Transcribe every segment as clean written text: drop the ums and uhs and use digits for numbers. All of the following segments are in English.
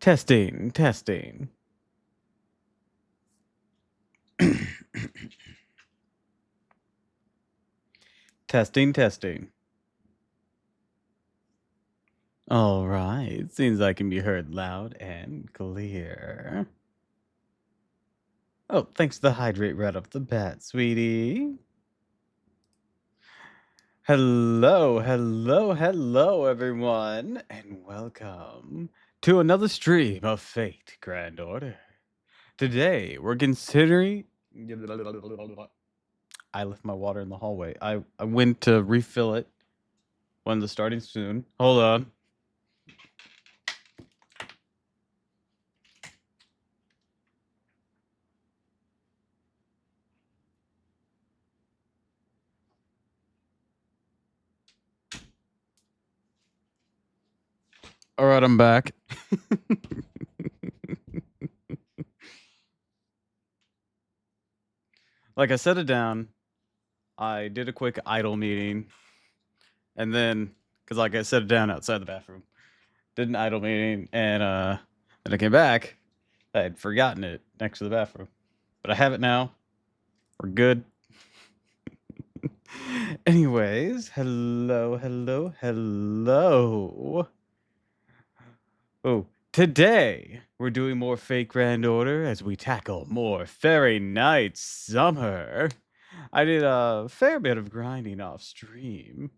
Testing, testing. Testing, testing. All right. Seems I can be heard loud and clear. Oh, thanks to the hydrate right off the bat, sweetie. Hello, hello, hello, everyone, and welcome to another stream of Fate Grand Order. Today, we're considering... I left my water in the hallway. I went to refill it when the starting soon. Hold on. All right, I'm back. Like I set it down. I did a quick idle meeting. And then, because like I set it down outside the bathroom, did an idle meeting. And then I came back. I had forgotten it next to the bathroom. But I have it now. We're good. Anyways, hello, hello, hello. Oh, today we're doing more Fake Grand Order as we tackle more Fairy Night Summer. I did a fair bit of grinding off stream.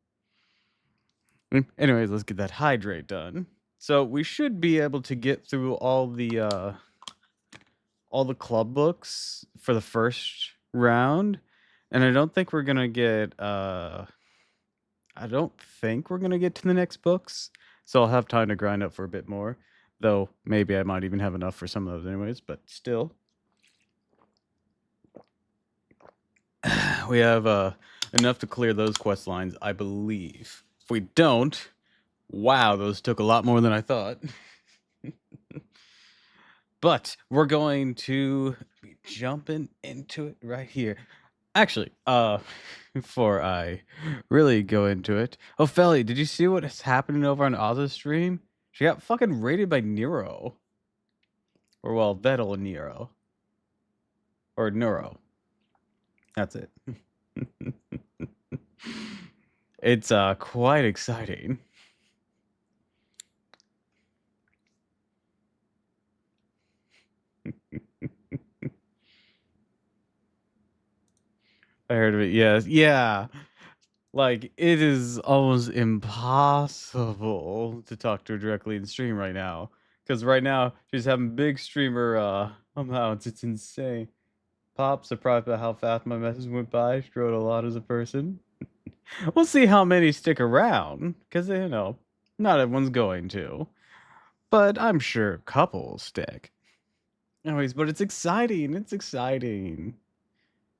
Anyways, let's get that hydrate done. So we should be able to get through all the club books for the first round, and I don't think we're gonna get I don't think we're gonna get to the next books, so I'll have time to grind up for a bit more. Though maybe I might even have enough for some of those anyways, but still. We have enough to clear those quest lines, I believe. If we don't, wow, those took a lot more than I thought. But we're going to be jumping into it right here. Actually, before I really go into it, oh, Felly, did you see what is happening over on Oz's stream? She got fucking raided by Nero. Or, well, Vettel and Nero. Or Neuro. That's it. It's quite exciting. I heard of it, yes. Yeah. Like, it is almost impossible to talk to her directly in stream right now. Because right now, she's having big streamer amounts. It's insane. Pop, surprised by how fast my message went by. She wrote a lot as a person. We'll see how many stick around. Because, you know, not everyone's going to. But I'm sure a couple will stick. Anyways, but it's exciting. It's exciting.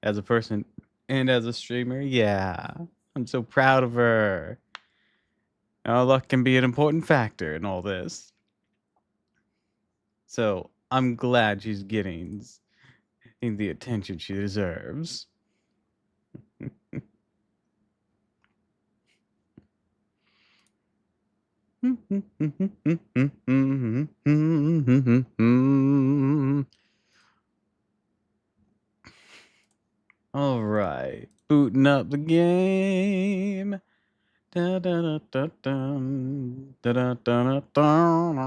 As a person and as a streamer, yeah. I'm so proud of her. Luck can be an important factor in all this. So I'm glad she's getting the attention she deserves. All right, booting up the game. Da, da, da, da, dum. Da, da, da, da, dum.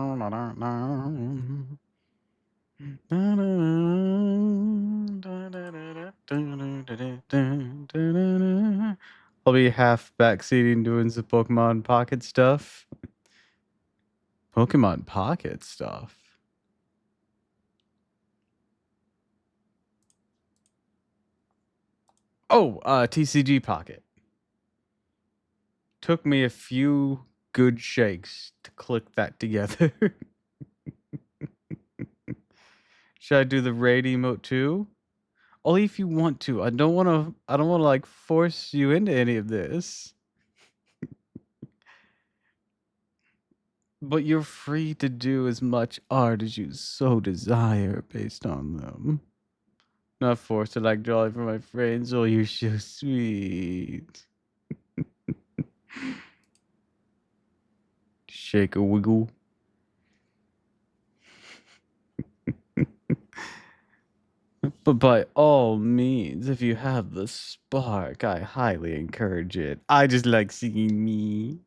Da, da, da, da. I'll be half backseating doing some Pokemon Pocket stuff. Pokemon Pocket stuff. Oh, TCG Pocket. Took me a few good shakes to click that together. Should I do the raid emote too? Only if you want to. I don't want to like force you into any of this. But you're free to do as much art as you so desire based on them. Not forced to like jolly for my friends. Oh, you're so sweet. Shake a wiggle. But by all means, if you have the spark, I highly encourage it. I just like seeing me.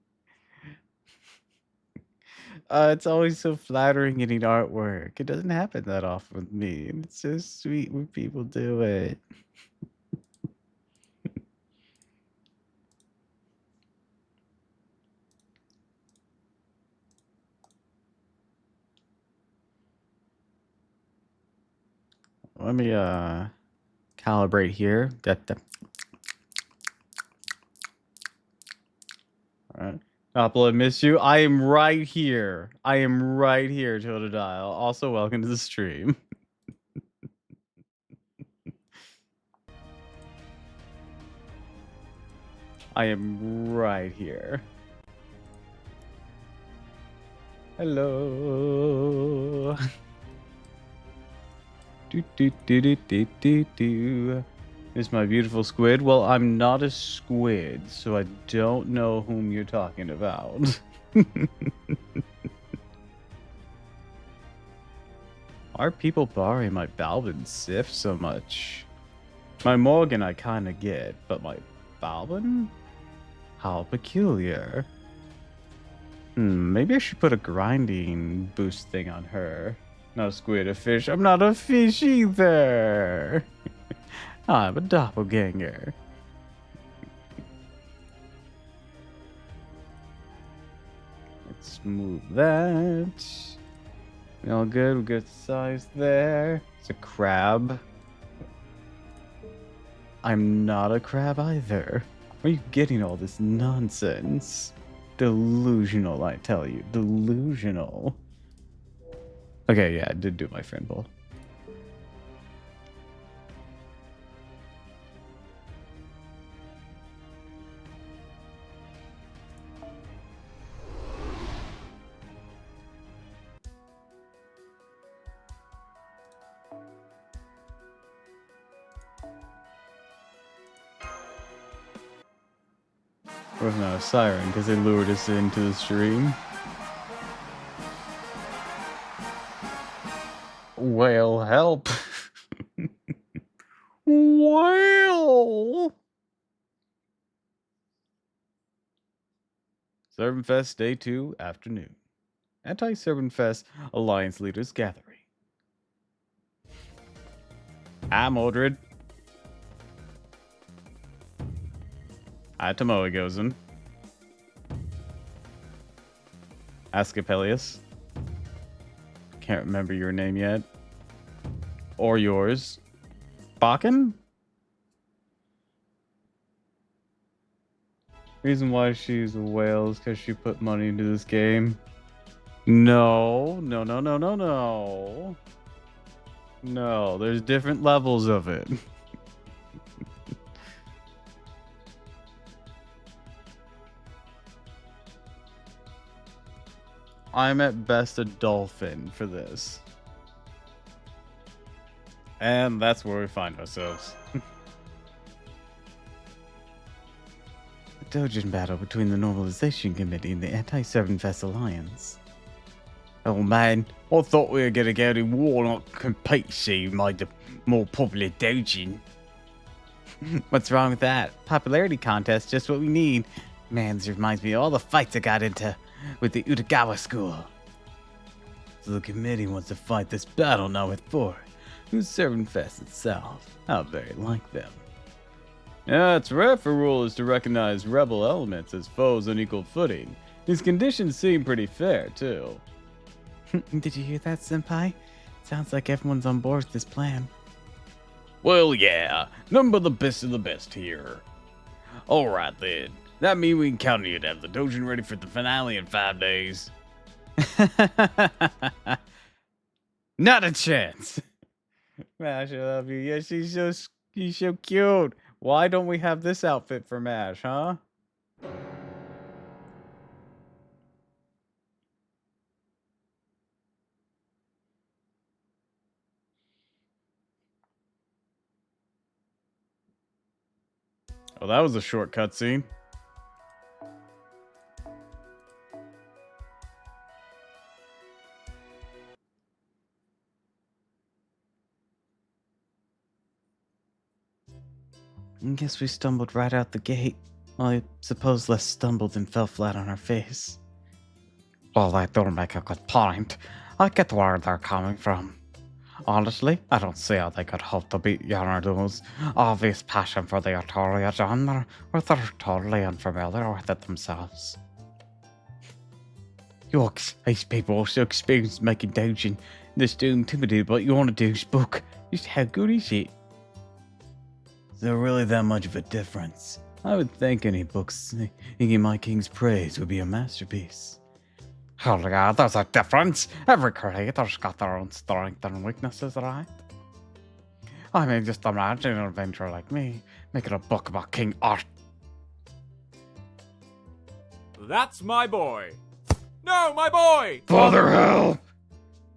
It's always so flattering getting artwork. It doesn't happen that often with me. And it's so sweet when people do it. Let me calibrate here. Alright. Doppel, I miss you. I am right here. I am right here, Totodile. Also, welcome to the stream. I am right here. Hello. Do do do do do do do. Is my beautiful squid? Well, I'm not a squid, so I don't know whom you're talking about. Are people borrowing my Balvin Sif so much? My Morgan I kinda get, but my Balvin? How peculiar. Maybe I should put a grinding boost thing on her. Not a squid, a fish. I'm not a fish either. I'm a doppelganger. Let's move that. All good, good size there. It's a crab. I'm not a crab either. Where are you getting all this nonsense? Delusional, I tell you. Delusional. Okay, yeah, I did do my friend bowl. We're not a siren because they lured us into the stream. Well, help. Well. Servant Fest Day 2, afternoon. Anti-Servant Fest Alliance Leaders Gathering. Hi, Mordred. Hi, Tomoe Gozen. Ascapelius. Can't remember your name yet. Or yours. Bakken? Reason why she's a whale is because she put money into this game. No, no, no, no, no, no. No, there's different levels of it. I'm at best a dolphin for this. And that's where we find ourselves. A doujin battle between the Normalization Committee and the Anti-Servant Fest Alliance. Oh man, I thought we were gonna go to war, not compete, see, made the more popular doujin. What's wrong with that? Popularity contest, just what we need. Man, this reminds me of all the fights I got into with the Utagawa school. So the committee wants to fight this battle now with four. Who's Servant Fest itself? How very like them. Yeah, it's rare for rulers to recognize rebel elements as foes on equal footing. These conditions seem pretty fair, too. Did you hear that, Senpai? Sounds like everyone's on board with this plan. Well, yeah. None but the best of the best here. Alright then. That means we can count on you to have the doujin ready for the finale in 5 days. Not a chance. Mash, I love you. Yeah, she's so cute. Why don't we have this outfit for Mash, huh? Oh, that was a short cutscene. I guess we stumbled right out the gate. Well, I suppose less stumbled than fell flat on our face. Well, they do make a good point. I get where they're coming from. Honestly, I don't see how they could hope to beat Yonardu's obvious passion for the Artoria genre, or they're totally unfamiliar with it themselves. These people are so experienced making doujin. They're still intimidated by what you want to do's book. Just how good is it? Is there really that much of a difference? I would think any book singing my king's praise would be a masterpiece. Oh yeah, there's a difference. Every creator's got their own strengths and weaknesses, right? I mean, just imagine an adventurer like me making a book about King Art. That's my boy. No, my boy! Father, help!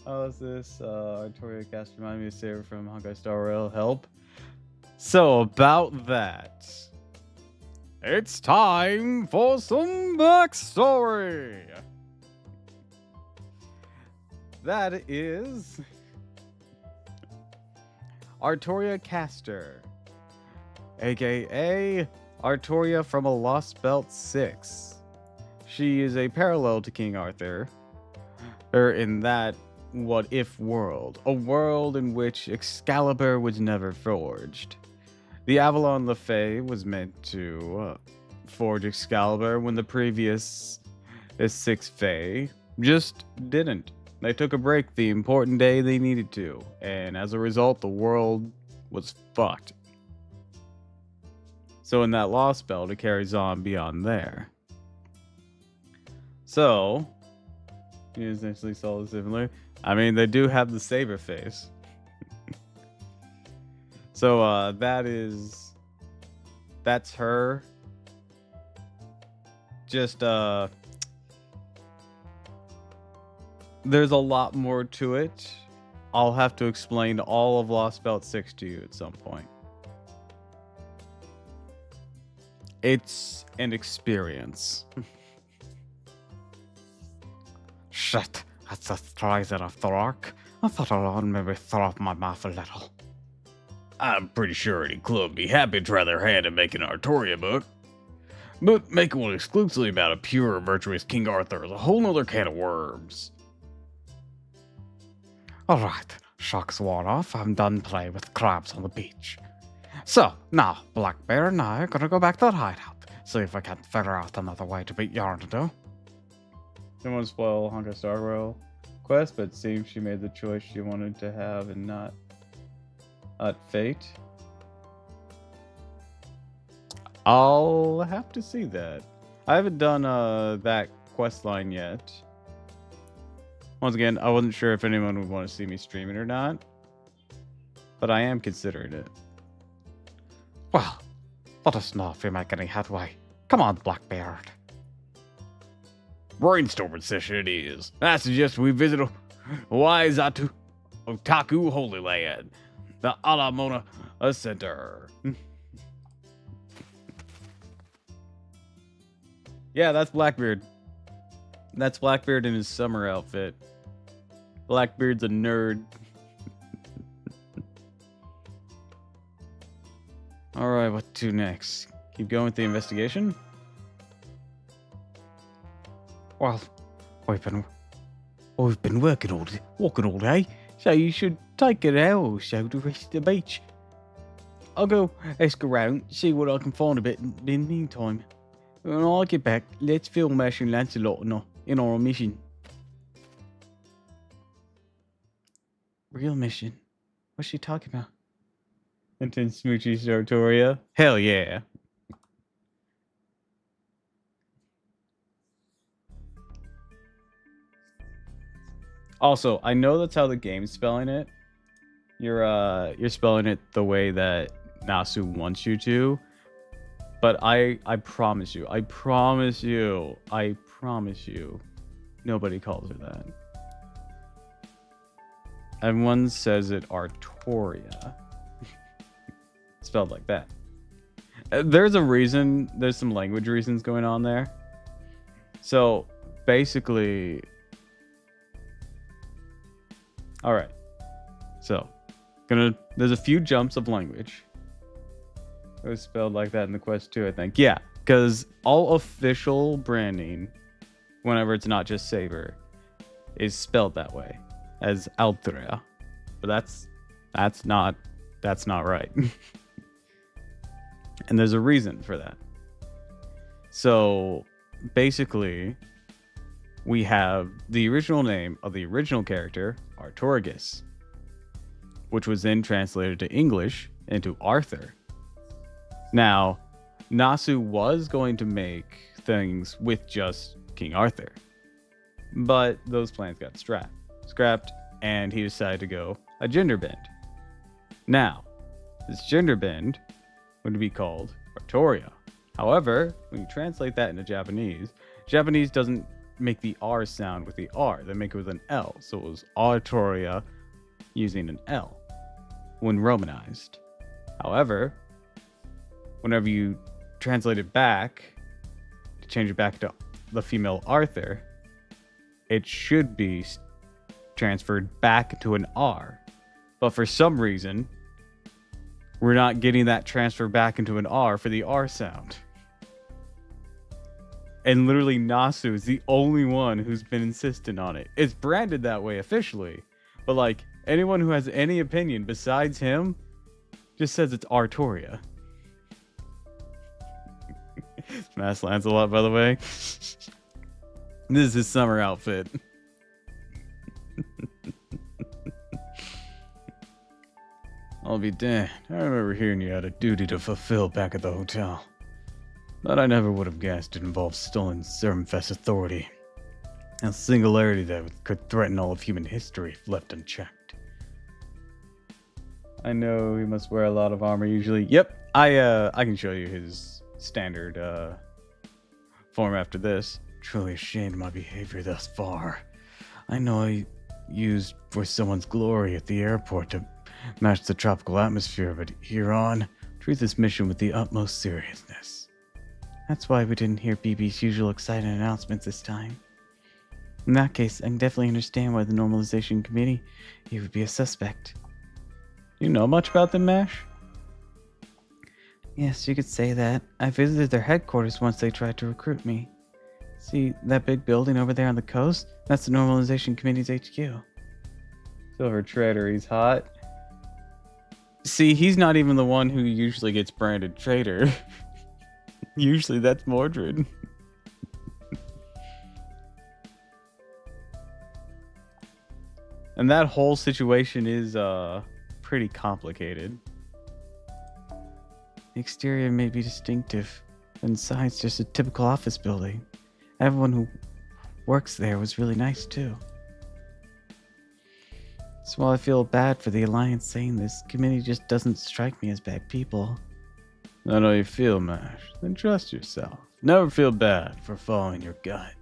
How is this? Artoria cast remind me of Sarah from Honkai Star Rail. Help. So, about that. It's time for some backstory. That is Artoria Caster, aka Artoria from A Lost Belt 6. She is a parallel to King Arthur, in that what-if world, a world in which Excalibur was never forged. The Avalon LaFay was meant to forge Excalibur when the previous 6 Fae just didn't. They took a break the important day they needed to, and as a result, the world was fucked. So in that Lost Belt, it carries on beyond there. So, you essentially saw similar. I mean, they do have the saber face. So, that's her. Just, there's a lot more to it. I'll have to explain all of Lost Belt 6 to you at some point. It's an experience. Shit, that's a surprising after arc. I thought I'd maybe throw up my mouth a little. I'm pretty sure any club would be happy to try their hand at making an Artoria book. But making one exclusively about a pure, virtuous King Arthur is a whole nother can of worms. Alright, shock's worn off. I'm done playing with crabs on the beach. So, now, Black Bear and I are gonna go back to the hideout, see if we can figure out another way to beat Yarnado. Didn't want to spoil Honkai Star Rail quest, but it seems she made the choice she wanted to have and not fate. I'll have to see that. I haven't done that quest line yet. Once again, I wasn't sure if anyone would want to see me stream it or not, but I am considering it. Well, let us know if we make any headway. Come on, Blackbeard. Brainstorming session it is. I suggest we visit Waizatu Otaku Holy Land, the Alamona Center. Yeah, that's Blackbeard. That's Blackbeard in his summer outfit. Blackbeard's a nerd. Alright, what to next? Keep going with the investigation? Well, we've been walking all day, so you should take it out or so to rest the beach. I'll go ask around, see what I can find a bit in the meantime. When I get back, let's film Master Lancelot in our mission. Real mission? What's she talking about? Intense Smoochie Sartoria? Hell yeah. Also, I know that's how the game's spelling it. You're spelling it the way that Nasu wants you to. But I promise you, nobody calls her that. Everyone says it Artoria. Spelled like that. There's a reason, there's some language reasons going on there. So, basically... Alright. So, there's a few jumps of language. It was spelled like that in the quest too, I think. Yeah, because all official branding, whenever it's not just Saber, is spelled that way as Altria. But that's not right. And there's a reason for that. So basically, we have the original name of the original character, Artorigus, which was then translated to English into Arthur. Now, Nasu was going to make things with just King Arthur, but those plans got scrapped, and he decided to go a gender bend. Now, this gender bend would be called Artoria. However, when you translate that into Japanese doesn't make the R sound with the R. They make it with an L. So it was Artoria using an L when romanized. However, whenever you translate it back, to change it back to the female Arthur, it should be transferred back to an R. But for some reason, we're not getting that transfer back into an R for the R sound. And literally Nasu is the only one who's been insistent on it. It's branded that way officially, but like anyone who has any opinion besides him just says it's Artoria. Smash Lancelot, by the way. This is his summer outfit. I'll be damned. I remember hearing you had a duty to fulfill back at the hotel. But I never would have guessed it involved stolen Serumfest authority. A singularity that could threaten all of human history if left unchecked. I know he must wear a lot of armor usually. Yep, I can show you his standard form after this. Truly ashamed of my behavior thus far. I know I used for someone's glory at the airport to match the tropical atmosphere, but here on, treat this mission with the utmost seriousness. That's why we didn't hear BB's usual exciting announcements this time. In that case, I can definitely understand why the normalization committee, he would be a suspect. You know much about them, Mash? Yes, you could say that. I visited their headquarters once they tried to recruit me. See that big building over there on the coast? That's the normalization committee's HQ. Silver Trader, he's hot. See, he's not even the one who usually gets branded traitor. Usually that's Mordred. And that whole situation is pretty complicated. The exterior may be distinctive, but inside it's just a typical office building. Everyone who works there was really nice too. So while I feel bad for the Alliance saying this, committee just doesn't strike me as bad people. I know you feel, Mash. Then trust yourself. Never feel bad for following your gut.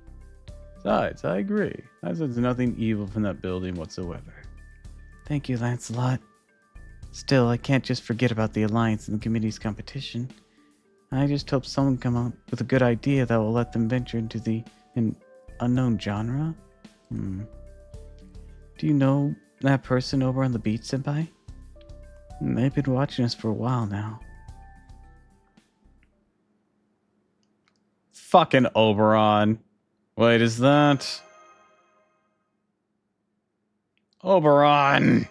Besides, I agree. I sense nothing evil from that building whatsoever. Thank you, Lancelot. Still, I can't just forget about the Alliance and the committee's competition. I just hope someone come up with a good idea that will let them venture into an unknown genre. Do you know that person over on the beach, Senpai? They've been watching us for a while now. Fucking Oberon. Wait, is that... Oberon!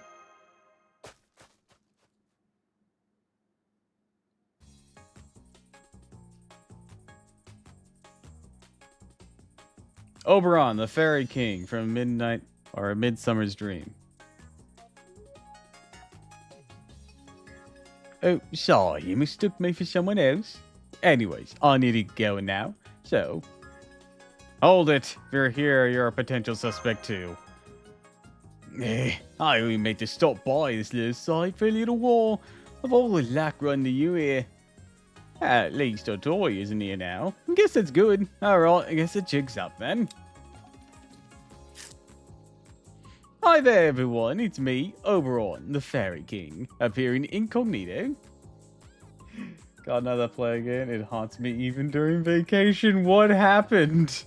Oberon, the Fairy King from Midnight or A Midsummer's Dream. Oh, sorry, you mistook me for someone else. Anyways, I need to go now, so... Hold it! If you're here, you're a potential suspect too. I only made to stop by this little site for a little while. I've all the luck run to you here. At least Otori isn't here now. I guess that's good. Alright, I guess the jig's up then. Hi there everyone, it's me, Oberon, the Fairy King, appearing incognito. God, now that play again, it haunts me even during vacation. What happened?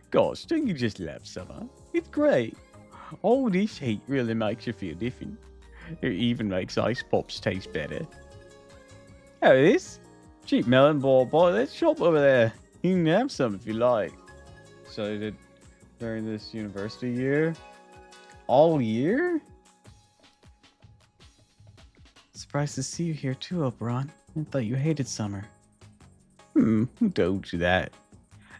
Gosh, don't you just love summer? It's great. All this heat really makes you feel different. It even makes ice pops taste better. Oh, it is? Cheap melon ball, boy. Let's shop over there. You can have some if you like. So I did during this university year. All year? Surprised to see you here too, Oberon. I thought you hated summer. Who told you that?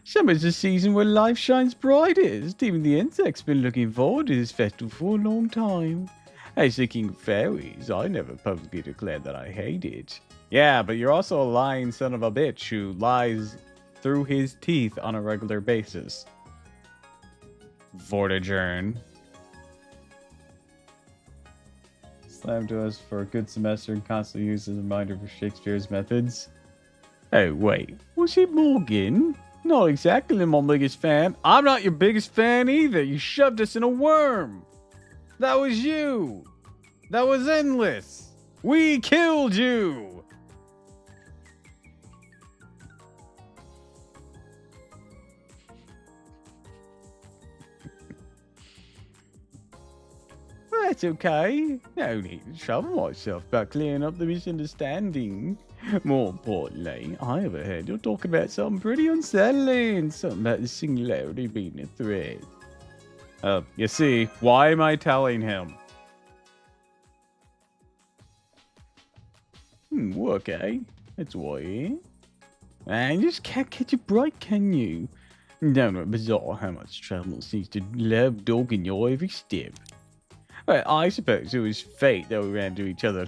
Summer's the season where life shines brightest. Even the insects been looking forward to this festival for a long time. As the king of fairies, I never publicly declared that I hate it. Yeah, but you're also a lying son of a bitch who lies through his teeth on a regular basis. Vortigern. Slam to us for a good semester and constantly use as a reminder for Shakespeare's methods. Oh, wait. Was it Morgan? Not exactly my biggest fan. I'm not your biggest fan either. You shoved us in a worm. That was you. That was endless. We killed you. That's okay. No need to trouble myself about clearing up the misunderstanding. More importantly, I overheard you talk about something pretty unsettling. Something about the singularity being a threat. You see, why am I telling him? Okay. That's why. Man, you just can't catch a break, can you? Downright bizarre how much trouble seems to love dogging your every step. Well, I suppose it was fate that we ran into each other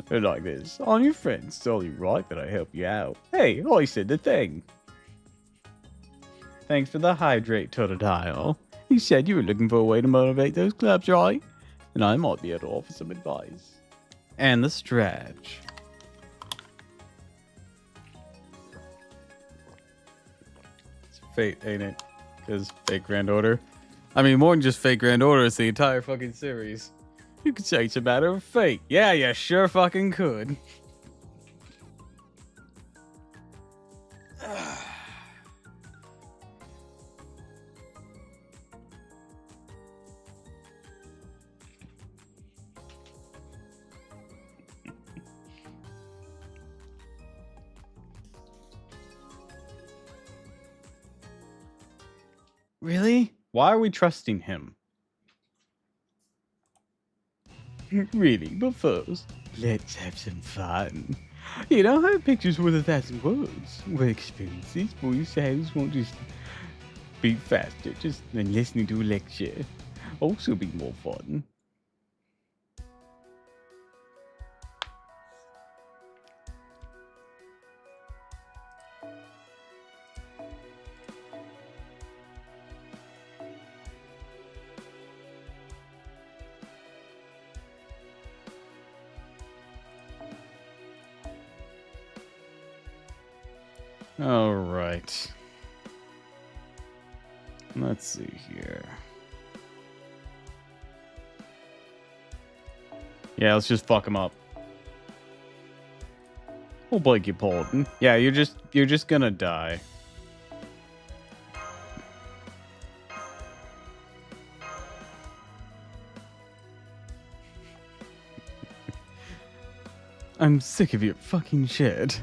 like this. I'm your friend, it's only right that I help you out. Hey, I said the thing. Thanks for the hydrate, Totodile. You said you were looking for a way to motivate those clubs, right? And I might be able to offer some advice. And the stretch. It's fate, ain't it? Because fake Grand Order. I mean, more than just fake Grand Order, it's the entire fucking series. You could say it's a matter of fate. Yeah, you sure fucking could. Really? Why are we trusting him? Really, but first, let's have some fun. You know how pictures worth 1,000 words? Well, experiences for yourselves won't just be faster just than listening to a lecture. Also be more fun. All right. Let's see here. Yeah, let's just fuck him up. Oh, beg your pardon. Yeah, you're just gonna die. I'm sick of your fucking shit.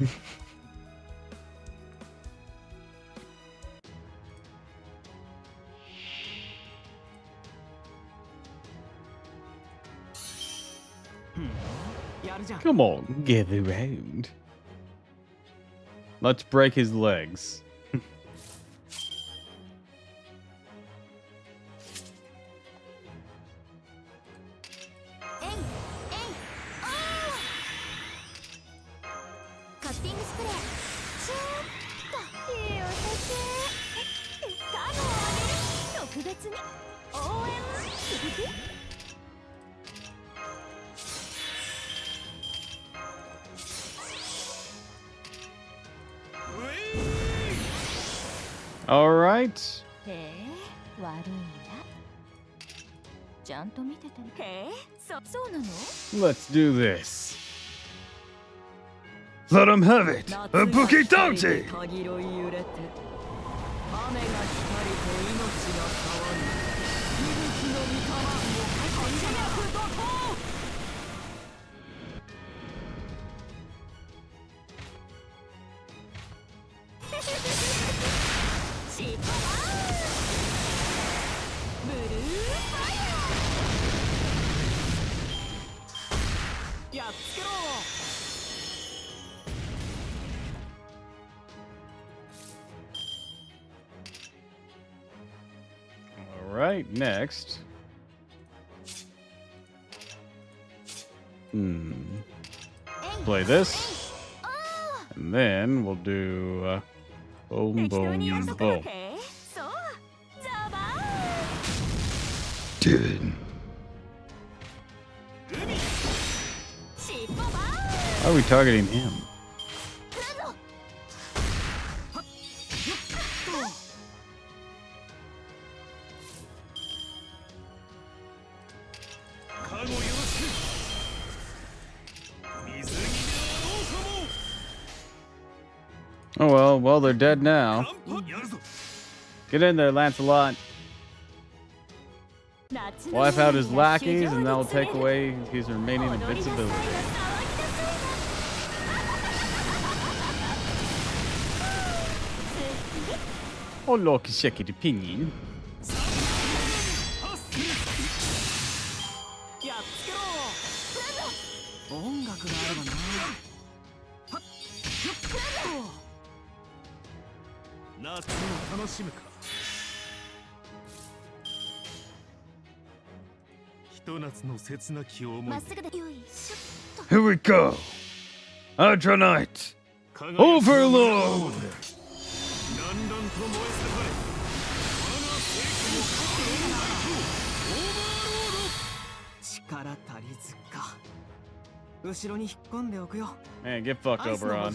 Come on, get around. Let's break his legs. All right. Let's do this. Let him have it! A bookie donkey! Alright, next. Play this. And then we'll do boom, boom, boom. Dude. Why are we targeting him? Oh well, they're dead now. Get in there, Lancelot. Wipe out his lackeys, and that will take away his remaining invincibility. Oh, look, a second opinion. Here we go. Ultra Knight. Overlord. Man, get fucked, Oberon.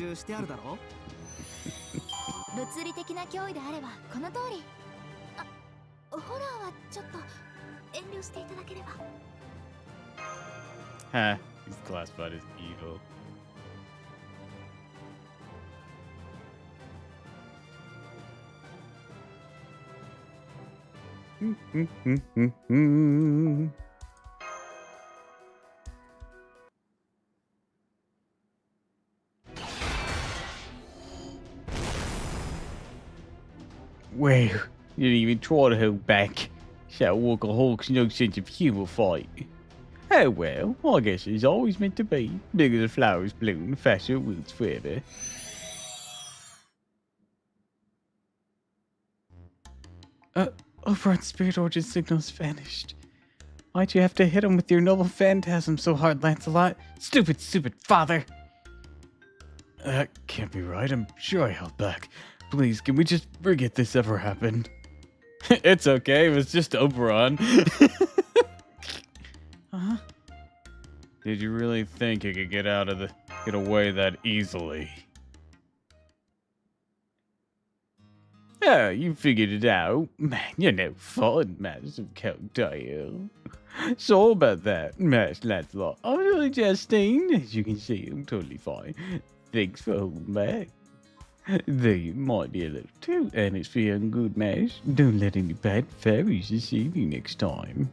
物理的な脅威であればこの通り。あ、ホラーはちょっと遠慮していただければ。Huh, he's classified as evil. Well, you didn't even try to hold back. That workaholics no sense of humor fight. Oh well, I guess it's always meant to be. Bigger the flowers bloom, the faster it wilts forever. Oberon's spirit origin signal's vanished. Why'd you have to hit him with your noble phantasm so hard, Lancelot? Stupid, stupid father! That can't be right. I'm sure I held back. Please, can we just forget this ever happened? It's okay, it was just Oberon. Huh? Did you really think you could get away that easily? Oh, you figured it out. Man, you're no fun, Master of Cocktail. So about that, Master Lancelot. I'm only Justine. As you can see, I'm totally fine. Thanks for holding back. Though you might be a little too earnest for young good Mash. Don't let any bad fairies deceive you next time.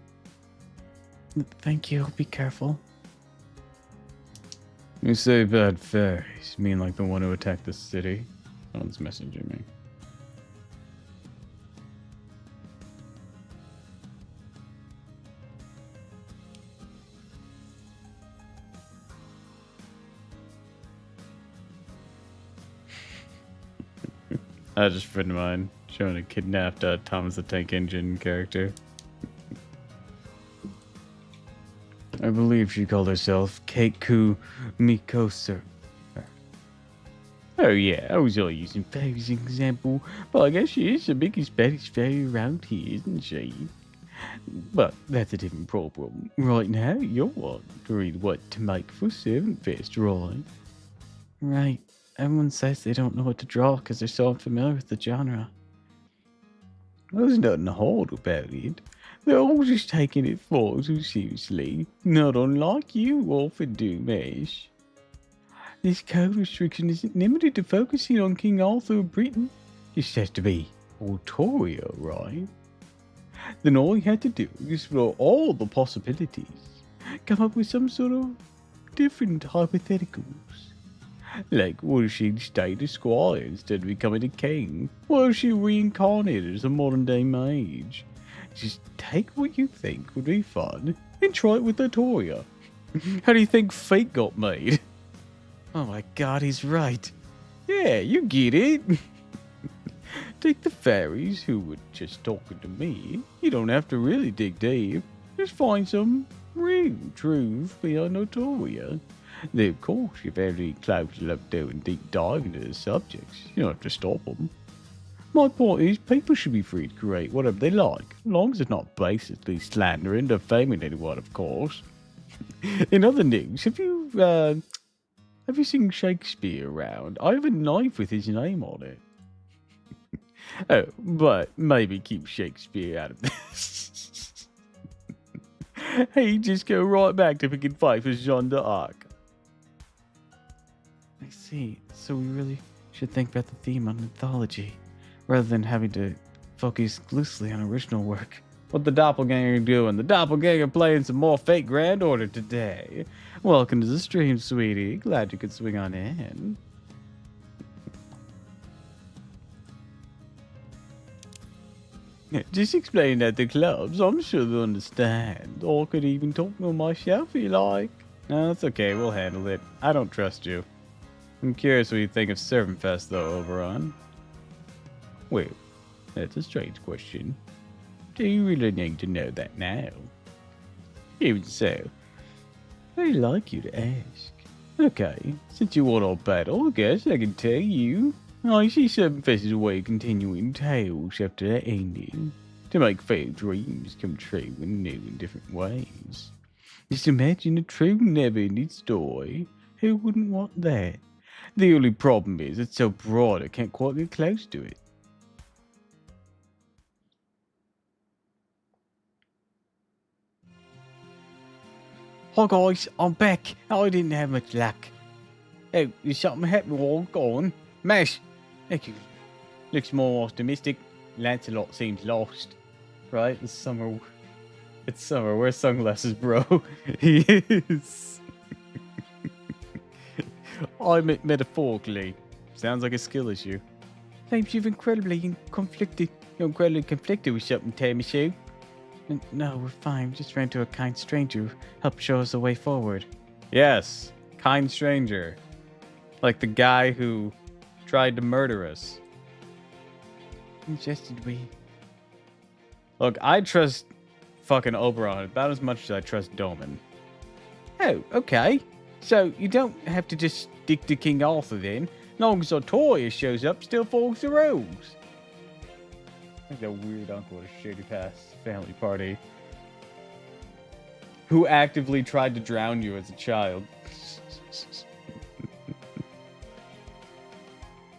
Thank you, be careful. You say bad fairies, mean like the one who attacked the city? Someone's messaging me. Just a friend of mine showing a kidnapped Thomas the Tank Engine character. I believe she called herself Keiku Mikoser. Oh yeah, I was only using fairies as an example, but I guess she is the biggest, baddest fairy around here, isn't she? But that's a different problem. Right now, you're wondering what to make for Servant Fest, right? Right. Everyone says they don't know what to draw because they're so unfamiliar with the genre. There's nothing hard about it. They're all just taking it far too seriously, not unlike you often do, Mash. This code restriction isn't limited to focusing on King Arthur of Britain. It has to be Artoria, right? Then all you have to do is explore all the possibilities. Come up with some sort of different hypotheticals. Like, what if she stayed a squire instead of becoming a king? What if she reincarnated as a modern day mage? Just take what you think would be fun and try it with Artoria. How do you think Fate got made? Oh my god, he's right. Yeah, you get it. Take the fairies who were just talking to me. You don't have to really dig deep. Just find some real truth beyond Notoria. Though, of course, if any clouds love doing deep dive into the subjects, you don't have to stop them. My point is, people should be free to create whatever they like, as long as it's not basically slandering, defaming anyone, of course. In other news, have you seen Shakespeare around? I have a knife with his name on it. Oh, but maybe keep Shakespeare out of this. Hey, just go right back to picking fight for Jeanne d'Arc. I see. So we really should think about the theme on mythology, rather than having to focus exclusively on original work. What the doppelganger doing? The doppelganger playing some more Fate Grand Order today. Welcome to the stream, sweetie. Glad you could swing on in. Just explain at the clubs. I'm sure they'll understand. Or could even talk to them myself if you like. No, that's okay. We'll handle it. I don't trust you. I'm curious what you think of Servantfest, though, Oberon. Well, that's a strange question. Do you really need to know that now? Even so, I'd like you to ask. Okay, since you want our battle, I guess I can tell you. I see Servantfest as a way of continuing tales after that ending, to make failed dreams come true in new and different ways. Just imagine a true never-ending story. Who wouldn't want that? The only problem is it's so broad I can't quite get close to it. Hi guys, I'm back. I didn't have much luck. Oh, there's something happened while gone. Mash! Thank you. Looks more optimistic. Lancelot seems lost. Right? It's summer. It's summer. Wear sunglasses, bro. He is. I meant metaphorically. Sounds like a skill issue. Claims you've incredibly conflicted. You're incredibly conflicted with something, Tiramisu. No, we're fine. We just ran to a kind stranger who helped show us the way forward. Yes, kind stranger. Like the guy who tried to murder us. Suggested we. Look, I trust fucking Oberon about as much as I trust Doman. Oh, okay. So you don't have to just stick to King Arthur then. Long as Artoria shows up, still follows the rules. Like that weird uncle at a shady past family party who actively tried to drown you as a child.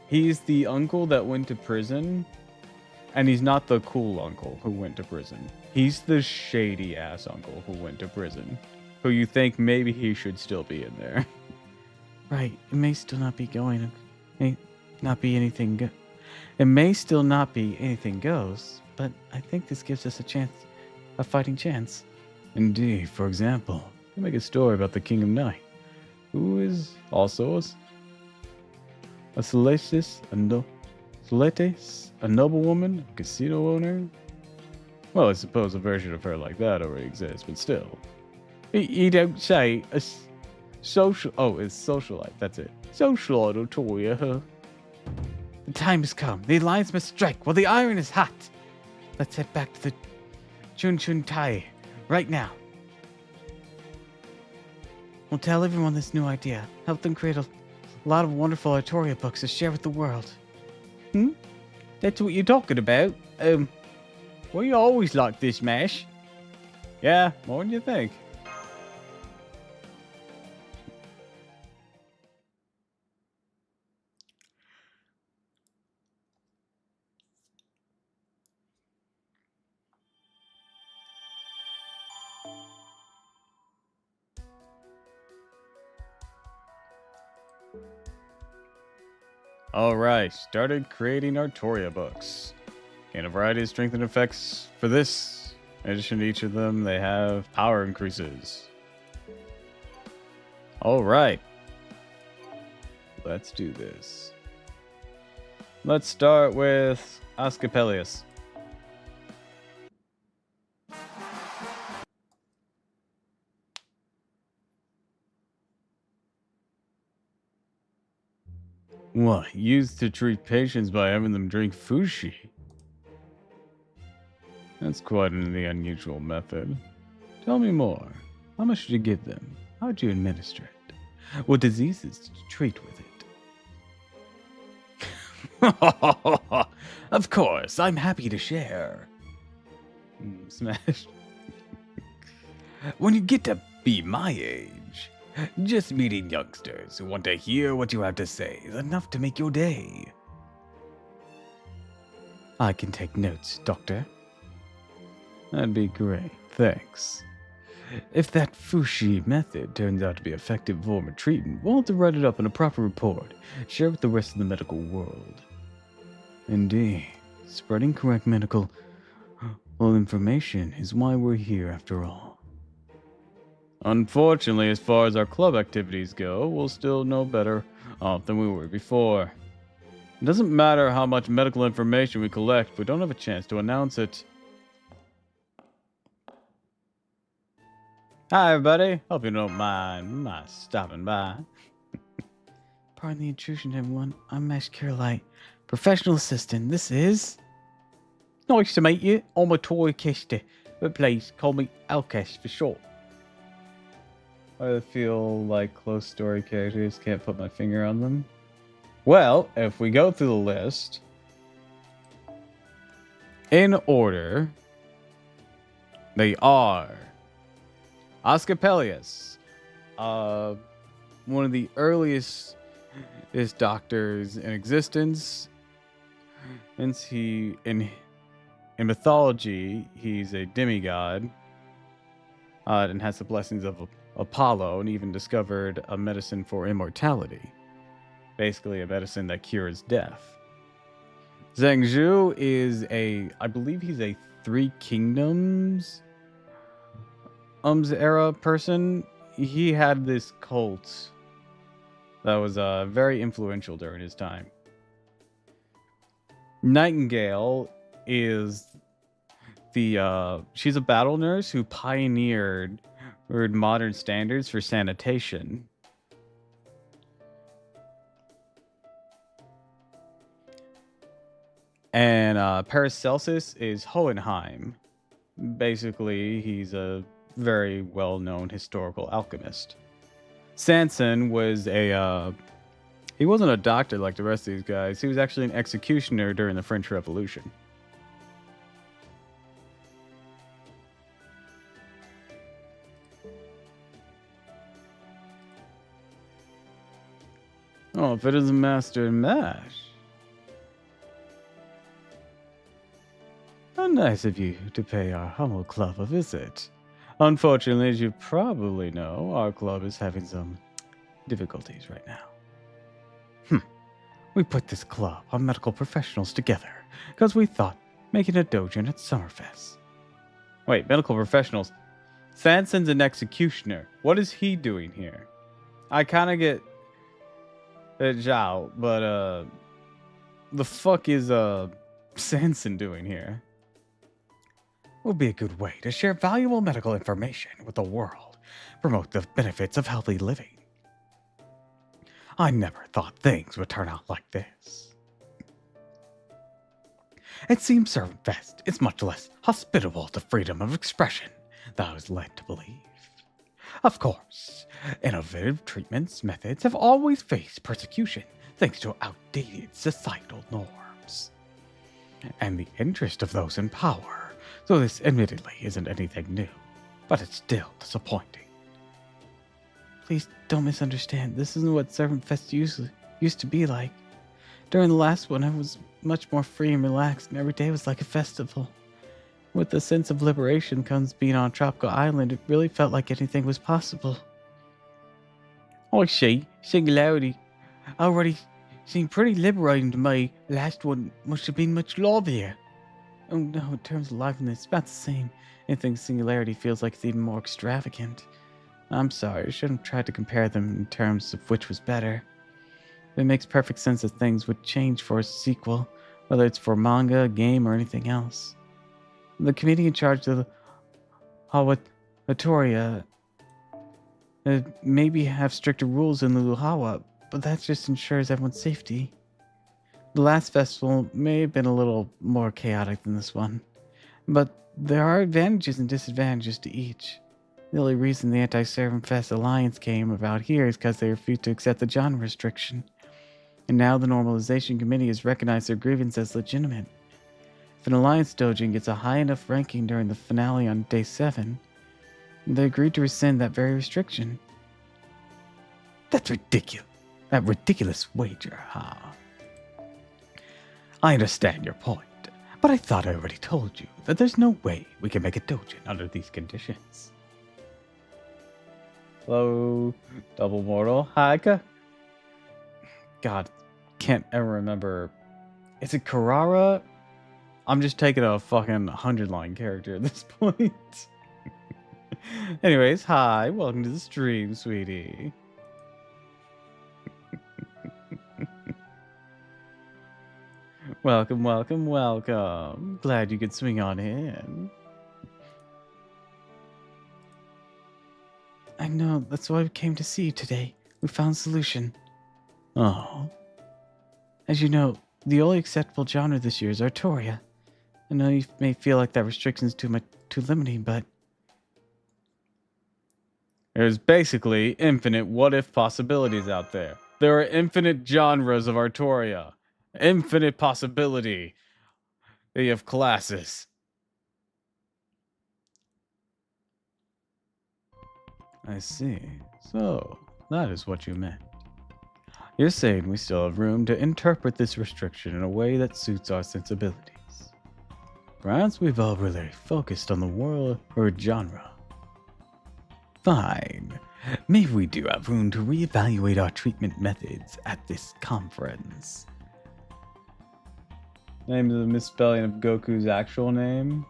He's the uncle that went to prison, and he's not the cool uncle who went to prison. He's the shady ass uncle who went to prison, who you think maybe he should still be in there. Right, it may still not be going, not be anything good. It may still not be anything goes, but I think this gives us a fighting chance. Indeed, for example, you make a story about the King of Night, who is also a Celestis, a noblewoman, a casino owner. Well, I suppose a version of her like that already exists, but still. You don't say a social. Oh, it's socialite. That's it. Socialite, Toya, huh? The time has come. The alliance must strike while the iron is hot. Let's head back to the Chun Tai right now. We'll tell everyone this new idea. Help them create a lot of wonderful Artoria books to share with the world. That's what you're talking about? Well, you always like this, Mash. Yeah, more than you think. Alright, started creating Artoria books. Gain a variety of strength and effects for this. In addition to each of them, they have power increases. Alright. Let's do this. Let's start with Asclepius. What, used to treat patients by having them drink fushi? That's quite an unusual method. Tell me more. How much did you give them? How did you administer it? What diseases did you treat with it? Of course, I'm happy to share. Smash. When you get to be my age, just meeting youngsters who want to hear what you have to say is enough to make your day. I can take notes, Doctor. That'd be great. Thanks. If that Fushi method turns out to be an effective form of treatment, we'll have to write it up in a proper report, share it with the rest of the medical world. Indeed, spreading correct medical information is why we're here after all. Unfortunately, as far as our club activities go, we'll still know better off than we were before. It doesn't matter how much medical information we collect if we don't have a chance to announce it. Hi, everybody. Hope you don't mind my stopping by. Pardon the intrusion, everyone. I'm Mash Carolite, professional assistant. This is... Nice to meet you. I'm a toy caster, but please call me Alkesh for short. I feel like close story characters, can't put my finger on them. Well, if we go through the list in order, they are Asclepius, one of the earliest doctors in existence. Since he in mythology, he's a demigod, and has the blessings of Apollo, and even discovered a medicine for immortality. Basically, a medicine that cures death. Zhang Zhu is I believe he's a Three Kingdoms era person. He had this cult that was very influential during his time. Nightingale is she's a battle nurse who pioneered modern standards for sanitation. And Paracelsus is Hohenheim. Basically, he's a very well-known historical alchemist. Sanson was he wasn't a doctor like the rest of these guys. He was actually an executioner during the French Revolution. Oh, if it isn't Master Mash. How nice of you to pay our humble club a visit. Unfortunately, as you probably know, our club is having some difficulties right now. We put this club of medical professionals together because we thought making a doujin at Summerfest. Wait, medical professionals? Sanson's an executioner. What is he doing here? I kind of get Zhao, but the fuck is Sanson doing here? Will be a good way to share valuable medical information with the world, promote the benefits of healthy living. I never thought things would turn out like this. It seems Summerfest is much less hospitable to freedom of expression than I was led to believe. Of course, innovative treatments methods have always faced persecution thanks to outdated societal norms and the interest of those in power. So this admittedly isn't anything new, but it's still disappointing. Please don't misunderstand. This isn't what Summerfest used to be like. During the last one, I was much more free and relaxed, and every day was like a festival. With the sense of liberation comes being on a tropical island. It really felt like anything was possible. I see. Singularity already seemed pretty liberating to me. Last one must have been much livelier. Oh no, in terms of liveliness, it's about the same. Anything Singularity feels like it's even more extravagant. I'm sorry, I shouldn't have tried to compare them in terms of which was better. It makes perfect sense that things would change for a sequel, whether it's for manga, game, or anything else. The committee in charge of the Hawatoria maybe have stricter rules in Luluhawa, but that just ensures everyone's safety. The last festival may have been a little more chaotic than this one, but there are advantages and disadvantages to each. The only reason the Anti-Servant Fest Alliance came about here is because they refused to accept the genre restriction. And now the Normalization Committee has recognized their grievance as legitimate. If an Alliance doujin gets a high enough ranking during the finale on day 7, they agreed to rescind that very restriction. That's ridiculous. That ridiculous wager, huh? I understand your point, but I thought I already told you that there's no way we can make a doujin under these conditions. Hello, Double Mortal. Haika. God, can't ever remember. Is it Karara? I'm just taking a fucking 100-line character at this point. Anyways, hi, welcome to the stream, sweetie. Welcome, welcome, welcome. Glad you could swing on in. I know, that's why we came to see you today. We found a solution. Oh. As you know, the only acceptable genre this year is Artoria. I know you may feel like that restriction is too limiting, but There's basically infinite what-if possibilities out there. There are infinite genres of Artoria. Infinite possibility of classes. I see. So, that is what you meant. You're saying we still have room to interpret this restriction in a way that suits our sensibilities. Perhaps we've all really focused on the world or genre. Fine. Maybe we do have room to reevaluate our treatment methods at this conference. Name is a misspelling of Goku's actual name.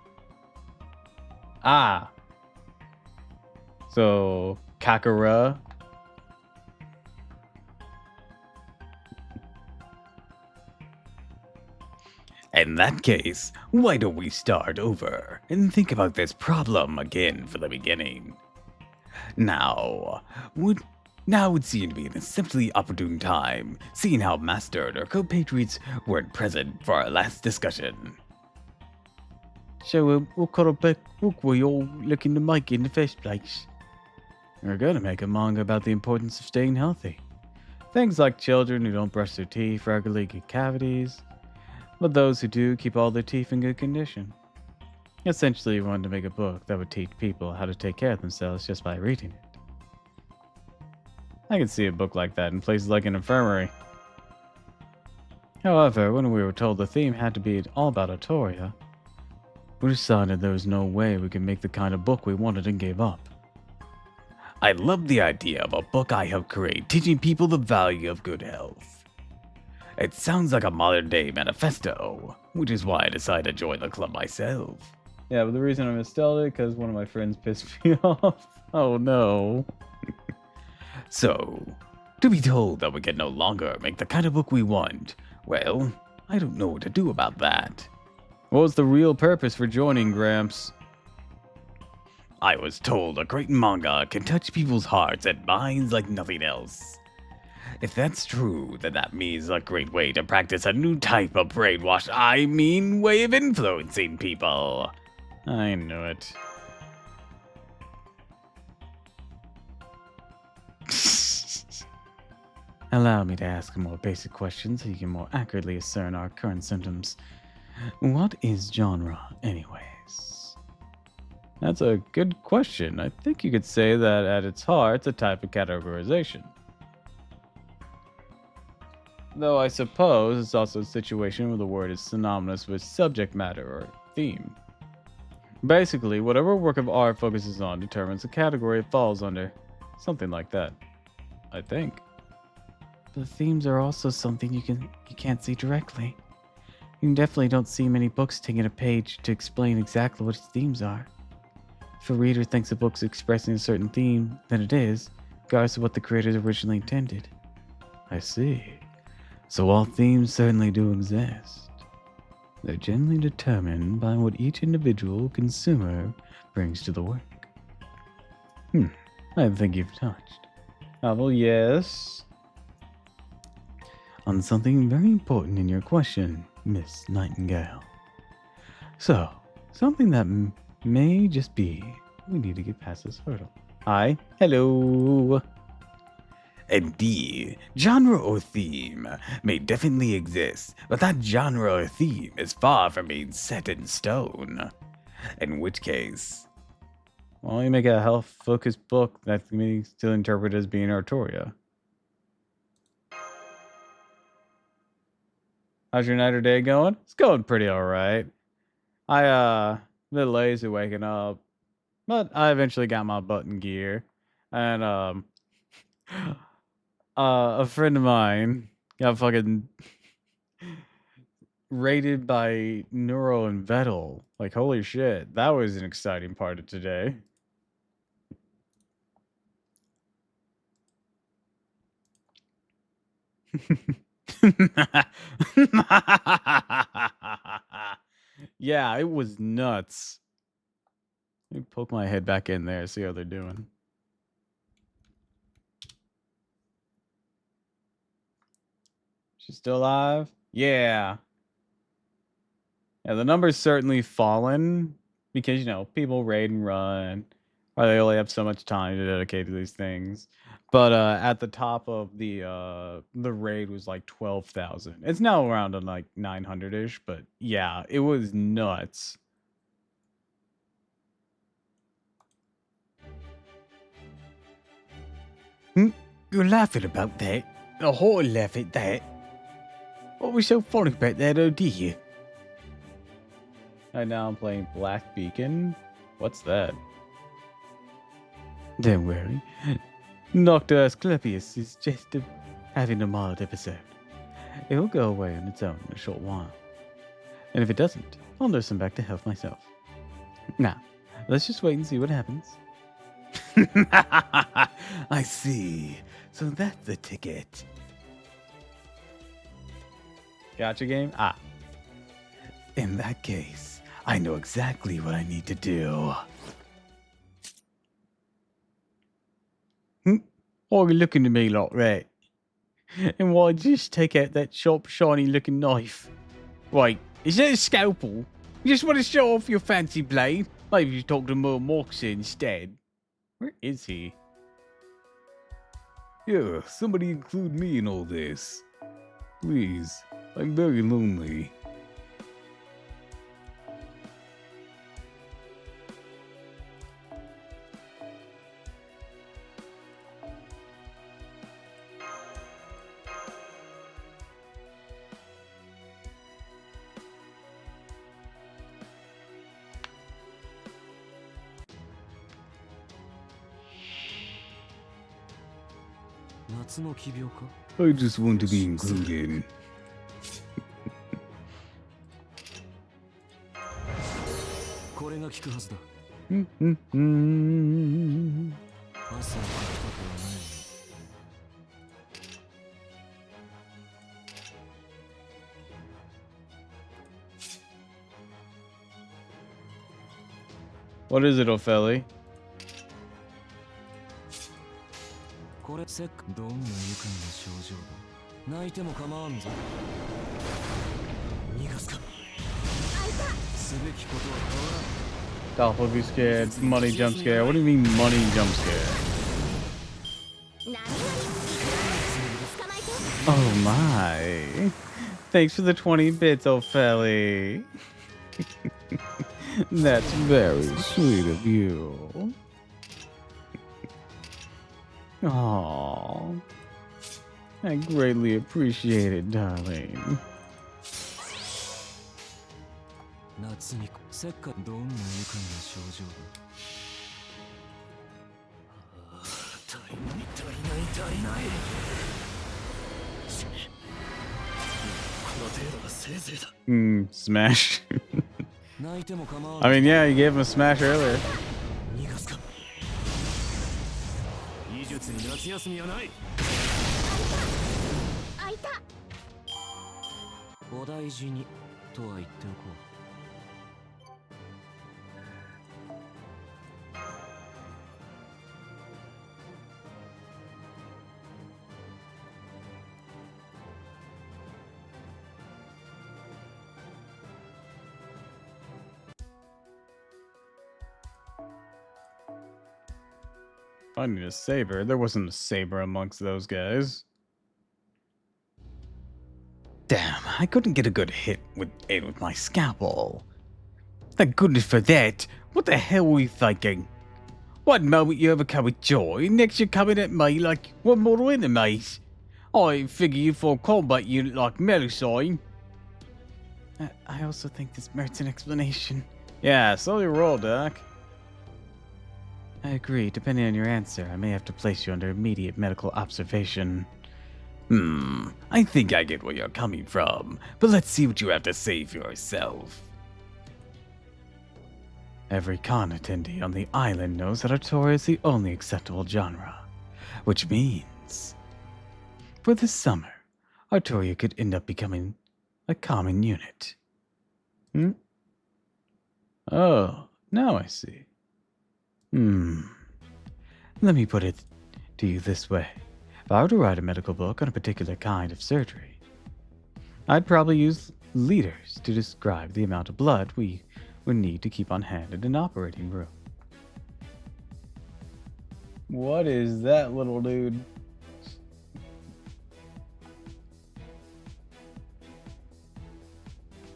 Ah. So, Kakura. In that case, why don't we start over and think about this problem again from the beginning? Now would seem to be an exceptionally opportune time, seeing how Master and our compatriots weren't present for our last discussion. so what kind of book were you all looking to make in the first place? We're gonna make a manga about the importance of staying healthy. Things like children who don't brush their teeth regularly get cavities, but those who do keep all their teeth in good condition. Essentially, we wanted to make a book that would teach people how to take care of themselves just by reading it. I can see a book like that in places like an infirmary. However, when we were told the theme had to be all about Artoria, we decided there was no way we could make the kind of book we wanted and gave up. I love the idea of a book I helped create teaching people the value of good health. It sounds like a modern-day manifesto, which is why I decided to join the club myself. Yeah, but the reason I misspelled it because one of my friends pissed me off. Oh no. So, to be told that we can no longer make the kind of book we want, well, I don't know what to do about that. What was the real purpose for joining, Gramps? I was told a great manga can touch people's hearts and minds like nothing else. If that's true, then that means a great way to practice a new type of brainwash, way of influencing people. I knew it. Allow me to ask a more basic question so you can more accurately discern our current symptoms. What is genre, anyways? That's a good question. I think you could say that at its heart, it's a type of categorization. Though I suppose it's also a situation where the word is synonymous with subject matter or theme. Basically, whatever work of art focuses on determines the category it falls under. Something like that, I think. The themes are also something you can't see directly. You definitely don't see many books taking a page to explain exactly what its themes are. If a reader thinks a book's expressing a certain theme, then it is, regardless of what the creators originally intended. I see. So all themes certainly do exist. They're generally determined by what each individual consumer brings to the work. I think you've touched. Well, yes. on something very important in your question, Miss Nightingale. So, something that may just be, we need to get past this hurdle. Hi. Hello. Indeed, genre or theme may definitely exist, but that genre or theme is far from being set in stone. In which case, Well, you make a health-focused book that can be still interpreted as being Artoria. How's your night or day going? It's going pretty alright. A bit lazy waking up, but I eventually got my butt in gear. And, a friend of mine got fucking raided by Neuro and Vettel. Like, holy shit. That was an exciting part of today. Yeah, it was nuts. Let me poke my head back in there, see how they're doing. She's still alive? Yeah. Yeah, the number's certainly fallen because, you know, people raid and run, or they only have so much time to dedicate to these things. But at the top of the raid was like 12,000. It's now around on like 900-ish, but yeah, it was nuts. you're laughing about that. A whole laugh at that. What was so funny about that idea? Right now I'm playing Black Beacon. What's that? Don't worry. Dr. Asclepius is just having a mild episode. It'll go away on its own in a short while. And if it doesn't, I'll nurse him back to health myself. Now, let's just wait and see what happens. I see. So that's the ticket. Gotcha game? Ah. In that case, I know exactly what I need to do. Why are you looking at me like that? And why did you just take out that sharp, shiny looking knife? Wait, is that a scalpel? You just want to show off your fancy blade? Maybe you talk to Mer Moxie instead. Where is he? Yeah, somebody include me in all this. Please, I'm very lonely. I just want to be included. What is it, Ophelli? これせっどんな愉快な症状だ泣いても構わんぞ逃がすかすべきことは変わらん Doppel be scared. Money jump scare. What do you mean money jump scare? Oh my. Thanks for the 20 bits, Ophelli. That's very sweet of you. Aww. I greatly appreciate it, darling. 夏にせっかどんな愉快な症状だ足りないこの程度がせいぜいだ Smash. 泣いても構わん I mean, yeah, you gave him a smash earlier. 逃がすか医術に夏休みはない開いたお大事にとは言っておこう What Finding a saber? There wasn't a saber amongst those guys. Damn, I couldn't get a good hit with it with my scalpel. Thank goodness for that. What the hell were you thinking? One moment you overcome with joy, next you're coming at me like we're mortal enemies. I figure you for a combat unit like Melusine. I also think this merits an explanation. Yeah, slowly roll, Doc. I agree. Depending on your answer, I may have to place you under immediate medical observation. I think I get where you're coming from, but let's see what you have to say for yourself. Every con attendee on the island knows that Artoria is the only acceptable genre, which means for this summer, Artoria could end up becoming a common unit. Oh, now I see. Let me put it to you this way. If I were to write a medical book on a particular kind of surgery, I'd probably use liters to describe the amount of blood we would need to keep on hand in an operating room. What is that little dude?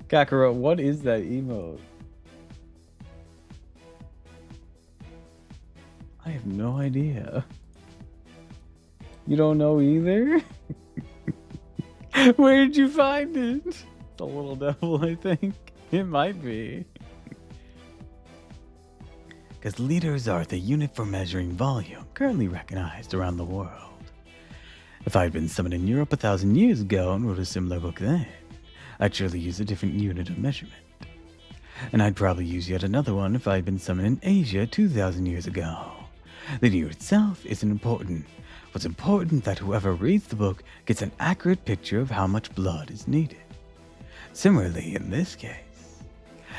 Kakarot, what is that emote? I have no idea. You don't know either? Where did you find it? The little devil, I think. It might be. Because liters are the unit for measuring volume currently recognized around the world. If I had been summoned in Europe 1,000 years ago and wrote a similar book then, I'd surely use a different unit of measurement. And I'd probably use yet another one if I had been summoned in Asia 2,000 years ago. The unit itself isn't important. What's important is that whoever reads the book gets an accurate picture of how much blood is needed. Similarly, in this case,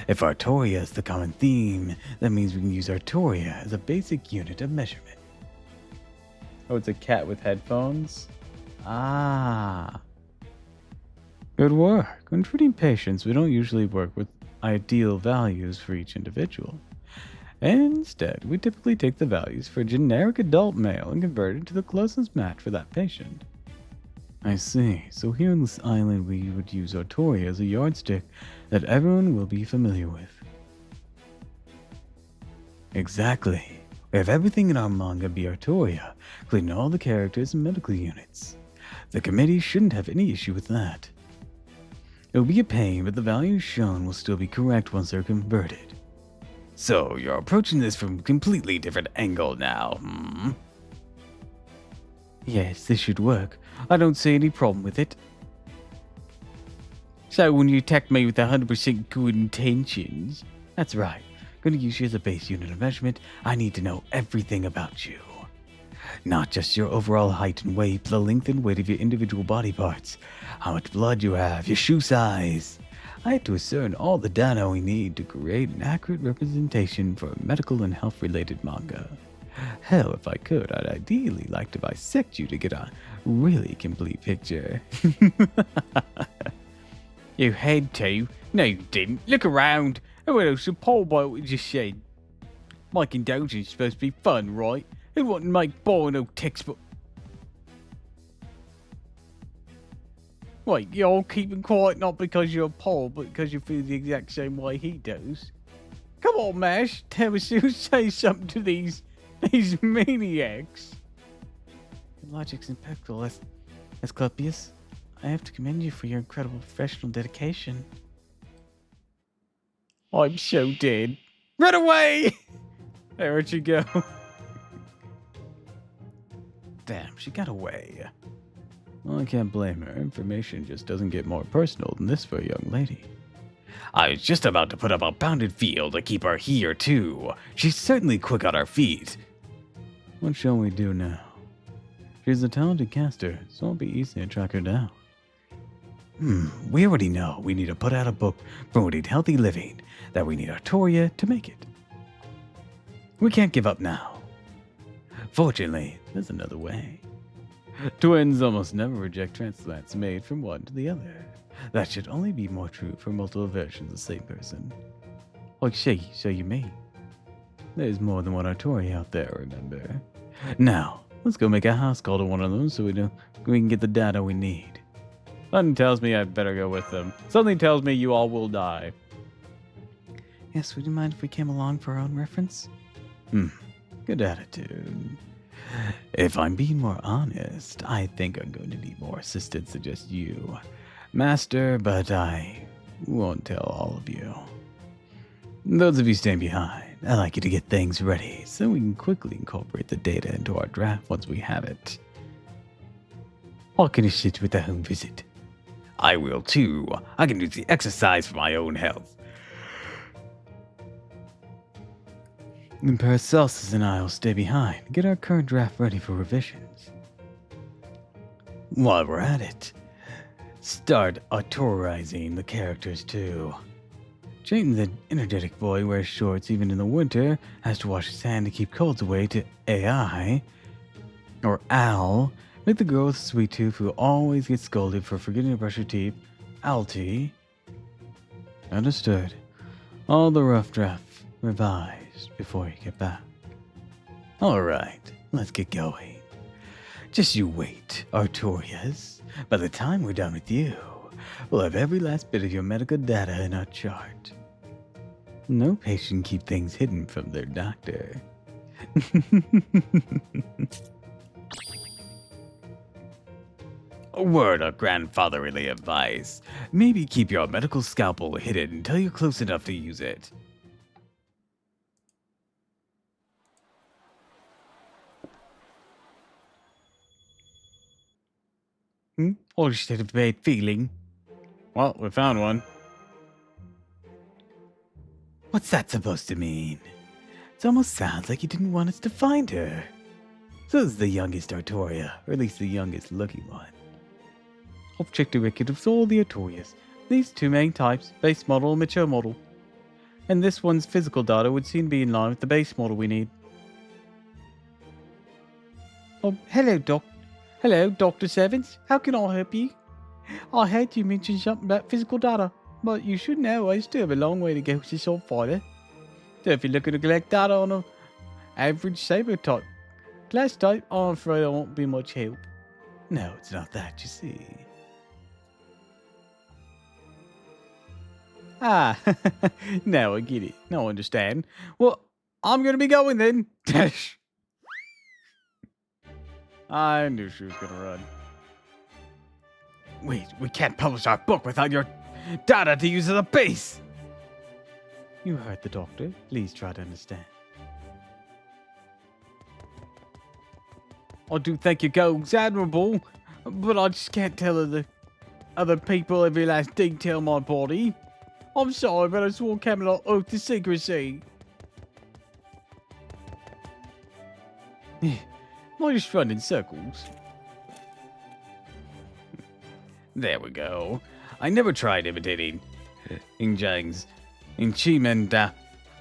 if Artoria is the common theme, that means we can use Artoria as a basic unit of measurement. Oh, it's a cat with headphones? Ah. Good work. When treating patients, we don't usually work with ideal values for each individual. Instead, we typically take the values for a generic adult male and convert it to the closest match for that patient. I see. So here on this island, we would use Artoria as a yardstick that everyone will be familiar with. Exactly. We have everything in our manga be Artoria, including all the characters and medical units. The committee shouldn't have any issue with that. It will be a pain, but the values shown will still be correct once they're converted. So, you're approaching this from a completely different angle now, Yes, this should work. I don't see any problem with it. So when you attack me with 100% good intentions, that's right. Going to use you as a base unit of measurement. I need to know everything about you. Not just your overall height and weight, but the length and weight of your individual body parts, how much blood you have, your shoe size. I had to ascertain all the data we need to create an accurate representation for a medical and health-related manga. Hell, if I could, I'd ideally like to bisect you to get a really complete picture. You had to. No, you didn't. Look around. Who else would Paul by what you just said? Making doujins is supposed to be fun, right? Who wouldn't make boring old textbook? Wait, you're all keeping quiet not because you're Paul, but because you feel the exact same way he does. Come on, Mash. Tell us who say something to these maniacs. Your logic's impeccable, Asclepius. I have to commend you for your incredible professional dedication. I'm so dead. Run away! There'd you go. Damn, she got away. Well, I can't blame her. Information just doesn't get more personal than this for a young lady. I was just about to put up a pounded field to keep her here, too. She's certainly quick on her feet. What shall we do now? She's a talented caster, so it won't be easy to track her down. We already know we need to put out a book promoting healthy living, that we need Artoria to make it. We can't give up now. Fortunately, There's another way. Twins almost never reject transplants made from one to the other. That should only be more true for multiple versions of the same person. Like she, so you mean. There's more than one Artori out there, remember? Now, let's go make a house call to one of them so we can get the data we need. Something tells me I'd better go with them. Something tells me you all will die. Yes, would you mind if we came along for our own reference? Good attitude. If I'm being more honest, I think I'm going to need more assistance than just you, Master, but I won't tell all of you. Those of you staying behind, I'd like you to get things ready so we can quickly incorporate the data into our draft once we have it. I can assist with the home visit. I will too. I can use the exercise for my own health. And Paracelsus and I will stay behind and get our current draft ready for revisions. While we're at it, start autorizing the characters too. Jayden, the energetic boy, wears shorts even in the winter, has to wash his hand to keep colds away to AI, or Al. Make the girl with the sweet tooth who always gets scolded for forgetting to brush her teeth, Alti. Understood. All the rough draft revised before you get back. Alright, let's get going. Just you wait, Artorias. By the time we're done with you, we'll have every last bit of your medical data in our chart. No patient keep things hidden from their doctor. A word of grandfatherly advice. Maybe keep your medical scalpel hidden until you're close enough to use it. Or state of bad feeling. Well, we found one. What's that supposed to mean? It almost sounds like you didn't want us to find her. So this is the youngest Artoria, or at least the youngest looking one. I've checked the record of all the Artorias. These two main types, base model and mature model. And this one's physical data would seem to be in line with the base model we need. Oh, hello, Dr. Sevens. How can I help you? I heard you mention something about physical data, but you should know I still have a long way to go as a sword fighter. So if you're looking to collect data on an average saber type, class type, I'm afraid I won't be much help. No, it's not that, you see. Ah, now I get it. Now I understand. Well, I'm going to be going then. Dash. I knew she was going to run. Wait, we can't publish our book without your data to use as a base! You heard the doctor. Please try to understand. I do think your goal's admirable, but I just can't tell the other people every last detail of my body. I'm sorry, but I swore Camelot oath to secrecy. I just run in circles. There we go. I never tried imitating Injang's Inchimenda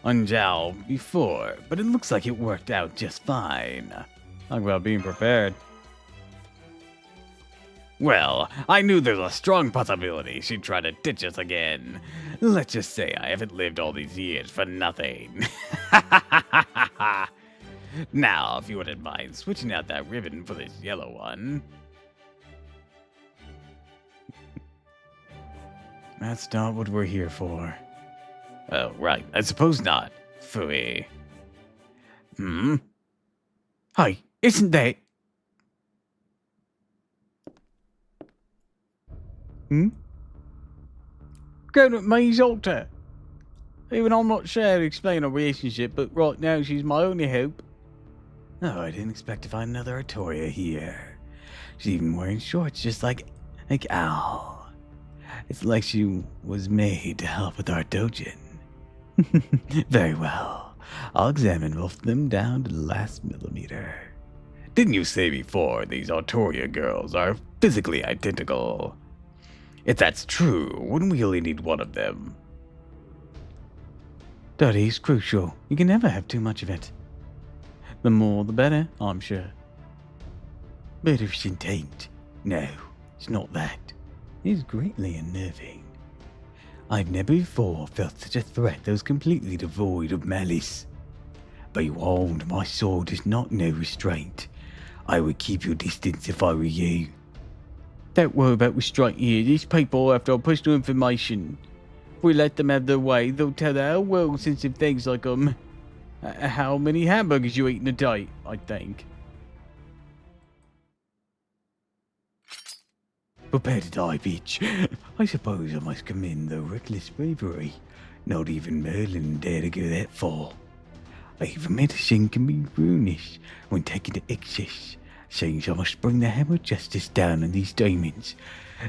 Unjao before, but it looks like it worked out just fine. Talk about being prepared. Well, I knew there's a strong possibility she'd try to ditch us again. Let's just say I haven't lived all these years for nothing. Now, if you wouldn't mind switching out that ribbon for this yellow one. That's not what we're here for. Oh, right. I suppose not. Phooey. Hey, isn't that... Going with me, Doctor. Even I'm not sure how to explain our relationship, but right now she's my only hope. Oh, I didn't expect to find another Artoria here. She's even wearing shorts just like Al. It's like she was made to help with our doujin. Very well. I'll examine both of them down to the last millimeter. Didn't you say before these Artoria girls are physically identical? If that's true, wouldn't we only need one of them? Study's crucial. You can never have too much of it. The more the better, I'm sure. But if she ain't, no, it's not that. It's greatly unnerving. I've never before felt such a threat that was completely devoid of malice. Be warned, my sword is not no restraint. I would keep your distance if I were you. Don't worry about restraint here. These people are after our personal information. If we let them have their way, they'll tell the whole world sensitive things like, how many hamburgers you eat in a day, I think. Prepare to die, bitch. I suppose I must commend the reckless bravery. Not even Merlin dare to go that far. Even medicine can be ruinous when taken to excess. Seems I must bring the hammer of justice down on these demons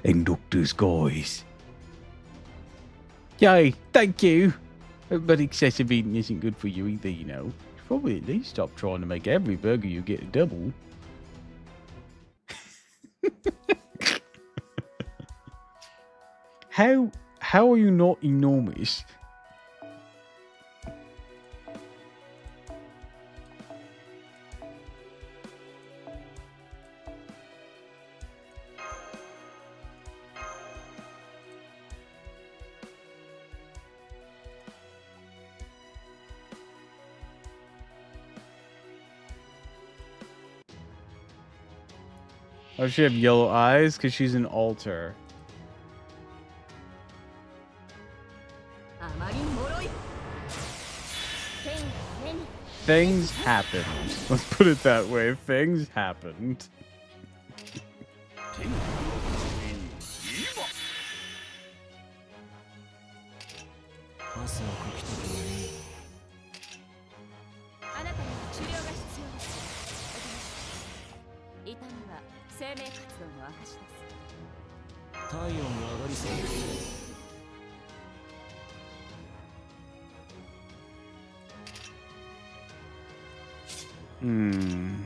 and doctors' guys. Yay, thank you. But excessive eating isn't good for you either, you know. You should probably at least stop trying to make every burger you get a double. How are you not enormous? Oh, she have yellow eyes because she's an altar. Things happened. Let's put it that way. Things happened. Hmm.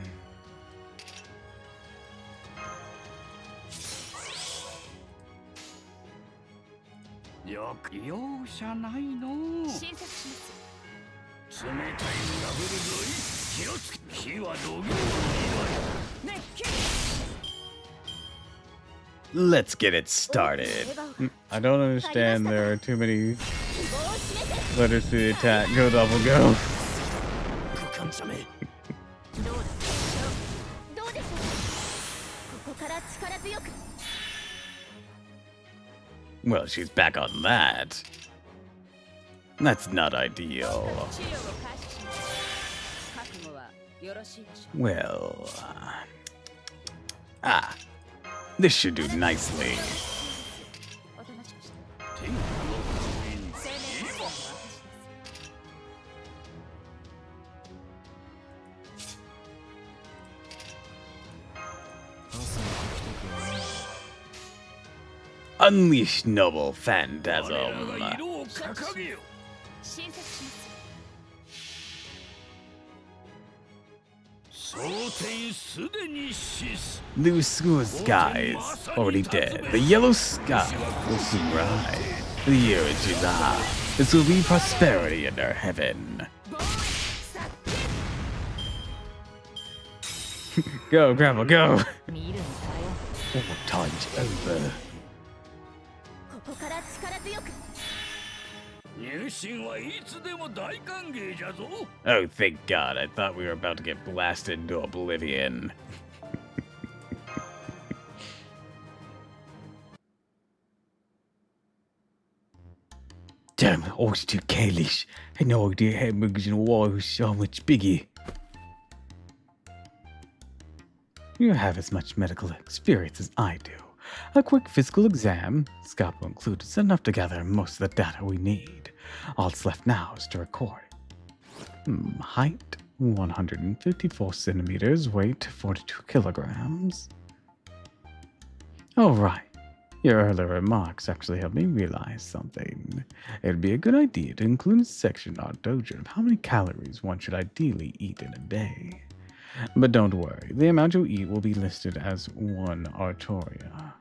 Let's get it started. I don't understand. There are too many letters to the attack. Go double go. Well, she's back on that. That's not ideal. Well, this should do nicely. Unleash noble phantasm. Blue skies already dead. The yellow sky will soon rise. The year is July. This will be prosperity under heaven. Go, Grandma, go! All time's over. Oh, thank God. I thought we were about to get blasted into oblivion. Damn, I was too careless. Had no idea hamburgers in Hawaii was so much bigger. You have as much medical experience as I do. A quick physical exam, scalpel included, is enough to gather most of the data we need. All that's left now is to record it. Height 154 centimeters, weight 42 kilograms. Oh, right. Your earlier remarks actually helped me realize something. It'd be a good idea to include a section on doujin of how many calories one should ideally eat in a day. But don't worry, the amount you eat will be listed as 1 artoria.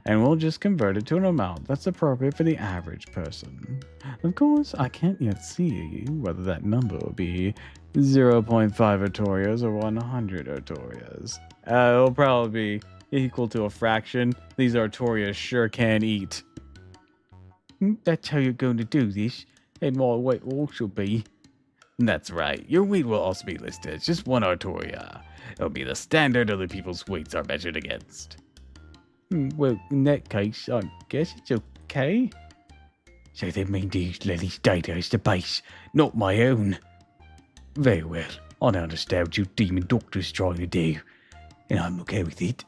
And we'll just convert it to an amount that's appropriate for the average person. Of course, I can't yet see whether that number will be 0.5 artorias or 100 artorias. It'll probably be equal to a fraction. These artorias sure can eat. That's how you're going to do this, and my weight will also be. That's right. Your weight will also be listed as just one Artoria. It'll be the standard other people's weights are measured against. Well, in that case, I guess it's okay. So they made these Lily's data as the base, not my own. Very well. I understand what you demon doctor's trying to do, and I'm okay with it.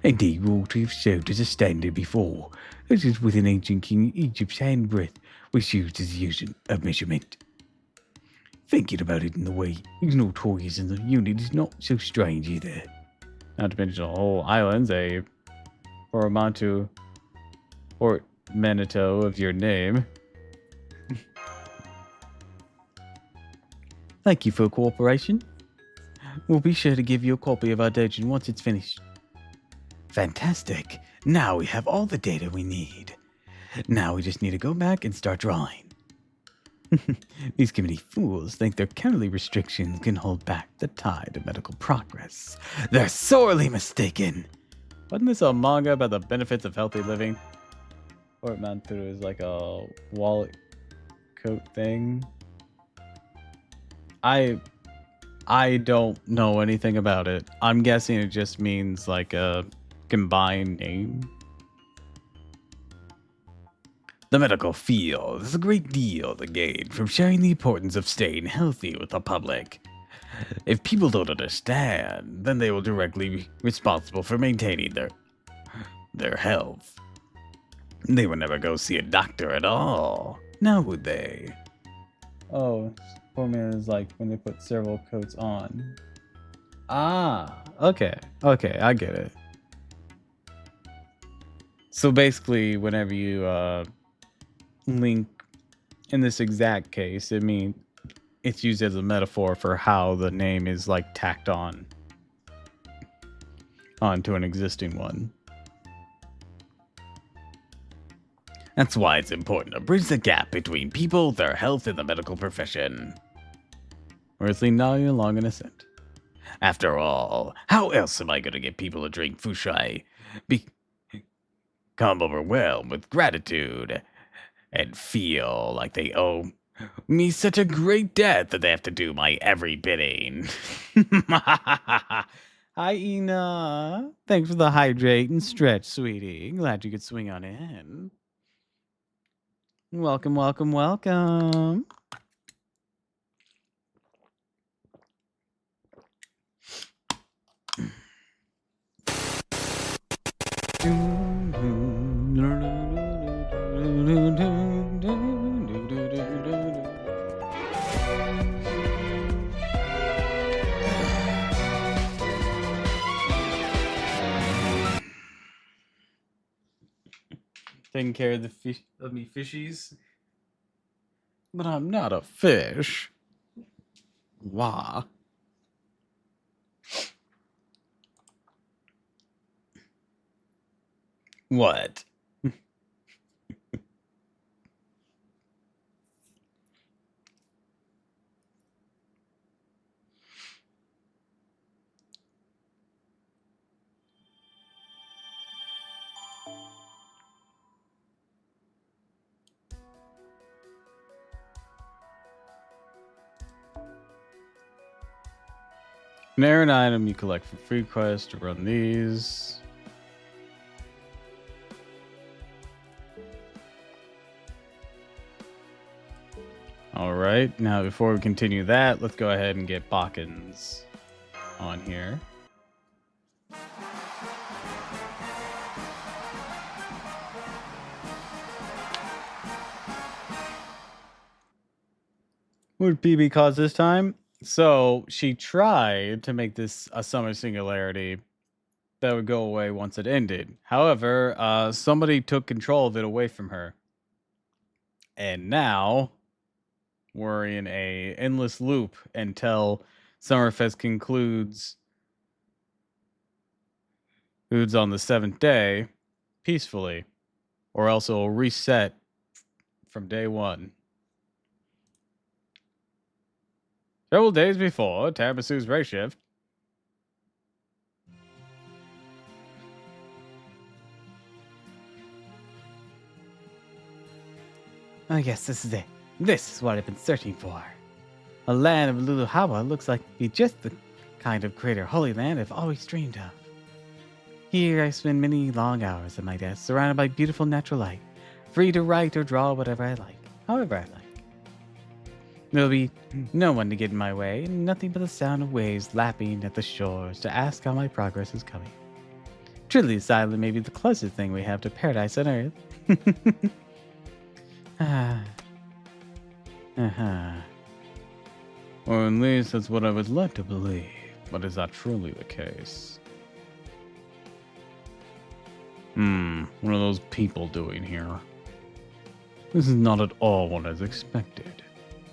Indeed, royalty have served as a standard before, as is with an ancient king Egypt's handbreadth was used as a unit of measurement. Thinking about it in the way these notorious in the unit is not so strange either. Not to mention the whole island's a portmanteau of your name. Thank you for your cooperation. We'll be sure to give you a copy of our doujin once it's finished. Fantastic. Now we have all the data we need. Now we just need to go back and start drawing. These committee fools think their counterly restrictions can hold back the tide of medical progress. They're sorely mistaken. Wasn't this a manga about the benefits of healthy living? Portmanteau is like a wallet coat thing. I don't know anything about it. I'm guessing it just means like a combined name. The medical field has a great deal to gain from sharing the importance of staying healthy with the public. If people don't understand, then they will directly be responsible for maintaining their health. They will never go see a doctor at all, now would they? Oh, formula is like when they put several coats on. Ah, okay, I get it. So basically, whenever you link, in this exact case, it means it's used as a metaphor for how the name is like tacked on onto an existing one. That's why it's important to bridge the gap between people, their health, and the medical profession. Worthly nodding along in assent. After all, how else am I going to get people to drink fushai? Become overwhelmed with gratitude and feel like they owe me such a great debt that they have to do my every bidding. Hi, Ina. Thanks for the hydrate and stretch, sweetie. Glad you could swing on in. Welcome, welcome, welcome. Taking care of the fish of me fishies. But I'm not a fish. Wah. What? An errand item you collect for free quest to run these. Alright, now before we continue that, let's go ahead and get Bakken's on here. What did PB cause this time? So she tried to make this a summer singularity that would go away once it ended. However, somebody took control of it away from her. And now we're in a endless loop until Summerfest concludes on the 7th day peacefully, or else it'll reset from day one. Several days before Taramasu's race shift, Oh yes, this is it. This is what I've been searching for. A land of Luluhawa looks like be just the kind of greater Holy Land I've always dreamed of. Here I spend many long hours at my desk, surrounded by beautiful natural light, free to write or draw whatever I like, however I like. There'll be no one to get in my way, and nothing but the sound of waves lapping at the shores to ask how my progress is coming. Truly, this island may be the closest thing we have to paradise on Earth. Or at least that's what I would like to believe. But is that truly the case? What are those people doing here? This is not at all what I was expected.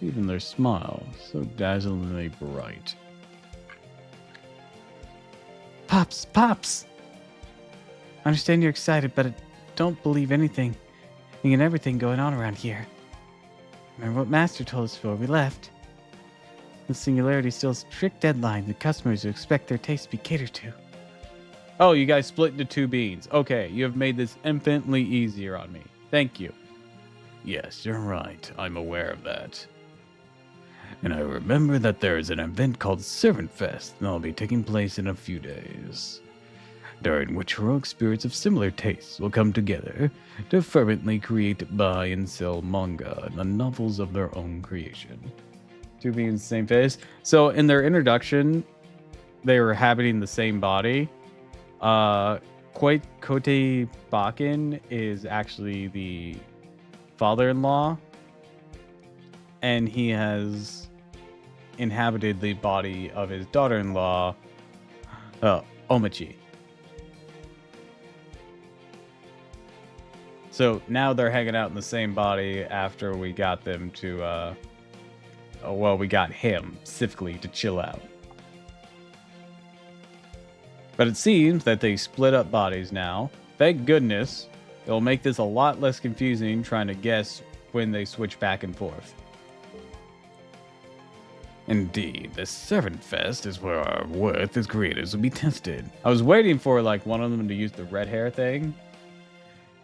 Even their smiles, so dazzlingly bright. Pops, Pops! I understand you're excited, but I don't believe anything and everything going on around here. Remember what Master told us before we left? The singularity still has strict deadlines and customers who expect their taste to be catered to. Oh, you guys split into two beans. Okay, you have made this infinitely easier on me. Thank you. Yes, you're right. I'm aware of that. And I remember that there is an event called Servant Fest that will be taking place in a few days, during which heroic spirits of similar tastes will come together to fervently create, buy, and sell manga and the novels of their own creation. Two beans, same face. So in their introduction, they were inhabiting the same body. Kote Bakken is actually the father-in-law, and he has inhabited the body of his daughter-in-law, Omichi. So now they're hanging out in the same body after we got them to, we got him specifically to chill out. But it seems that they split up bodies now. Thank goodness. It'll make this a lot less confusing trying to guess when they switch back and forth. Indeed, the Servant Fest is where our worth as creators will be tested. I was waiting for like one of them to use the red hair thing,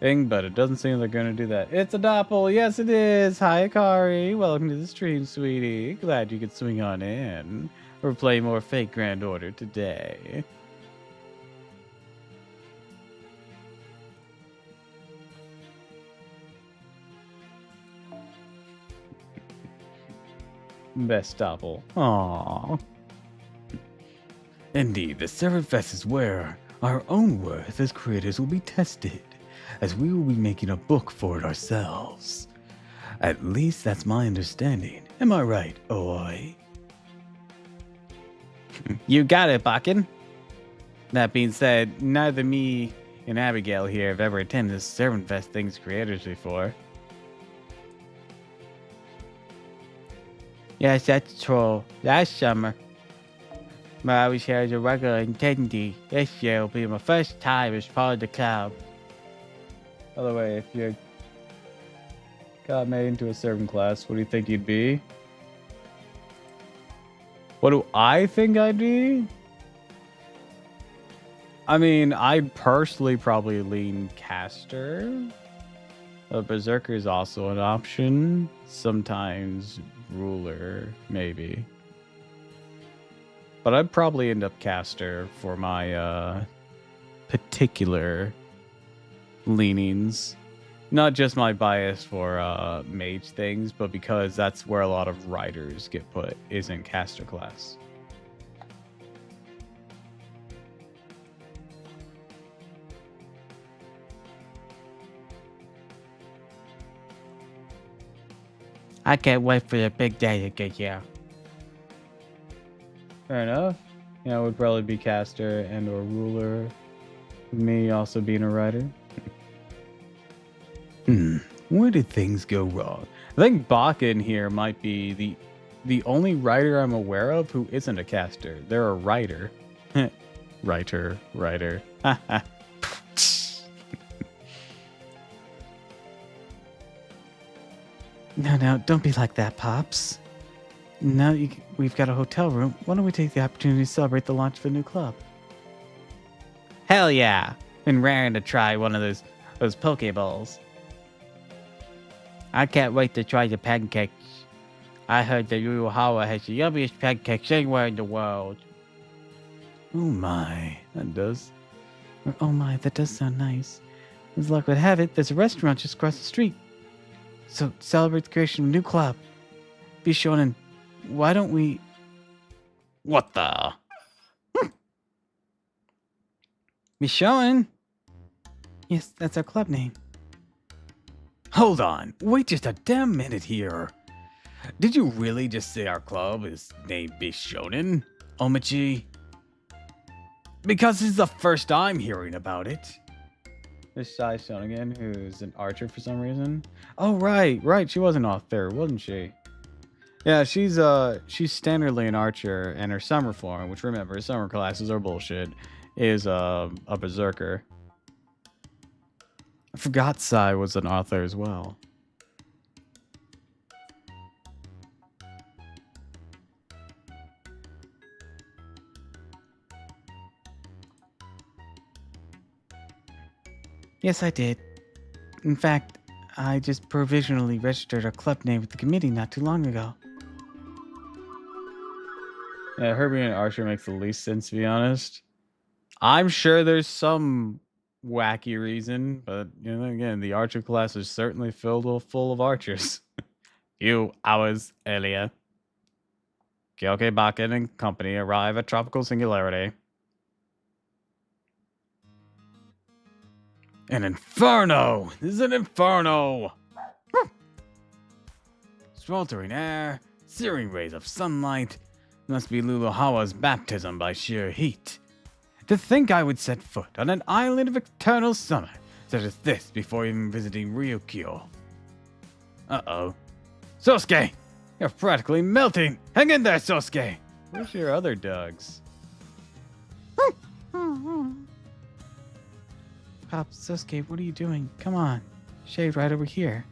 but it doesn't seem they're going to do that. It's a Doppel. Yes, it is. Hi, Akari. Welcome to the stream, sweetie. Glad you could swing on in. We're playing more Fake Grand Order today. Best Doppel. Aww. Indeed, the Servant Fest is where our own worth as creators will be tested, as we will be making a book for it ourselves. At least that's my understanding. Am I right, Oi? You got it, Bakken. That being said, neither me and Abigail here have ever attended this Servant Fest thing's creators before. Yes, that's true. Last summer, when I was here as a regular attendee, this year will be my first time as part of the club. By the way, if you got made into a certain class, what do you think you'd be? What do I think I'd be? I mean, I'd personally probably lean caster. Berserker is also an option. Sometimes ruler, maybe. But I'd probably end up caster for my particular leanings. Not just my bias for mage things, but because that's where a lot of writers get put, is in caster class. I can't wait for the big day to get here. Fair enough. Yeah, it would probably be caster and or ruler. Me also being a writer. Where did things go wrong? I think Bakken here might be the only writer I'm aware of who isn't a caster. They're a writer. writer. No, don't be like that, Pops. Now we've got a hotel room. Why don't we take the opportunity to celebrate the launch of a new club? Hell yeah! Been raring to try one of those Pokeballs. I can't wait to try the pancakes. I heard that Uruhawa has the yummiest pancakes anywhere in the world. Oh my, that does. Oh my, that does sound nice. As luck would have it, there's a restaurant just across the street. So, to celebrate the creation of a new club. Be shonen. Why don't we... What the? Be shonen? Yes, that's our club name. Hold on, wait just a damn minute here. Did you really just say our club is named Bishonen, Omichi? Because this is the first I'm hearing about it. This Sai Shonigan, who's an archer for some reason. Oh, right. She was an author, wasn't she? Yeah, she's standardly an archer, and her summer form, which remember, summer classes are bullshit, is a berserker. I forgot Sai was an author as well. Yes, I did. In fact, I just provisionally registered our club name with the committee not too long ago. Yeah, her being an archer makes the least sense, to be honest. I'm sure there's some wacky reason, but you know, again, the archer class is certainly full of archers. Few hours earlier, Kyoke Bakken and company arrive at Tropical Singularity. An inferno! This is an inferno! Sweltering air, searing rays of sunlight. Must be Luluhawa's baptism by sheer heat. To think I would set foot on an island of eternal summer such as this before even visiting Ryukyu. Uh-oh. Sosuke! You're practically melting! Hang in there, Sosuke! Where's your other dogs? Pop, Sosuke, what are you doing? Come on. Shade right over here.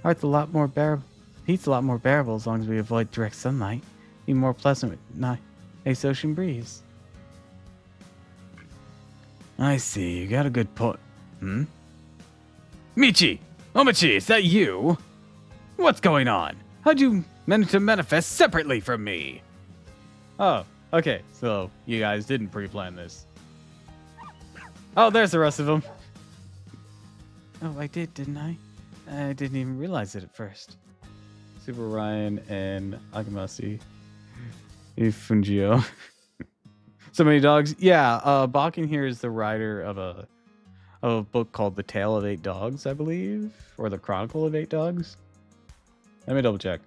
Heat's a lot more bearable as long as we avoid direct sunlight. Be more pleasant with nice ocean breeze. I see, you got a good point. Michi! Omichi, is that you? What's going on? How'd you manage to manifest separately from me? Oh, okay. So you guys didn't pre-plan this. Oh, there's the rest of them. Oh, I did, didn't I? I didn't even realize it at first. Super Ryan and Akamasi. Fungio. So many dogs. Yeah, Bakken here is the writer of a book called The Tale of Eight Dogs, I believe. Or The Chronicle of Eight Dogs. Let me double check.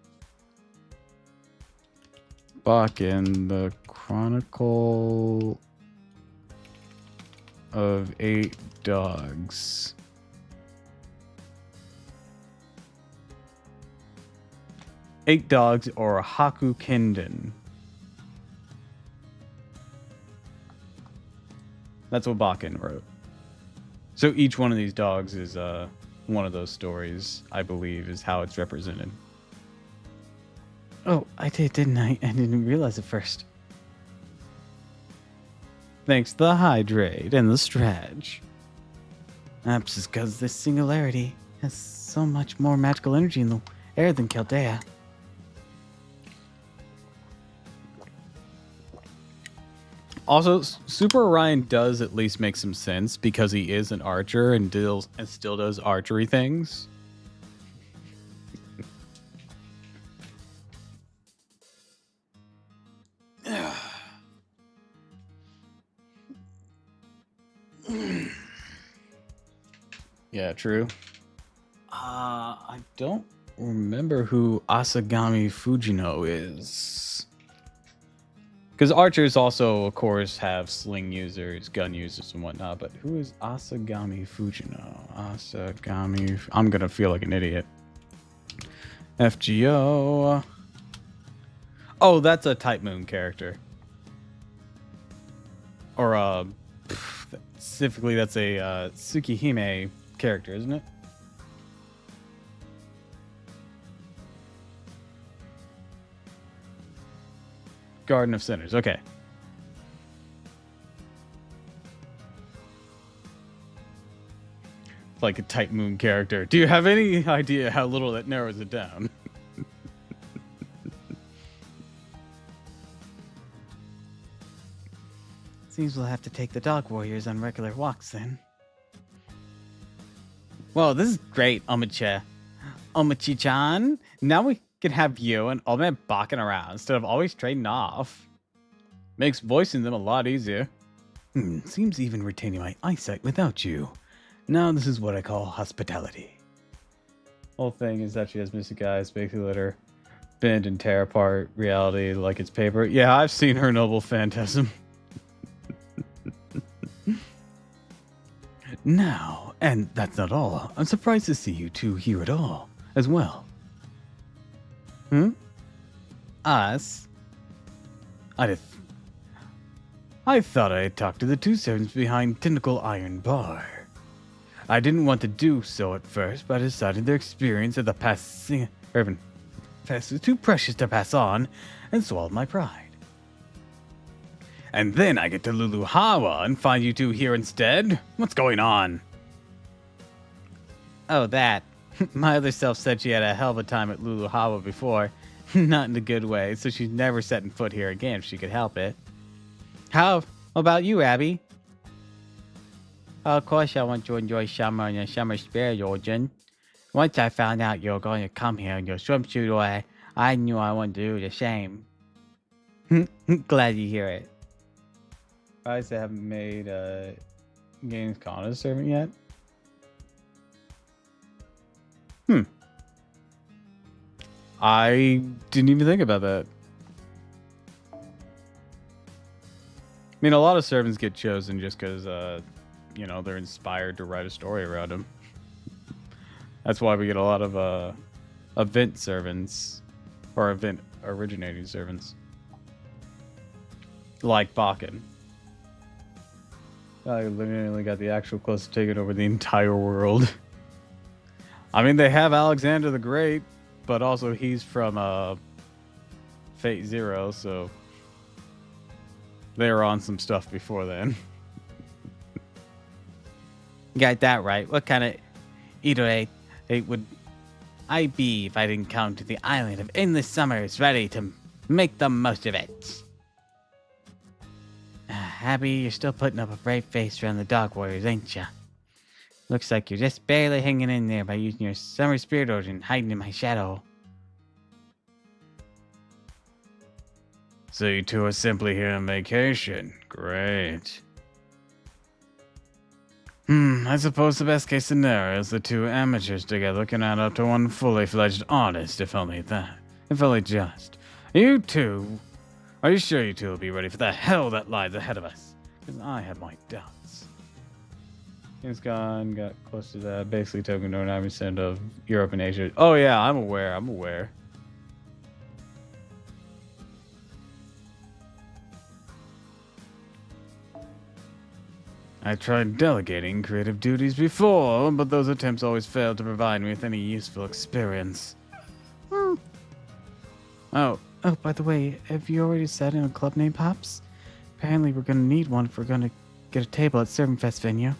Bakken, The Chronicle of Eight Dogs. Eight Dogs or Haku Kenden. That's what Bakken wrote. So each one of these dogs is one of those stories, I believe, is how it's represented. Oh, I did, didn't I? I didn't realize it first. Thanks to the hydrate and the stretch. Perhaps it's because this singularity has so much more magical energy in the air than Chaldea. Also, Super Orion does at least make some sense because he is an archer and still does archery things. Yeah, true. I don't remember who Asagami Fujino is. Because archers also, of course, have sling users, gun users, and whatnot. But who is Asagami Fujino? I'm going to feel like an idiot. FGO. Oh, that's a Type Moon character. Or, specifically, that's a Tsukihime character, isn't it? Garden of Sinners. Okay. Like a Type Moon character. Do you have any idea how little that narrows it down? Seems we'll have to take the dog warriors on regular walks then. Well, this is great, Omachi. Omachi-chan. Now we can have you and Ome barking around instead of always trading off. Makes voicing them a lot easier. Seems even retaining my eyesight without you. Now this is what I call hospitality. Whole thing is that she has missing eyes, basically let her bend and tear apart reality like it's paper. Yeah, I've seen her noble phantasm. Now, and that's not all. I'm surprised to see you two here at all, as well. Us? I thought I had talked to the two servants behind Tentacle Iron Bar. I didn't want to do so at first, but I decided their experience of the past is too precious to pass on, and swallowed my pride. And then I get to Luluhawa and find you two here instead? What's going on? Oh, that. My other self said she had a hell of a time at Luluhawa before. Not in a good way, so she's never setting foot here again if she could help it. How about you, Abby? Of course I want to enjoy summer and the summer spirit, Jordan. Once I found out you were going to come here in your swimsuit way, I knew I wanted to do the same. Glad you hear it. I haven't made Games Con a servant yet. I didn't even think about that. I mean, a lot of servants get chosen just because, you know, they're inspired to write a story around them. That's why we get a lot of event servants or event originating servants, like Bakken. I literally got the actual close to taking over the entire world. I mean, they have Alexander the Great, but also he's from Fate Zero, so they were on some stuff before then. Got that right. What kind of eater would I be if I didn't come to the island of endless summers ready to make the most of it? Abby, you're still putting up a brave face around the dog warriors, ain't ya? Looks like you're just barely hanging in there by using your summer spirit origin hiding in my shadow. So you two are simply here on vacation. Great. I suppose the best case scenario is the two amateurs together can add up to one fully fledged artist, if only that. If only just. You two, are you sure you two will be ready for the hell that lies ahead of us? Because I have my doubts. It's gone, got close to that. Basically took 99% of Europe and Asia. Oh yeah, I'm aware. I tried delegating creative duties before, but those attempts always failed to provide me with any useful experience. Oh, by the way, have you already set in a club name, Pops? Apparently we're gonna need one if we're gonna get a table at Servant Fest venue.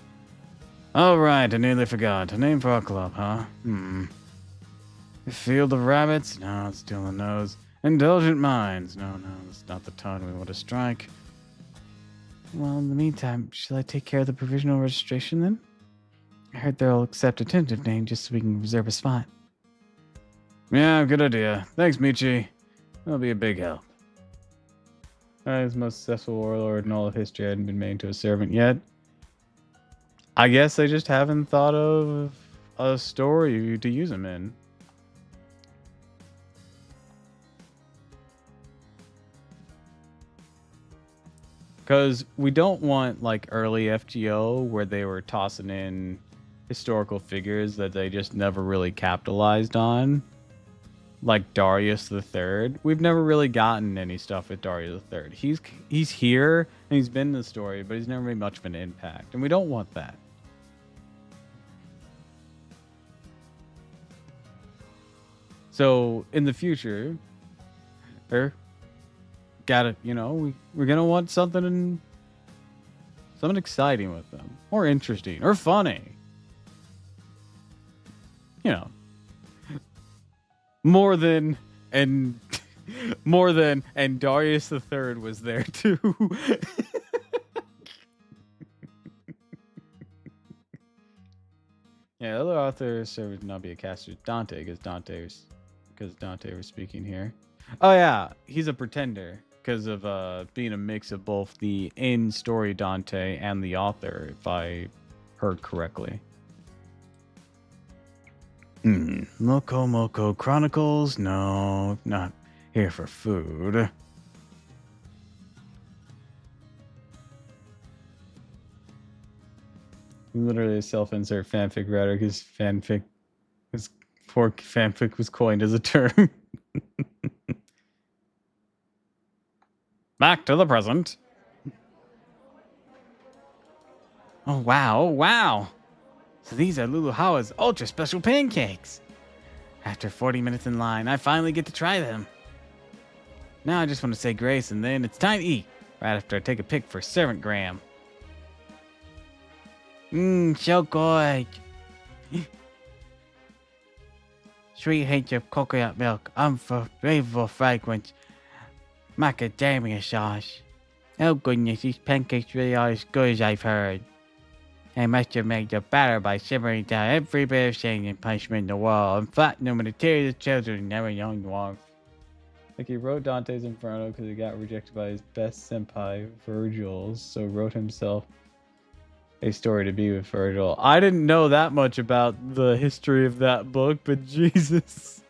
All right, I nearly forgot. A name for our club, huh? Field of Rabbits? No, it's still a nose. Indulgent Minds? No, that's not the tone we want to strike. Well, in the meantime, shall I take care of the provisional registration then? I heard they'll accept a tentative name just so we can reserve a spot. Yeah, good idea. Thanks, Michi. That'll be a big help. He's the most successful warlord in all of history. I hadn't been made to a servant yet. I guess they just haven't thought of a story to use him in. Because we don't want like early FGO where they were tossing in historical figures that they just never really capitalized on. Like Darius the Third. We've never really gotten any stuff with Darius the Third. He's here and he's been in the story, but he's never made much of an impact. And we don't want that. So in the future, we're gonna want something exciting with them, or interesting, or funny. You know, more than Darius the Third was there too. Yeah, the other author served to not be a caster Dante because Dante was speaking here. Oh yeah, he's a pretender because of being a mix of both the in-story Dante and the author, if I heard correctly. Loco Moco Chronicles? No, not here for food. Literally a self-insert fanfic writer because fanfic was coined as a term. Back to the present. Oh, wow. Oh, wow. So these are Lulu Hawa's ultra special pancakes. After 40 minutes in line, I finally get to try them. Now I just want to say grace and then it's time to eat. Right after I take a pic for Servant Graham. So good. Sweet hint of coconut milk, unbelievable fragrance, macadamia sauce. Oh goodness, these pancakes really are as good as I've heard. They must have made the batter by simmering down every bit of sand and punishment in the world and flattening them with the tears of children never young warmth. Like he wrote Dante's Inferno because he got rejected by his best senpai, Virgil, so wrote himself a story to be with Virgil. I didn't know that much about the history of that book, but Jesus.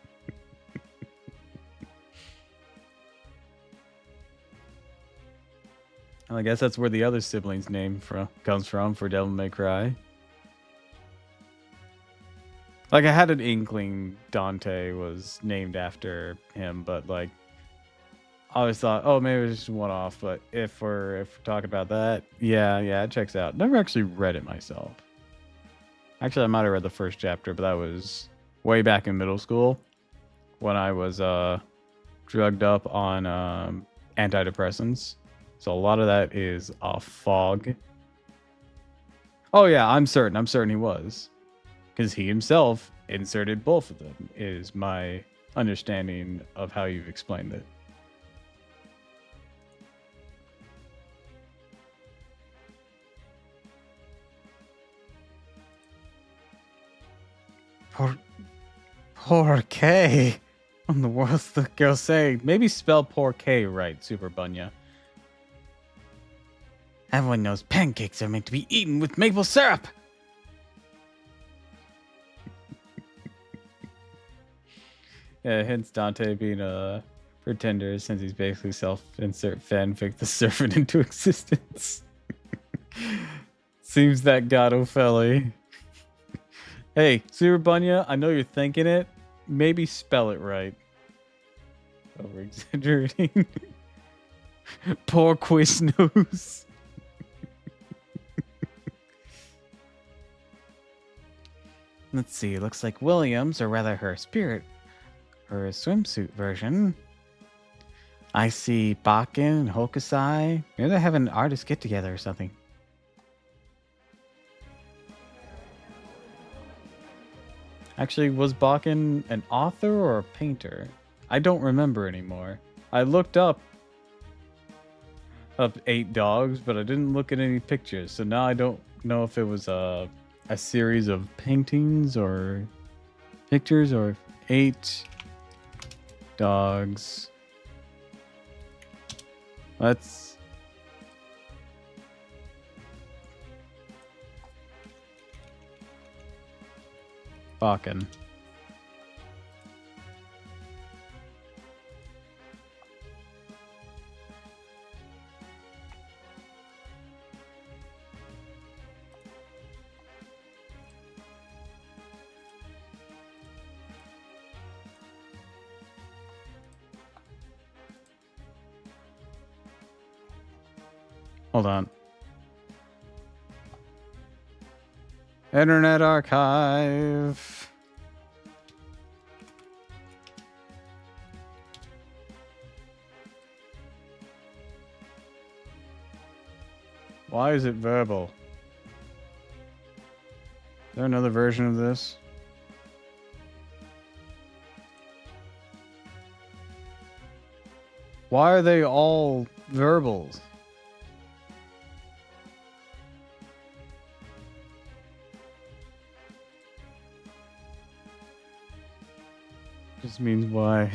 I guess that's where the other sibling's name comes from for Devil May Cry. Like, I had an inkling Dante was named after him, but like, I always thought, oh, maybe it was just one off. But if we're talking about that, yeah, it checks out. Never actually read it myself. Actually, I might have read the first chapter, but that was way back in middle school when I was drugged up on antidepressants. So a lot of that is a fog. Oh yeah, I'm certain he was. Because he himself inserted both of them, is my understanding of how you've explained it. Poor K. What in the world's the girl saying? Maybe spell poor K right, Super Bunya. Everyone knows pancakes are meant to be eaten with maple syrup. Yeah, hence Dante being a pretender since he's basically self-insert fanfic the servant into existence. Seems that God Ophelli. Hey, Super Bunya, I know you're thinking it. Maybe spell it right. Over exaggerating. Poor Quiznos. Let's see, looks like Williams, or rather her swimsuit version. I see Bakken and Hokusai. Maybe they're having an artist get together or something. Actually, was Bakken an author or a painter? I don't remember anymore. I looked up 8 dogs, but I didn't look at any pictures. So now I don't know if it was a series of paintings or pictures or 8 dogs. Let's Bakken. Hold on. Internet Archive. Why is it verbal? Is there another version of this? Why are they all verbals? Just means why. I'm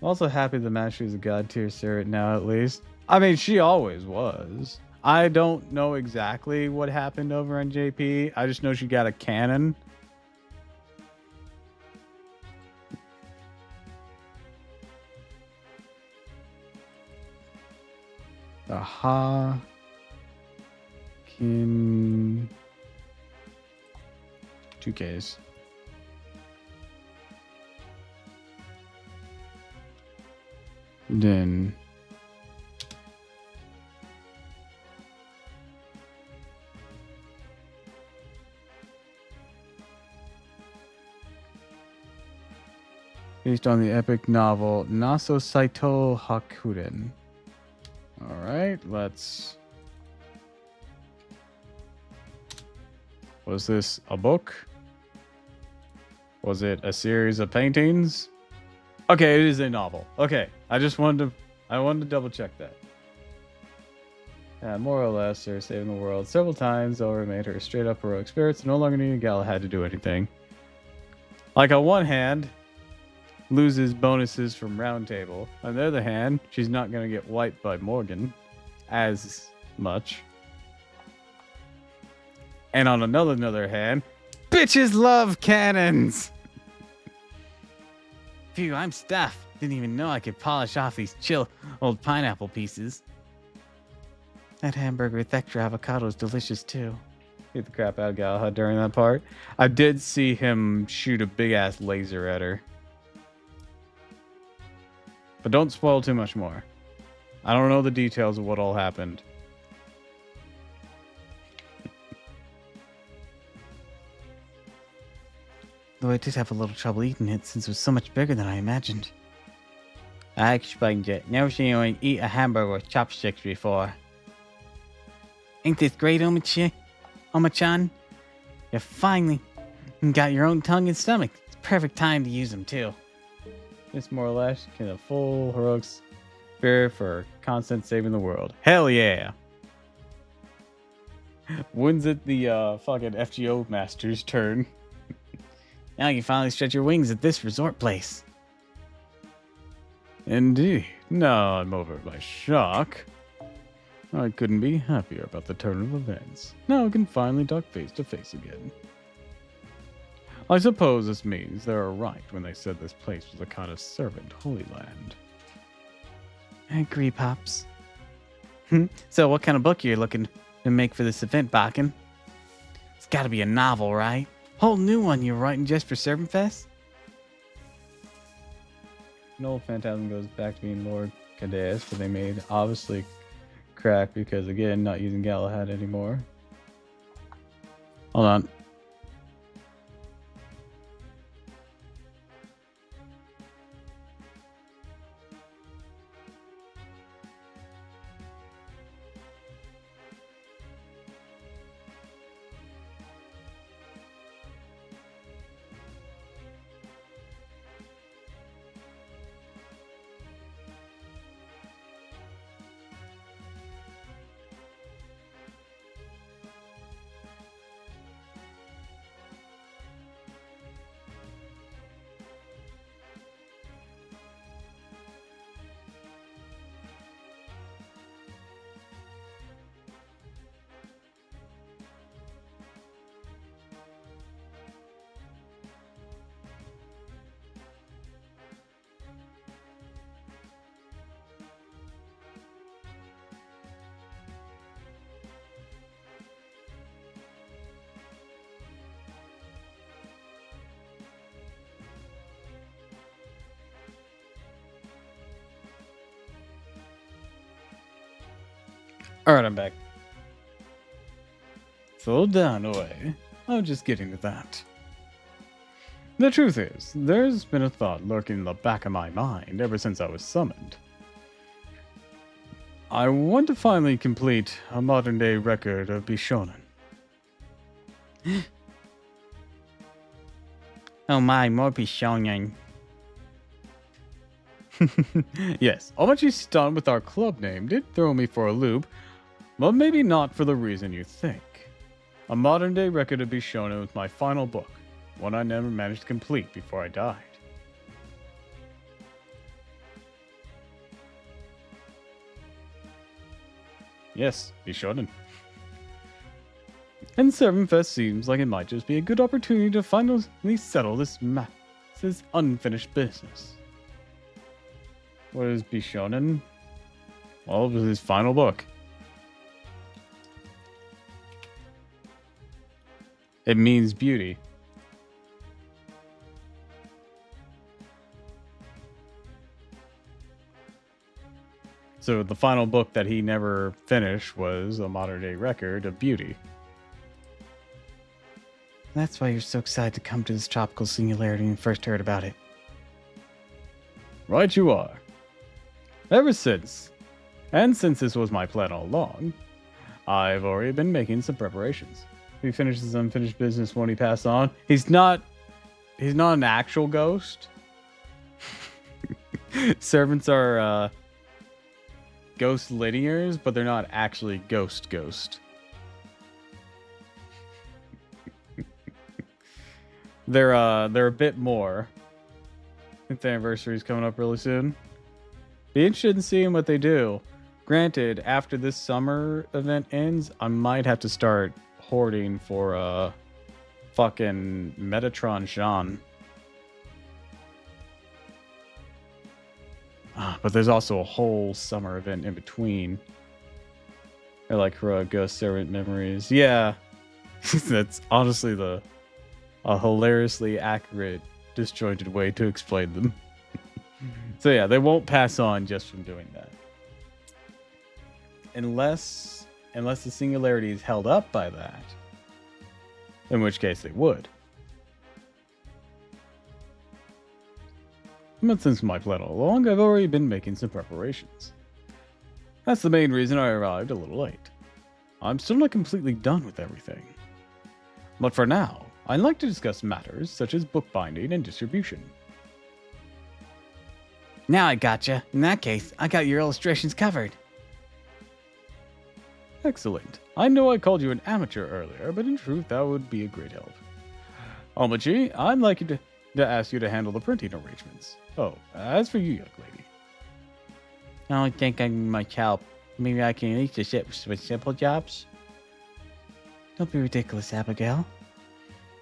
also happy the master is a god tier Surrey now, at least. I mean, she always was. I don't know exactly what happened over on JP. I just know she got a cannon. Aha. Kin. 2Ks. Then. Based on the epic novel Naso Saito Hakuren. Alright, let's... Was this a book? Was it a series of paintings? Okay, it is a novel. Okay, I wanted to double check that. Yeah, more or less, they're saving the world several times. Zelra made her straight up heroic spirits, no longer needing Galahad to do anything. Like on one hand, loses bonuses from Round Table. On the other hand, she's not going to get wiped by Morgan as much. And on another hand, bitches love cannons! Phew, I'm stuffed. Didn't even know I could polish off these chill old pineapple pieces. That hamburger with extra avocado is delicious too. Beat the crap out of Galahad during that part. I did see him shoot a big ass laser at her. But don't spoil too much more. I don't know the details of what all happened. Though I did have a little trouble eating it since it was so much bigger than I imagined. I explained it. Never seen anyone eat a hamburger with chopsticks before. Ain't this great, Oma-chan? You finally got your own tongue and stomach. It's perfect time to use them too. It's more or less can a full heroic spirit for constant saving the world. Hell yeah! When's it the fucking FGO master's turn? Now you finally stretch your wings at this resort place. Indeed. Now I'm over my shock. I couldn't be happier about the turn of events. Now I can finally talk face to face again. I suppose this means they were right when they said this place was a kind of servant holy land. I agree, Pops. So what kind of book are you looking to make for this event, Bakken? It's gotta be a novel, right? Whole new one you're writing just for Servant Fest? Noel Phantasm goes back to being Lord Cadeas, but they made obviously crack because, again, not using Galahad anymore. Hold on. Alright, I'm back. Slow down, away. I'm just getting to that. The truth is, there's been a thought lurking in the back of my mind ever since I was summoned. I want to finally complete a modern-day record of Bishonen. Oh my, more Bishonen. Yes, all that you stunned with our club name did throw me for a loop, but maybe not for the reason you think. A modern-day record of Bishonen was my final book, one I never managed to complete before I died. Yes, be shonen. And Servant Fest seems like it might just be a good opportunity to finally settle this unfinished business. What is Bishonen? Well, it was his final book. It means beauty. So the final book that he never finished was a modern day record of beauty. That's why you're so excited to come to this tropical singularity and first heard about it. Right you are. Since this was my plan all along, I've already been making some preparations. He finished his unfinished business when he passed on. He's not an actual ghost. Servants are ghost linears, but they're not actually ghost. They're a bit more. I think the anniversary is coming up really soon. Be interested in seeing what they do. Granted, after this summer event ends, I might have to start hoarding for fucking Metatron Jean. But there's also a whole summer event in between. I like Ghost Servant Memories. Yeah. That's honestly a hilariously accurate, disjointed way to explain them. So yeah, they won't pass on just from doing that. Unless the singularity is held up by that. In which case they would. But since my plan all along, I've already been making some preparations. That's the main reason I arrived a little late. I'm still not completely done with everything. But for now, I'd like to discuss matters such as bookbinding and distribution. Now I gotcha. In that case, I got your illustrations covered. Excellent. I know I called you an amateur earlier, but in truth, that would be a great help. Omachi, I'd like you to ask you to handle the printing arrangements. Oh, as for you, young lady. I don't think I need much help. Maybe I can at least assist with simple jobs. Don't be ridiculous, Abigail.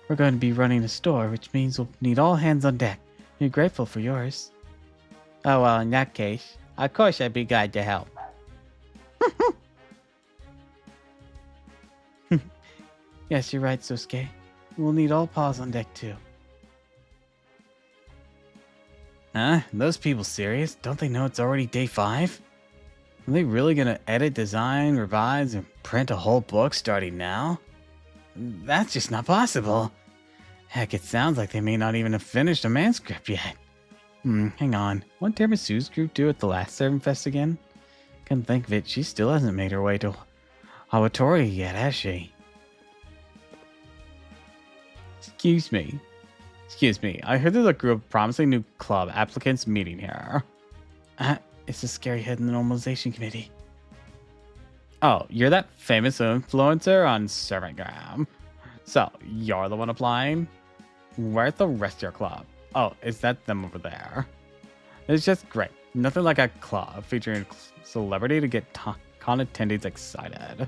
We're going to be running a store, which means we'll need all hands on deck. You're grateful for yours. Oh, well, in that case, of course I'd be glad to help. Yes, you're right, Sosuke. We'll need all paws on deck, too. Huh? Those people serious? Don't they know it's already day 5? Are they really gonna edit, design, revise, and print a whole book starting now? That's just not possible. Heck, it sounds like they may not even have finished a manuscript yet. Hang on. What did Masu's group do at the last Servant Fest again? Couldn't think of it. She still hasn't made her way to Awatori yet, has she? Excuse me. I heard there's a group of promising new club applicants meeting here. It's the scary head in the normalization committee. Oh, you're that famous influencer on Servantgram. So, you're the one applying? Where's the rest of your club? Oh, is that them over there? It's just great. Nothing like a club featuring a celebrity to get con attendees excited.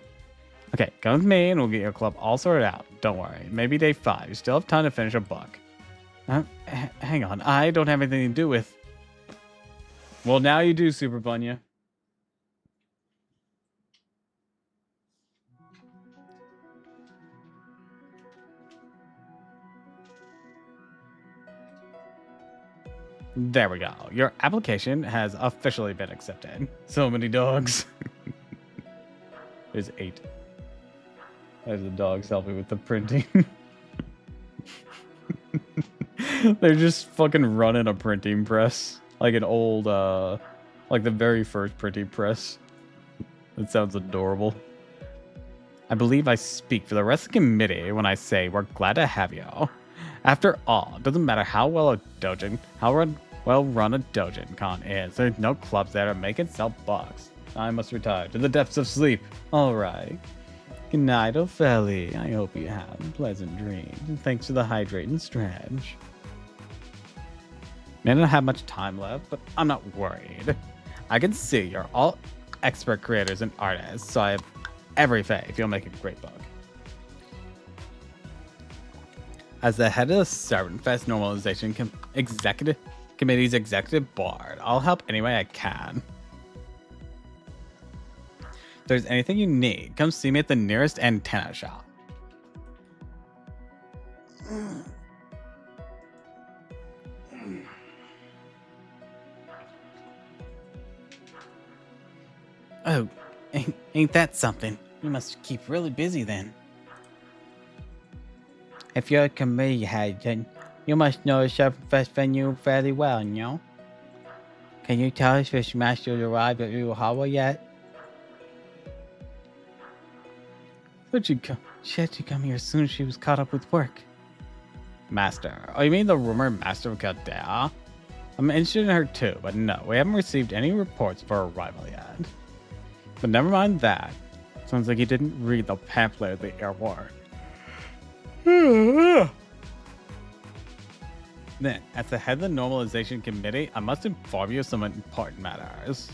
Okay, come with me and we'll get your club all sorted out. Don't worry. Maybe day 5. You still have time to finish a book. Hang on. I don't have anything to do with... Well, now you do, Super Bunya. There we go. Your application has officially been accepted. So many dogs. There's 8. There's the dogs helping with the printing. They're just fucking running a printing press. Like an old, like the very first printing press. That sounds adorable. I believe I speak for the rest of the committee when I say we're glad to have you. After all, it doesn't matter how well run a doujin con is. There's no clubs there to make and sell bucks. I must retire to the depths of sleep. All right. Good night, Ophelia. I hope you have pleasant dreams. And thanks for the hydrate and stretch. Man, I don't have much time left, but I'm not worried. I can see you're all expert creators and artists, so I have every faith you'll make a great book. As the head of the Servant Fest Normalization Committee's executive board, I'll help any way I can. If there's anything you need, come see me at the nearest antenna shop. Oh, ain't that something? You must keep really busy then. If you're a committee head, then you must know the Servant Fest venue fairly well, you know? Can you tell us if Master's arrived at Uhawa yet? She had to come here as soon as she was caught up with work. Master? Oh, you mean the rumored Master of Caldea? I'm interested in her too, but no, we haven't received any reports of her arrival yet. But never mind that. Sounds like you didn't read the pamphlet of the air war. Then, as the head of the Normalization Committee, I must inform you of some important matters.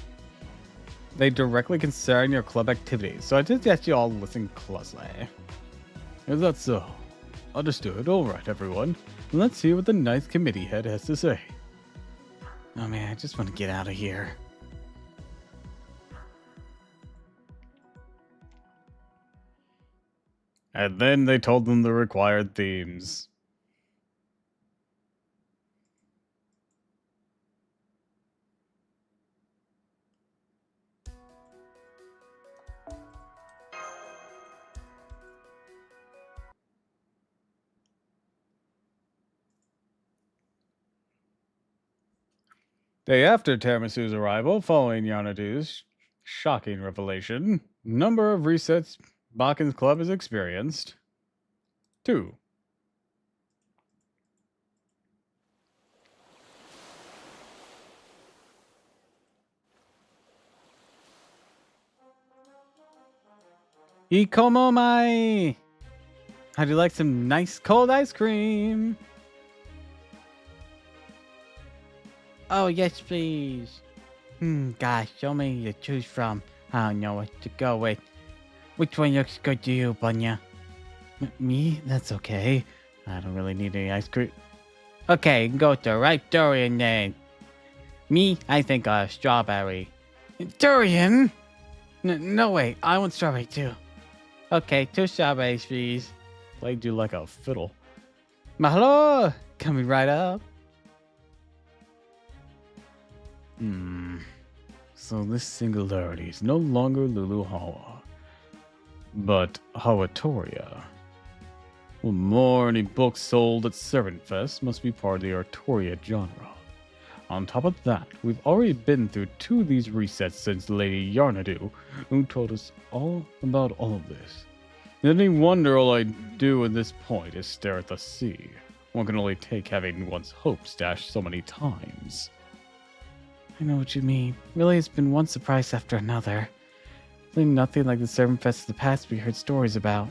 They directly concern your club activities, so I suggest you all listen closely. Is that so? Understood. All right, everyone. Let's hear what the ninth committee head has to say. Oh man, I just want to get out of here. And then they told them the required themes. Day after Tiramisu's arrival, following Yanadu's shocking revelation, number of resets Baken's club has experienced: 2. Ikomo mai! How'd you like some nice cold ice cream? Oh, yes, please. Gosh, so many to choose from. I don't know what to go with. Which one looks good to you, Bunya? Me? That's okay. I don't really need any ice cream. Okay, go with the right durian then. Me? I think strawberry. Durian? No, wait. I want strawberry too. Okay, 2 strawberries, please. Played you like a fiddle. Mahalo! Coming right up. So this singularity is no longer Lulu Hawa, but Hawatoria. Well, more any books sold at Servant Fest must be part of the Artoria genre. On top of that, we've already been through 2 of these resets since Lady Yarnadu, who told us all about all of this. Is it any wonder all I do at this point is stare at the sea? One can only take having one's hopes dashed so many times. I know what you mean. Really, it's been one surprise after another. Really nothing like the Servant Fest of the past we heard stories about.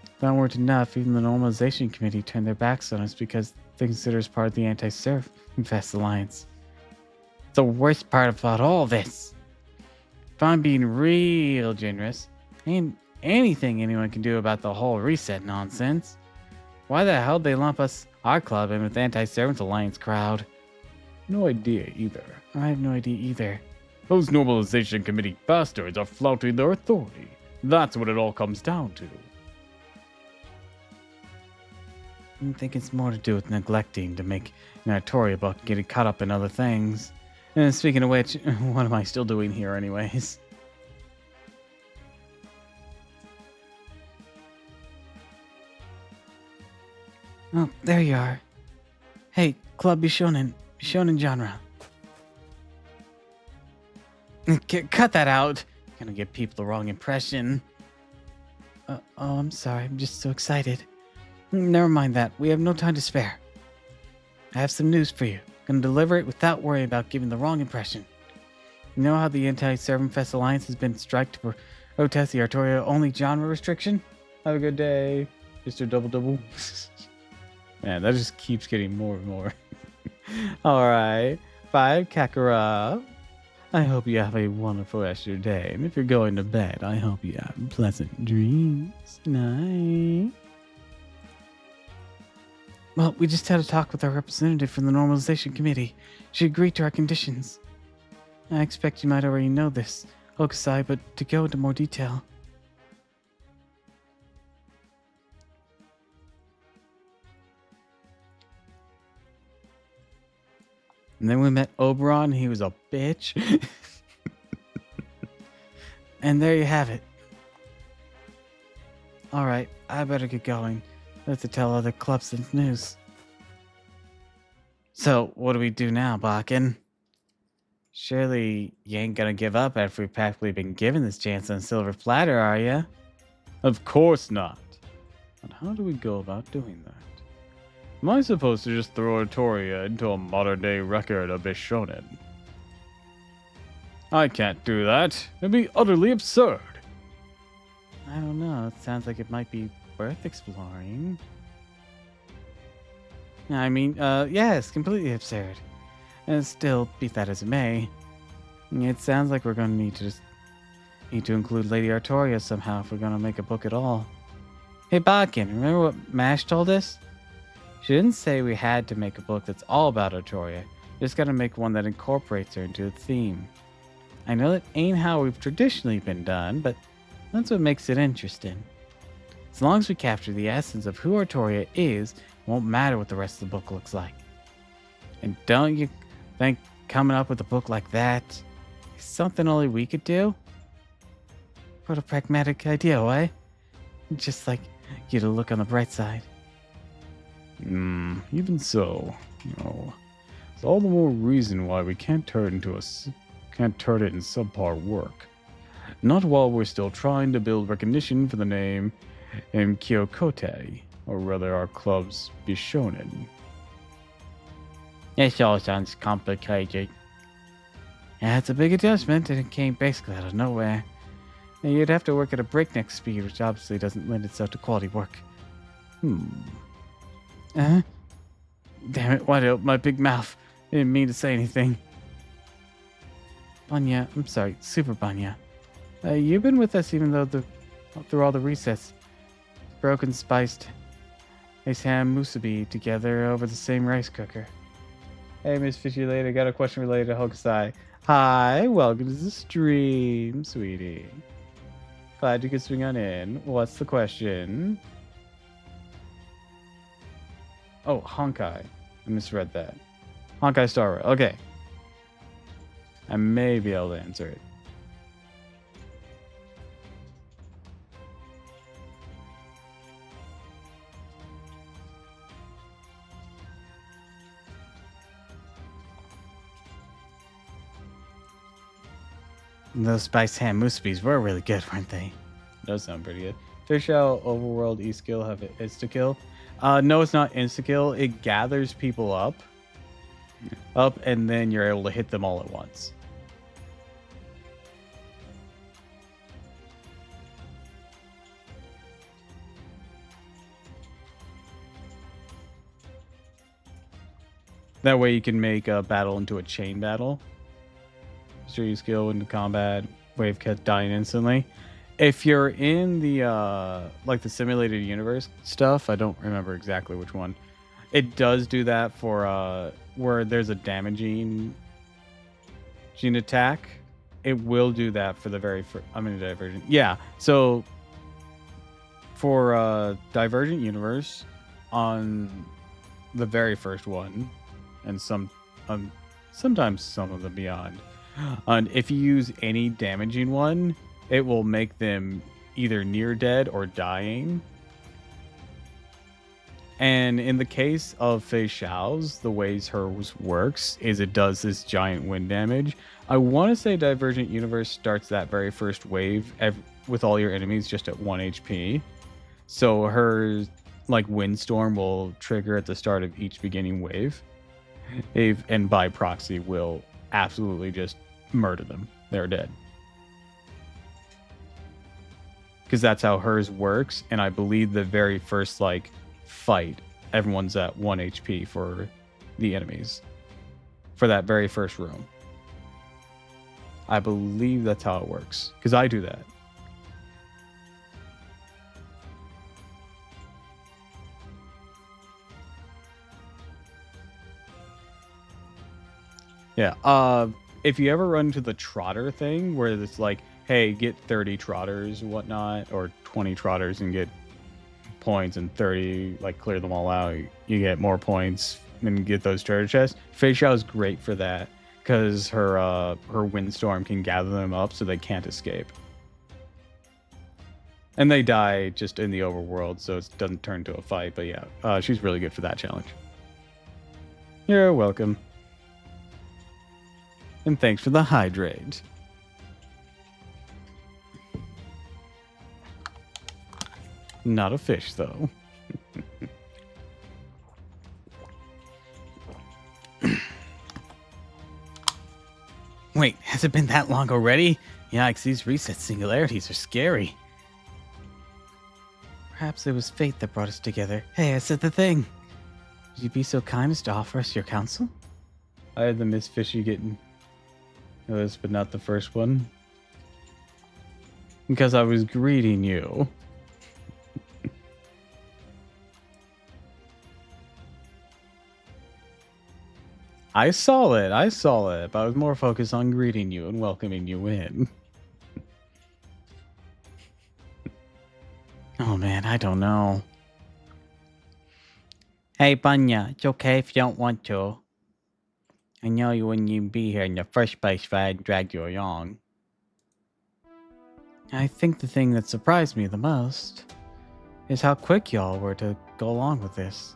If that weren't enough, even the Normalization Committee turned their backs on us because they consider us part of the Anti-Servant Fest Alliance. The worst part about all this, if I'm being real generous, ain't anything anyone can do about the whole reset nonsense. Why the hell they lump our club in with the Anti-Servant Alliance crowd? No idea either. I have no idea either. Those Normalization Committee bastards are flouting their authority. That's what it all comes down to. I think it's more to do with neglecting to make an Artoria about getting caught up in other things. And speaking of which, what am I still doing here anyways? Oh, there you are. Hey, Club Bishonen genre. Cut that out. Gonna give people the wrong impression. Oh, I'm sorry. I'm just so excited. Never mind that. We have no time to spare. I have some news for you. Gonna deliver it without worrying about giving the wrong impression. You know how the Anti-Servant Fest Alliance has been striked to Protest the Artoria only genre restriction? Have a good day, Mr. Double Double. Man, that just keeps getting more and more. Alright. 5, Kakarot. I hope you have a wonderful rest of your day. And if you're going to bed, I hope you have pleasant dreams. Night. Well, we just had a talk with our representative from the Normalization Committee. She agreed to our conditions. I expect you might already know this, Hokusai, but to go into more detail. And then we met Oberon, and he was a bitch. And there you have it. Alright, I better get going. I have to tell other clubs the news. So, what do we do now, Bakken? Surely you ain't gonna give up after we've practically been given this chance on a silver platter, are ya? Of course not. And how do we go about doing that? Am I supposed to just throw Artoria into a modern-day record of Bishonen? I can't do that. It'd be utterly absurd. I don't know. It sounds like it might be worth exploring. I mean, yes, completely absurd. And still, be that as it may, it sounds like we're going to need to include Lady Artoria somehow if we're going to make a book at all. Hey, Bodkin, remember what Mash told us? She didn't say we had to make a book that's all about Artoria. Just got to make one that incorporates her into the theme. I know that ain't how we've traditionally been done, but that's what makes it interesting. As long as we capture the essence of who Artoria is, it won't matter what the rest of the book looks like. And don't you think coming up with a book like that is something only we could do? What a pragmatic idea, eh? Just like you to look on the bright side. Even so, no. It's all the more reason why we can't turn it in subpar work. Not while we're still trying to build recognition for the name Kyokote, or rather our club's Bishonen. This all sounds complicated. Yeah, it's a big adjustment, and it came basically out of nowhere. And you'd have to work at a breakneck speed, which obviously doesn't lend itself to quality work. Damn it, why'd I open my big mouth? I didn't mean to say anything. Banya, I'm sorry, Super Banya. You've been with us even though through all the resets. Broken spiced Ace ham musubi together over the same rice cooker. Hey, Miss Fishy Lady, got a question related to Hokusai. Hi, welcome to the stream, sweetie. Glad you could swing on in. What's the question? Oh, Honkai. I misread that. Honkai Star Rail. Okay. I may be able to answer it. Those spiced ham musubis were really good, weren't they? Does sound pretty good. Fish out overworld e-skill have it insta-kill. No, it's not insta-kill. It gathers people up, and then you're able to hit them all at once. That way you can make a battle into a chain battle. So you skill into combat, wave cut, dying instantly. If you're in the like the simulated universe stuff, I don't remember exactly which one. It does do that for where there's a damaging gene attack. It will do that for the very first. I'm in a Divergent. Yeah. So for Divergent Universe on the very first one, and sometimes some of the beyond. And if you use any damaging one, it will make them either near dead or dying. And in the case of Fei Xiao's, the ways hers works is it does this giant wind damage. I want to say Divergent Universe starts that very first wave with all your enemies just at 1 HP. So her like windstorm will trigger at the start of each beginning wave. And by proxy will absolutely just murder them. They're dead. because that's how hers works. And I believe the very first like fight, everyone's at 1 HP for the enemies for that very first room. I believe that's how it works because I do that. Yeah. If you ever run into the trotter thing where it's like, hey, get 30 trotters and whatnot, or 20 trotters and get points, and 30, like, clear them all out, you get more points and get those treasure chests. Fei Xiao is great for that because her windstorm can gather them up so they can't escape. And they die just in the overworld, so it doesn't turn to a fight. But yeah, she's really good for that challenge. You're welcome. And thanks for the hydrate. Not a fish, though. Wait, has it been that long already? Yikes, these reset singularities are scary. Perhaps it was fate that brought us together. Hey, I said the thing. Would you be so kind as to offer us your counsel? I had the Miss Fishy getting this, but not the first one. Because I was greeting you. I saw it, but I was more focused on greeting you and welcoming you in. Oh man, I don't know. Hey, Bunya, it's okay if you don't want to. I know you wouldn't even be here in the first place if I hadn't dragged you along. I think the thing that surprised me the most is how quick y'all were to go along with this.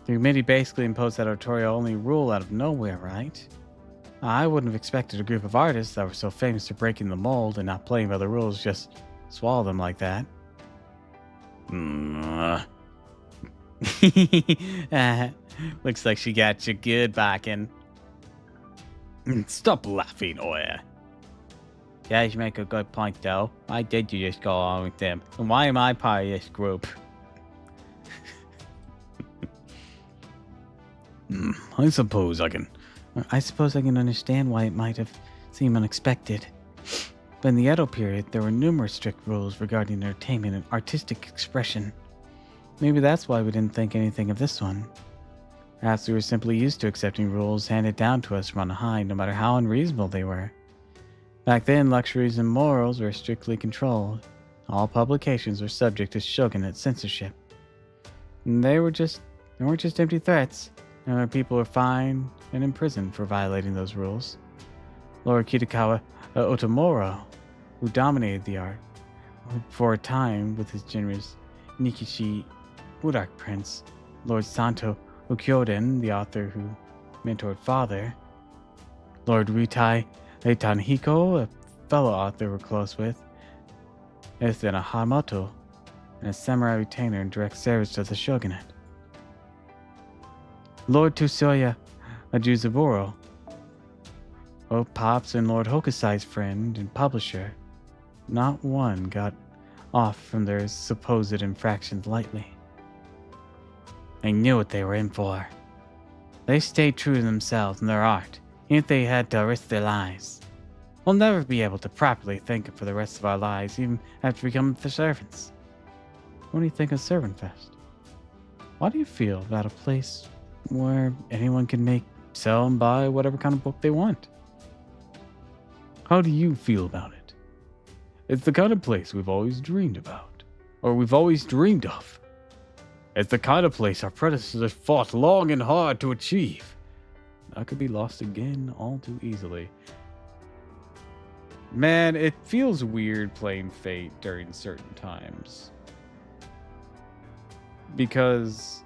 The committee basically imposed that tutorial-only rule out of nowhere, right? I wouldn't have expected a group of artists that were so famous for breaking the mold and not playing by the rules just swallow them like that. Looks like she got you good, Bakken. Stop laughing, Oya. Yeah, you make a good point, though. Why did you just go along with them? And why am I part of this group? I suppose I can understand why it might have seemed unexpected. But in the Edo period, there were numerous strict rules regarding entertainment and artistic expression. Maybe that's why we didn't think anything of this one. Perhaps we were simply used to accepting rules handed down to us from on high, no matter how unreasonable they were. Back then, luxuries and morals were strictly controlled. All publications were subject to shogunate censorship. And they weren't just empty threats. People were fined and imprisoned for violating those rules. Lord Kitagawa Otomoro, who dominated the art for a time with his generous Nikishi Udak prince, Lord Santo Ukyoden, the author who mentored Father, Lord Ritai Eitanhiko, a fellow author we're close with, Ethena Hamato, and a samurai retainer in direct service to the shogunate. Lord Tsuyoya Ajuzaburo, Pops and Lord Hokusai's friend and publisher. Not one got off from their supposed infractions lightly. They knew what they were in for. They stayed true to themselves and their art, even if they had to risk their lives. We'll never be able to properly thank them for the rest of our lives, even after becoming their servants. What do you think of Servant Fest? Why do you feel about a place where anyone can sell, and buy whatever kind of book they want? How do you feel about it? It's the kind of place we've always dreamed about, or we've always dreamed of. It's the kind of place our predecessors fought long and hard to achieve. I could be lost again all too easily. Man, it feels weird playing Fate during certain times. Because,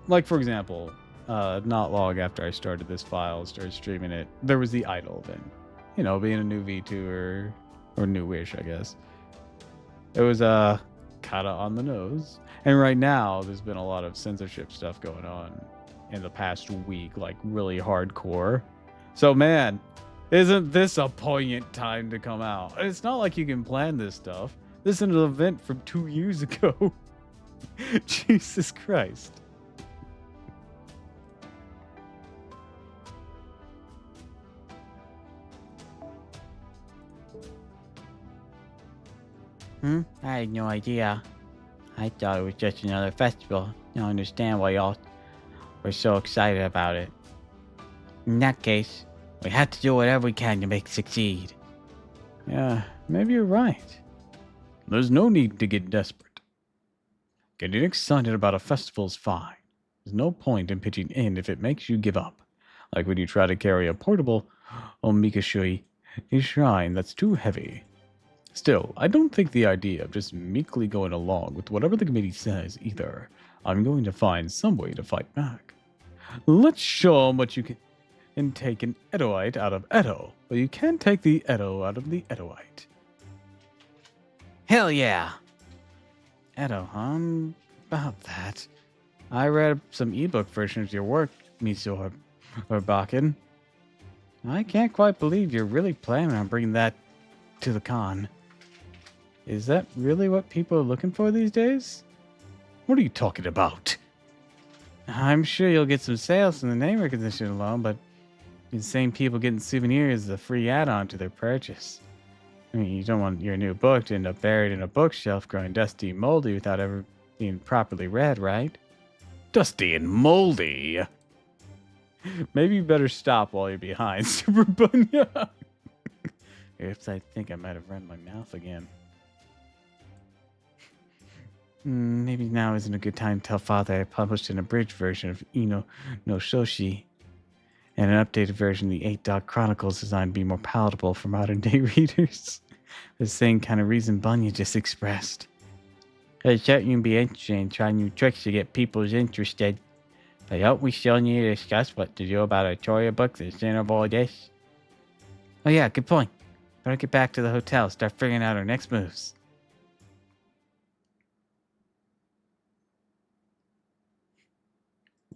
like, for example, not long after I started this file, started streaming it, there was the Idol event. You know, being a new V2 or newish, I guess. It was kind of on the nose. And right now, there's been a lot of censorship stuff going on in the past week, like really hardcore. So, man, isn't this a poignant time to come out? It's not like you can plan this stuff. This is an event from 2 years ago. Jesus Christ. I had no idea. I thought it was just another festival. I don't understand why y'all were so excited about it. In that case, we have to do whatever we can to make it succeed. Yeah, maybe you're right. There's no need to get desperate. Getting excited about a festival is fine. There's no point in pitching in if it makes you give up. Like when you try to carry a portable omikashui, a shrine that's too heavy. Still, I don't think the idea of just meekly going along with whatever the committee says either. I'm going to find some way to fight back. Let's show 'em what you can take an Edoite out of Edo, but you can't take the Edo out of the Edoite. Hell yeah! Edo, about that. I read some ebook versions of your work, Miso or Bakken. I can't quite believe you're really planning on bringing that to the con. Is that really what people are looking for these days? What are you talking about? I'm sure you'll get some sales from the name recognition alone, but the same people getting souvenirs is a free add-on to their purchase. I mean, you don't want your new book to end up buried in a bookshelf growing dusty and moldy without ever being properly read, right? Dusty and moldy? Maybe you better stop while you're behind, Super Bunya. Oops, I think I might have run my mouth again. Maybe now isn't a good time to tell Father I published an abridged version of Ino no Shoshi and an updated version of the 8 Dog Chronicles designed to be more palatable for modern day readers. The same kind of reason Bunya just expressed. I thought you'd be interested in trying new tricks to get people's interested. I hope we still need to discuss what to do about a Toya book that's in all this. Oh yeah, good point. Better get back to the hotel, start figuring out our next moves.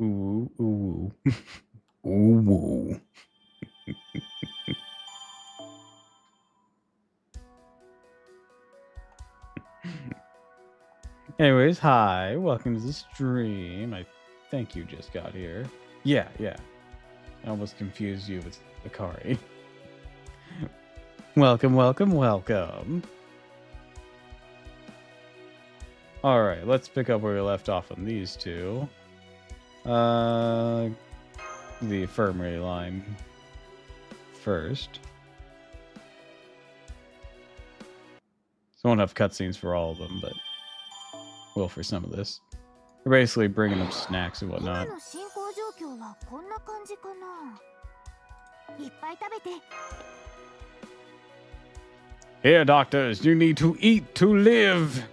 Ooh, ooh. Ooh, ooh. Anyways, hi, welcome to the stream. I think you just got here. Yeah. I almost confused you with Akari. Welcome. Alright, let's pick up where we left off on these two. The infirmary line first. So I won't have cutscenes for all of them, but will for some of this. We're basically bringing them snacks and whatnot. Here, doctors, you need to eat to live.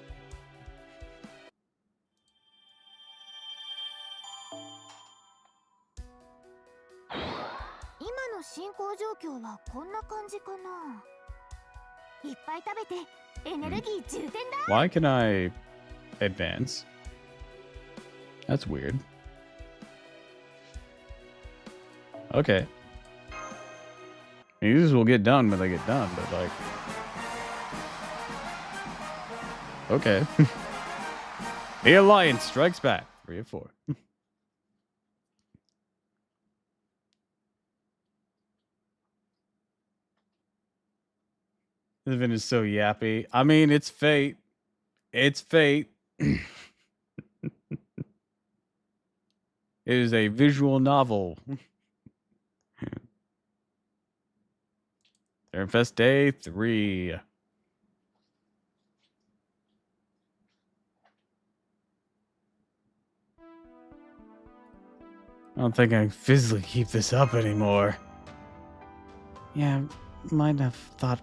Why can I advance? That's weird. Okay. These will get done when they get done, but like... Okay. The Alliance strikes back. 3 of 4. This event is so yappy. I mean, it's fate. It's fate. It is a visual novel. Fest Day 3. I don't think I can physically keep this up anymore. Yeah, might have thought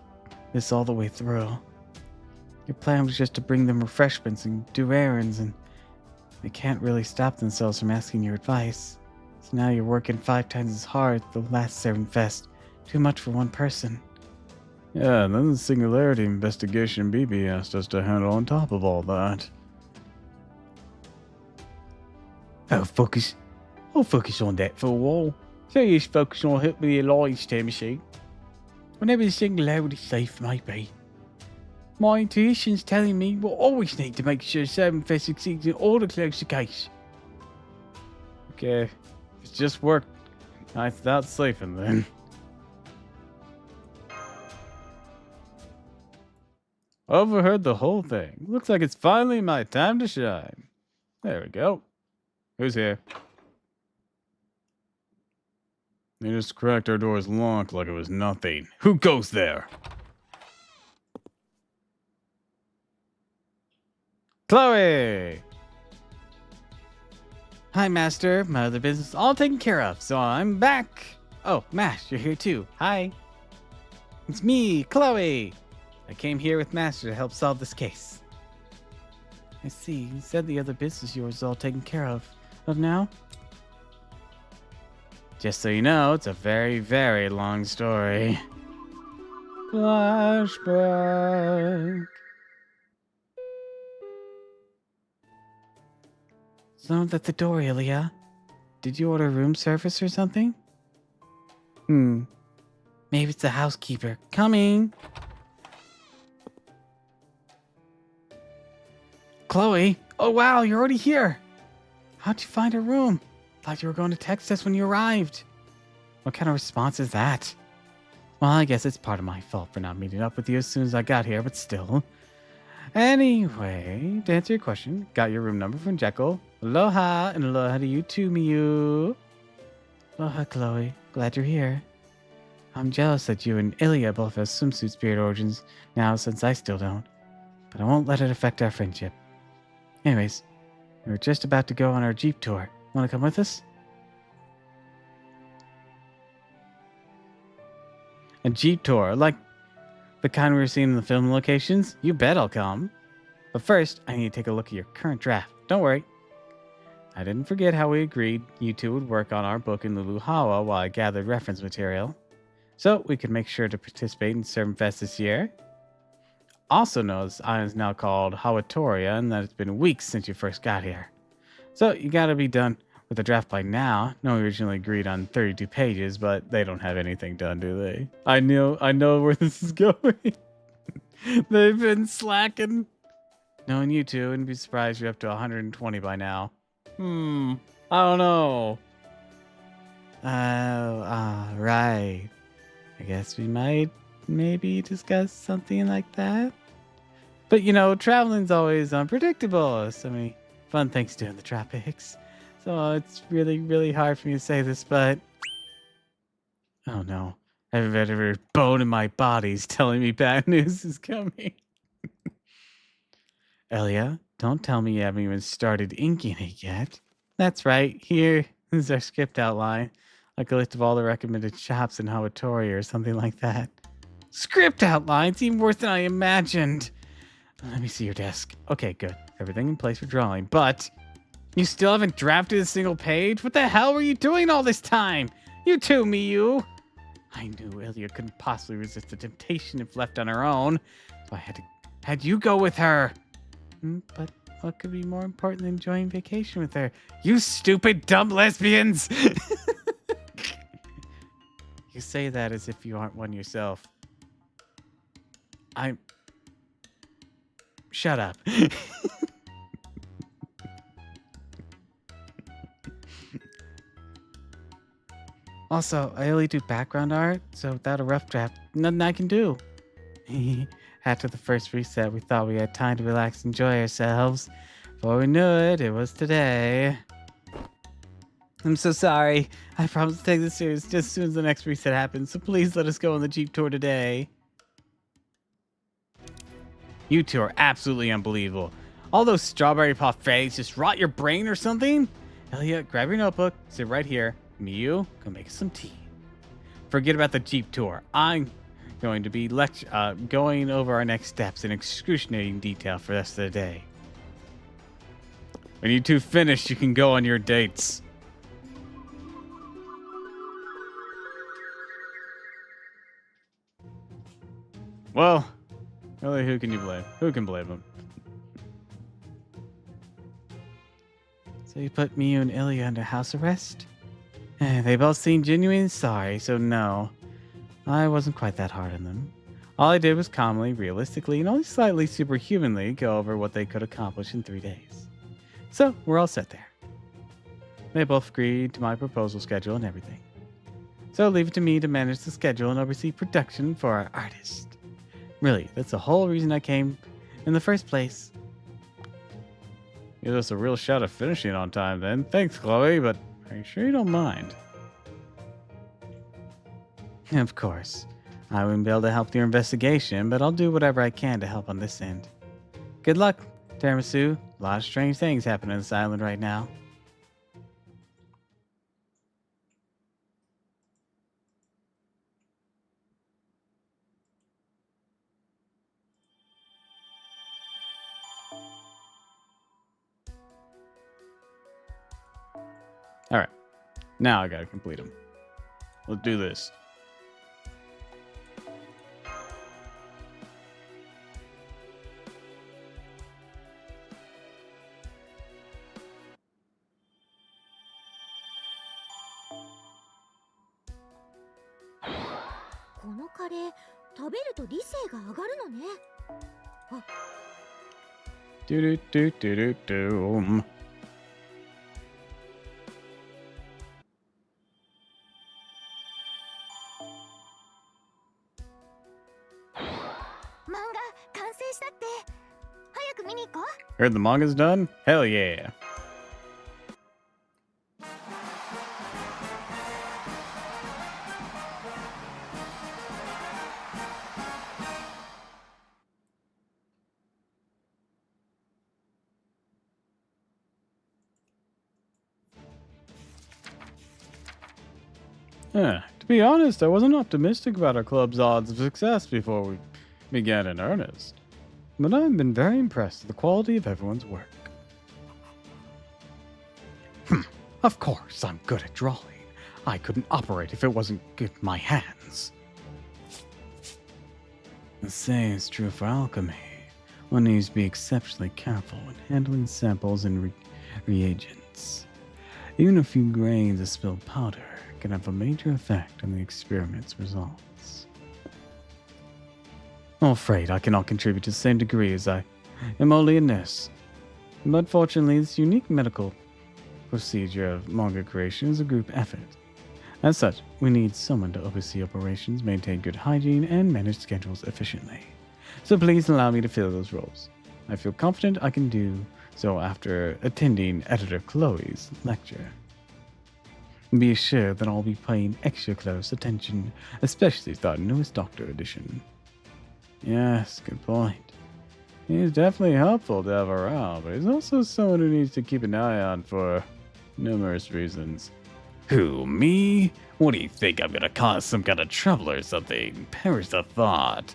this all the way through. Your plan was just to bring them refreshments and do errands, and they can't really stop themselves from asking your advice. So now you're working 5 times as hard the last Servant Fest. Too much for one person. Yeah, and then the Singularity investigation BB asked us to handle on top of all that. I'll focus on that for a while. So you just focus on helping the Alliance team machine. Whenever the Singularity safe may be. My intuition's telling me we'll always need to make sure Sevenfest succeeds in order to close the case. Okay. It's just work. Nights without sleeping then. Overheard the whole thing. Looks like it's finally my time to shine. There we go. Who's here? They just cracked our door's lock like it was nothing. Who goes there? Chloe! Hi, Master. My other business is all taken care of, so I'm back. Oh, Mash, you're here too. Hi. It's me, Chloe. I came here with Master to help solve this case. I see. You said the other business of yours is all taken care of now? Just so you know, it's a very, very long story. Flashback. Someone's at the door, Ilya. Did you order room service or something? Maybe it's the housekeeper. Coming. Chloe. Oh, wow, you're already here. How'd you find a room? Thought you were going to text us when you arrived. What kind of response is that? Well, I guess it's part of my fault for not meeting up with you as soon as I got here, but still. Anyway, to answer your question, got your room number from Jekyll. Aloha, and aloha to you too, Miyu. Aloha, Chloe. Glad you're here. I'm jealous that you and Ilya both have swimsuit spirit origins now, since I still don't. But I won't let it affect our friendship. Anyways, we're just about to go on our Jeep tour. Want to come with us? A Jeep tour, like the kind we were seeing in the film locations? You bet I'll come. But first, I need to take a look at your current draft. Don't worry. I didn't forget how we agreed you two would work on our book in Luluhawa while I gathered reference material. So we could make sure to participate in Sermfest this year. Also knows this island is now called Hawatoria and that it's been weeks since you first got here. So you gotta be done with the draft by now. No, we originally agreed on 32 pages, but they don't have anything done, do they? I know where this is going. They've been slacking. Knowing you two, and be surprised you're up to 120 by now. I don't know. Oh, right. I guess we might maybe discuss something like that. But you know, traveling's always unpredictable. So many fun things to do in the tropics. So it's really, really hard for me to say this, but... Oh no. Every bone in my body's telling me bad news is coming. Elia, don't tell me you haven't even started inking it yet. That's right. Here is our script outline. Like a list of all the recommended shops in Hawatori or something like that. Script outlines? Even worse than I imagined. Let me see your desk. Okay, good. Everything in place for drawing, but... You still haven't drafted a single page? What the hell were you doing all this time? You too, Miyu. I knew Ilya couldn't possibly resist the temptation if left on her own, so I had you go with her. But what could be more important than enjoying vacation with her? You stupid, dumb lesbians! You say that as if you aren't one yourself. Shut up. Also, I only do background art, so without a rough draft, nothing I can do. After the first reset, we thought we had time to relax and enjoy ourselves. Before we knew it, it was today. I'm so sorry. I promise to take this serious just as soon as the next reset happens, so please let us go on the Jeep tour today. You two are absolutely unbelievable. All those strawberry parfaits just rot your brain or something? Elliot, grab your notebook, sit right here. Miyu, go make us some tea. Forget about the Jeep tour. I'm going to be going over our next steps in excruciating detail for the rest of the day. When you two finish, you can go on your dates. Well, really, who can you blame? Who can blame him? So you put Miyu and Ilya under house arrest? They both seem genuinely sorry, so no. I wasn't quite that hard on them. All I did was calmly, realistically, and only slightly superhumanly go over what they could accomplish in 3 days. So, we're all set there. They both agreed to my proposal schedule and everything. So, leave it to me to manage the schedule and oversee production for our artist. Really, that's the whole reason I came in the first place. Gives us a real shot of finishing on time then. Thanks, Chloe, but are you sure you don't mind? Of course. I wouldn't be able to help your investigation, but I'll do whatever I can to help on this end. Good luck, Tiramisu. A lot of strange things happen on this island right now. Alright. Now I gotta complete them. Let's do this. Do do do do do do. 漫画完成したって早く見に行こう Heard the manga's done? Hell yeah. To be honest, I wasn't optimistic about our club's odds of success before we began in earnest. But I've been very impressed with the quality of everyone's work. Of course, I'm good at drawing. I couldn't operate if it wasn't good in my hands. The same is true for alchemy. One needs to be exceptionally careful when handling samples and reagents. Even a few grains of spilled powder can have a major effect on the experiment's results. I'm afraid I cannot contribute to the same degree as I am only a nurse. But fortunately, this unique medical procedure of manga creation is a group effort. As such, we need someone to oversee operations, maintain good hygiene, and manage schedules efficiently. So please allow me to fill those roles. I feel confident I can do so after attending Editor Chloe's lecture. Be assured that I'll be paying extra close attention, especially to our newest Doctor edition. Yes, good point. He's definitely helpful to have around, but he's also someone who needs to keep an eye on for numerous reasons. Who, me? What do you think? I'm gonna cause some kind of trouble or something? Perish the thought.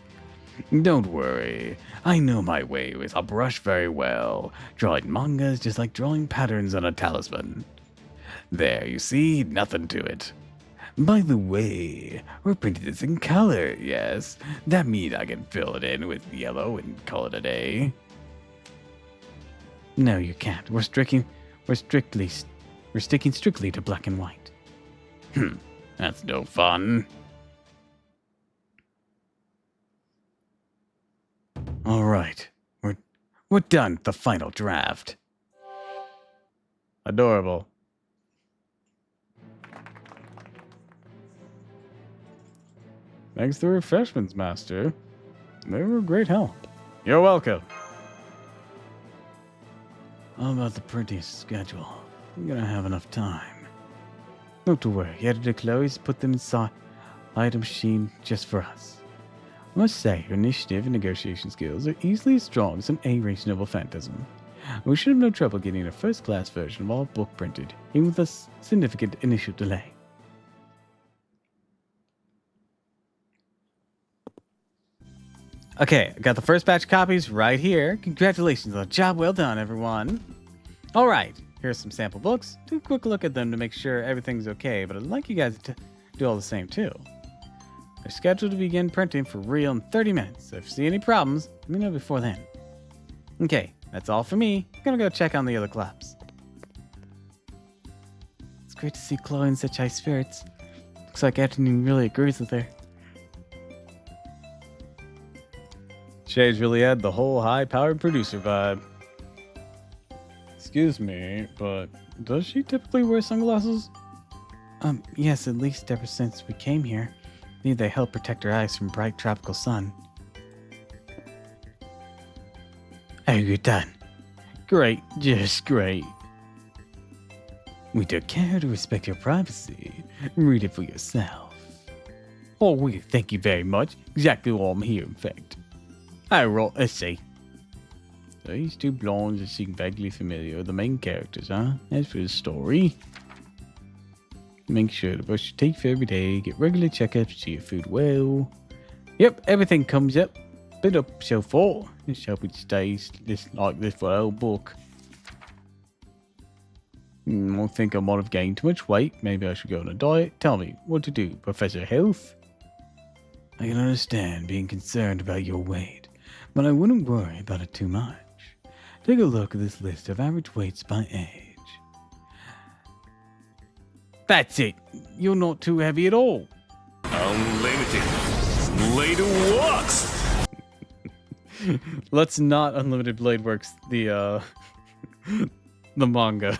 Don't worry. I know my way with a brush very well. Drawing manga is just like drawing patterns on a talisman. There, you see? Nothing to it. By the way, we're printing this in color, yes? That means I can fill it in with yellow and call it a day. No, you can't. We're sticking strictly to black and white. That's no fun. All right, we're done with the final draft. Adorable. Thanks to the refreshments, Master. They were a great help. You're welcome. How about the printing schedule? We're gonna have enough time. Not to worry, Editor Chloe's put them inside item machine just for us. I must say, your initiative and negotiation skills are easily as strong as an A-rated noble phantasm. We should have no trouble getting a first-class version of our book printed, even with a significant initial delay. Okay, I got the first batch of copies right here. Congratulations on a job well done, everyone. All right, here's some sample books. Do a quick look at them to make sure everything's okay, but I'd like you guys to do all the same too. They're scheduled to begin printing for real in 30 minutes, so if you see any problems, let me know before then. Okay, that's all for me. I'm gonna go check on the other clubs. It's great to see Chloe in such high spirits. Looks like Anthony really agrees with her. Shades really had the whole high-powered producer vibe. Excuse me, but does she typically wear sunglasses? Yes, at least ever since we came here. Maybe they help protect her eyes from bright tropical sun. Oh, you're done. Great, just great. We took care to respect your privacy. Read it for yourself. Oh, well, thank you very much. Exactly what I'm here, in fact. Alright, let's see. These two blondes that seem vaguely familiar are the main characters, huh? As for the story, make sure to brush your teeth every day, get regular checkups, see your food well. Yep, everything comes up. Bit up so far. Let's hope it stays like this for the whole book. I think I might have gained too much weight. Maybe I should go on a diet. Tell me, what to do, Professor Health? I can understand being concerned about your weight, but I wouldn't worry about it too much. Take a look at this list of average weights by age. That's it. You're not too heavy at all. Unlimited. Blade works! Let's not Unlimited Blade Works the the manga.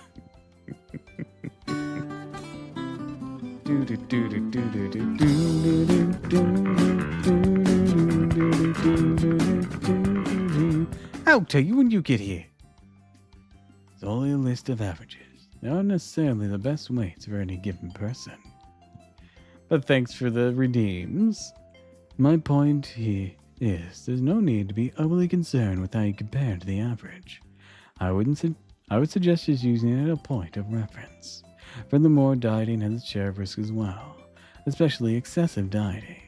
I'll tell you when you get here. It's only a list of averages. They aren't necessarily the best weights for any given person. But thanks for the redeems. My point here is there's no need to be overly concerned with how you compare to the average. I would suggest just using it as a point of reference. Furthermore, dieting has its share of risk as well, especially excessive dieting.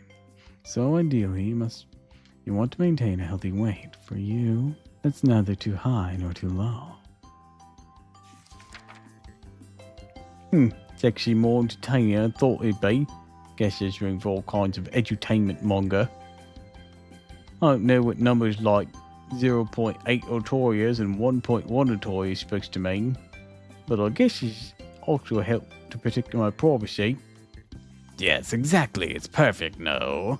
So ideally, you want to maintain a healthy weight. For you, that's neither too high nor too low. It's actually more entertaining than I thought it'd be. Guess there's room for all kinds of edutainment manga. I don't know what numbers like 0.8 Otorias and 1.1 Otoria is supposed to mean, but I guess it's also help to protect my privacy. Yes, exactly. It's perfect, no?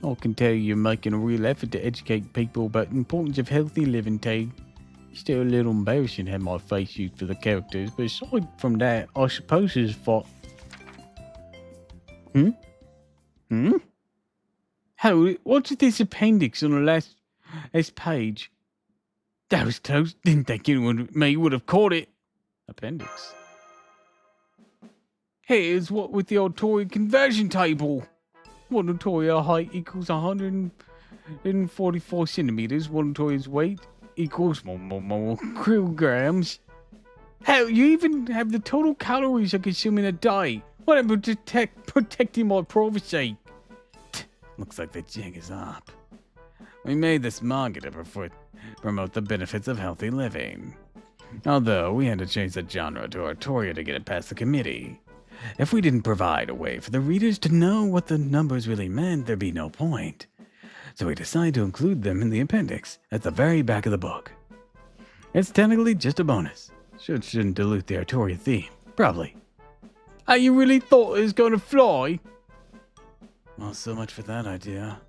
I can tell you're making a real effort to educate people about the importance of healthy living, Tay. Still a little embarrassing to have my face used for the characters, but aside from that, I suppose it's for... How? What's this appendix on the last page? That was close. Didn't think anyone but me would have caught it. Appendix. Here's what with the Otoria conversion table. One Otoria height equals 144 centimeters. One Otoria's weight equals more kilograms. Hell, you even have the total calories I consume in a day. What about protecting my privacy? Looks like the jig is up. We made this manga to promote the benefits of healthy living. Although we had to change the genre to Artoria to get it past the committee. If we didn't provide a way for the readers to know what the numbers really meant, there'd be no point. So we decided to include them in the appendix at the very back of the book. It's technically just a bonus. Shouldn't dilute the Artoria theme. Probably. Oh, you really thought it was going to fly? Well, so much for that idea.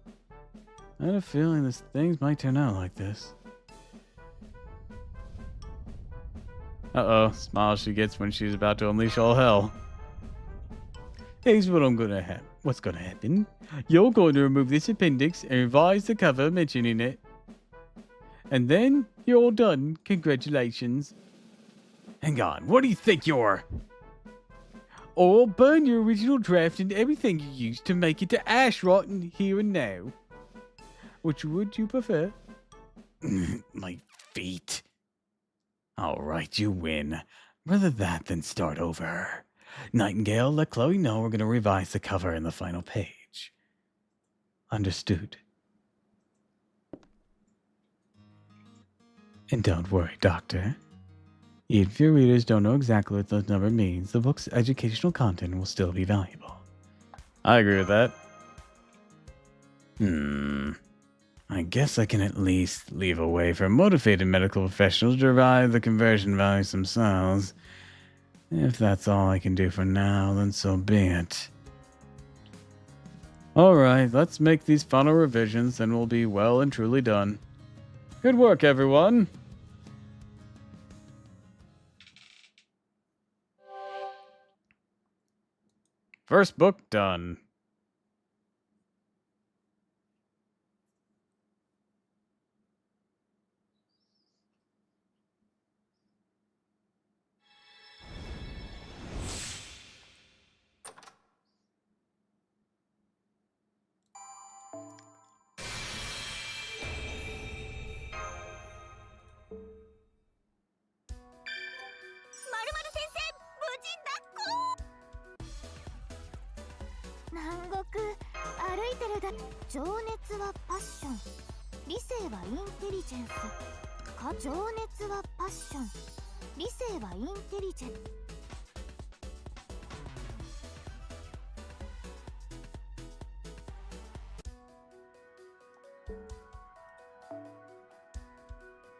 I had a feeling this things might turn out like this. Uh-oh, smile she gets when she's about to unleash all hell. Here's what what's gonna happen. You're going to remove this appendix and revise the cover mentioning it. And then you're all done. Congratulations. Hang on, what do you think you're... Or burn your original draft and everything you used to make it to ash rotten here and now. Which would you prefer? My feet. Alright, you win. Rather that than start over. Nightingale, let Chloe know we're going to revise the cover in the final page. Understood. And don't worry, Doctor. If your readers don't know exactly what those number means, the book's educational content will still be valuable. I agree with that. I guess I can at least leave a way for motivated medical professionals to derive the conversion values themselves. If that's all I can do for now, then so be it. Alright, let's make these final revisions and we'll be well and truly done. Good work, everyone! First book done.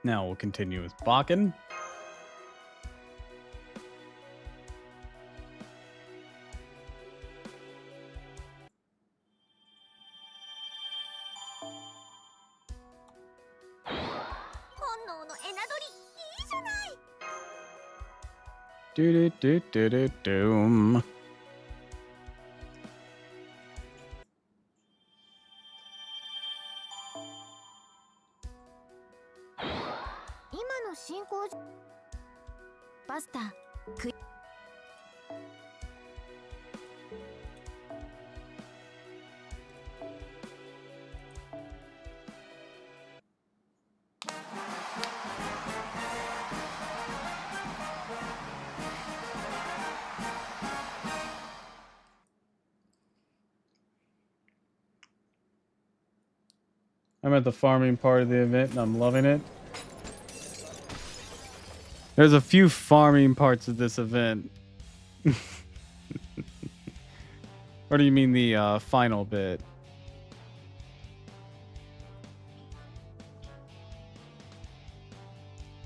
Now we'll continue with Bakken. Do do do do do doom. I'm at the farming part of the event and I'm loving it. There's a few farming parts of this event. Or do you mean the final bit?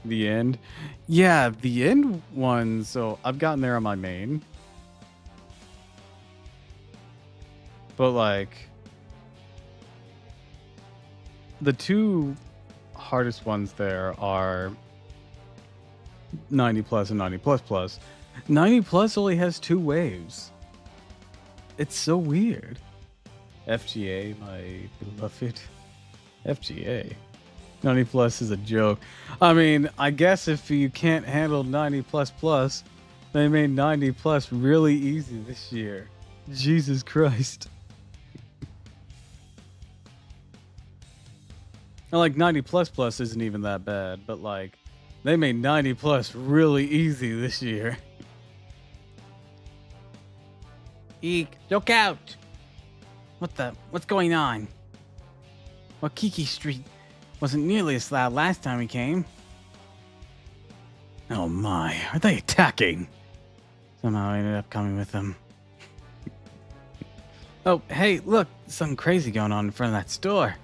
The end? Yeah, the end one. So I've gotten there on my main. But like, the two hardest ones there are 90 plus and 90 plus plus. 90 plus only has 2 waves. It's so weird. FGA, my beloved. FGA. 90 plus is a joke. I mean, I guess if you can't handle 90 plus plus, they made 90 plus really easy this year. Jesus Christ. And like 90 plus plus isn't even that bad, but like they made 90 plus really easy this year. Eek, look out! What's going on? Well, Kiki Street wasn't nearly as loud last time we came. Oh my, are they attacking? Somehow I ended up coming with them. Oh, hey, look, something crazy going on in front of that store.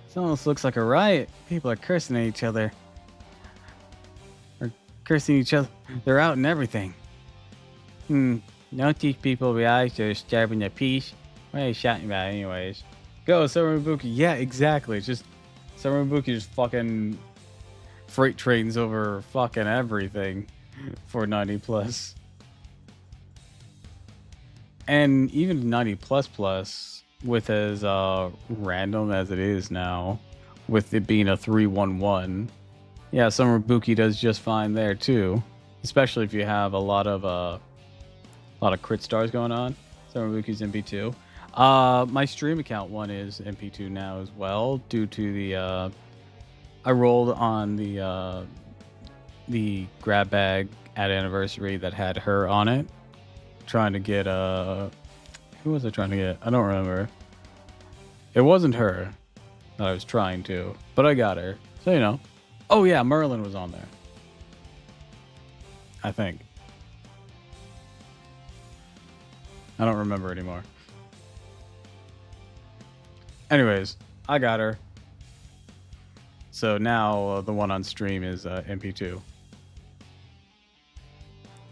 This almost looks like a riot. People are cursing at each other. Or cursing each other. They're out and everything. Don't teach people realize they're disturbing their peace. What are you shouting about anyways? Go, Summer Ibuki. Yeah, exactly. It's just Summer Ibuki just fucking freight trains over fucking everything for 90 plus. And even 90 plus plus, with as random as it is now, with it being a 3-1-1, yeah, Summer Ibuki does just fine there too. Especially if you have a lot of crit stars going on. Summer Ibuki's MP2. My stream account one is MP2 now as well, due to the I rolled on the grab bag at anniversary that had her on it, trying to get who was I trying to get? I don't remember. It wasn't her that I was trying to, but I got her. So you know. Oh yeah, Merlin was on there, I think. I don't remember anymore. Anyways, I got her. So now the one on stream is MP2.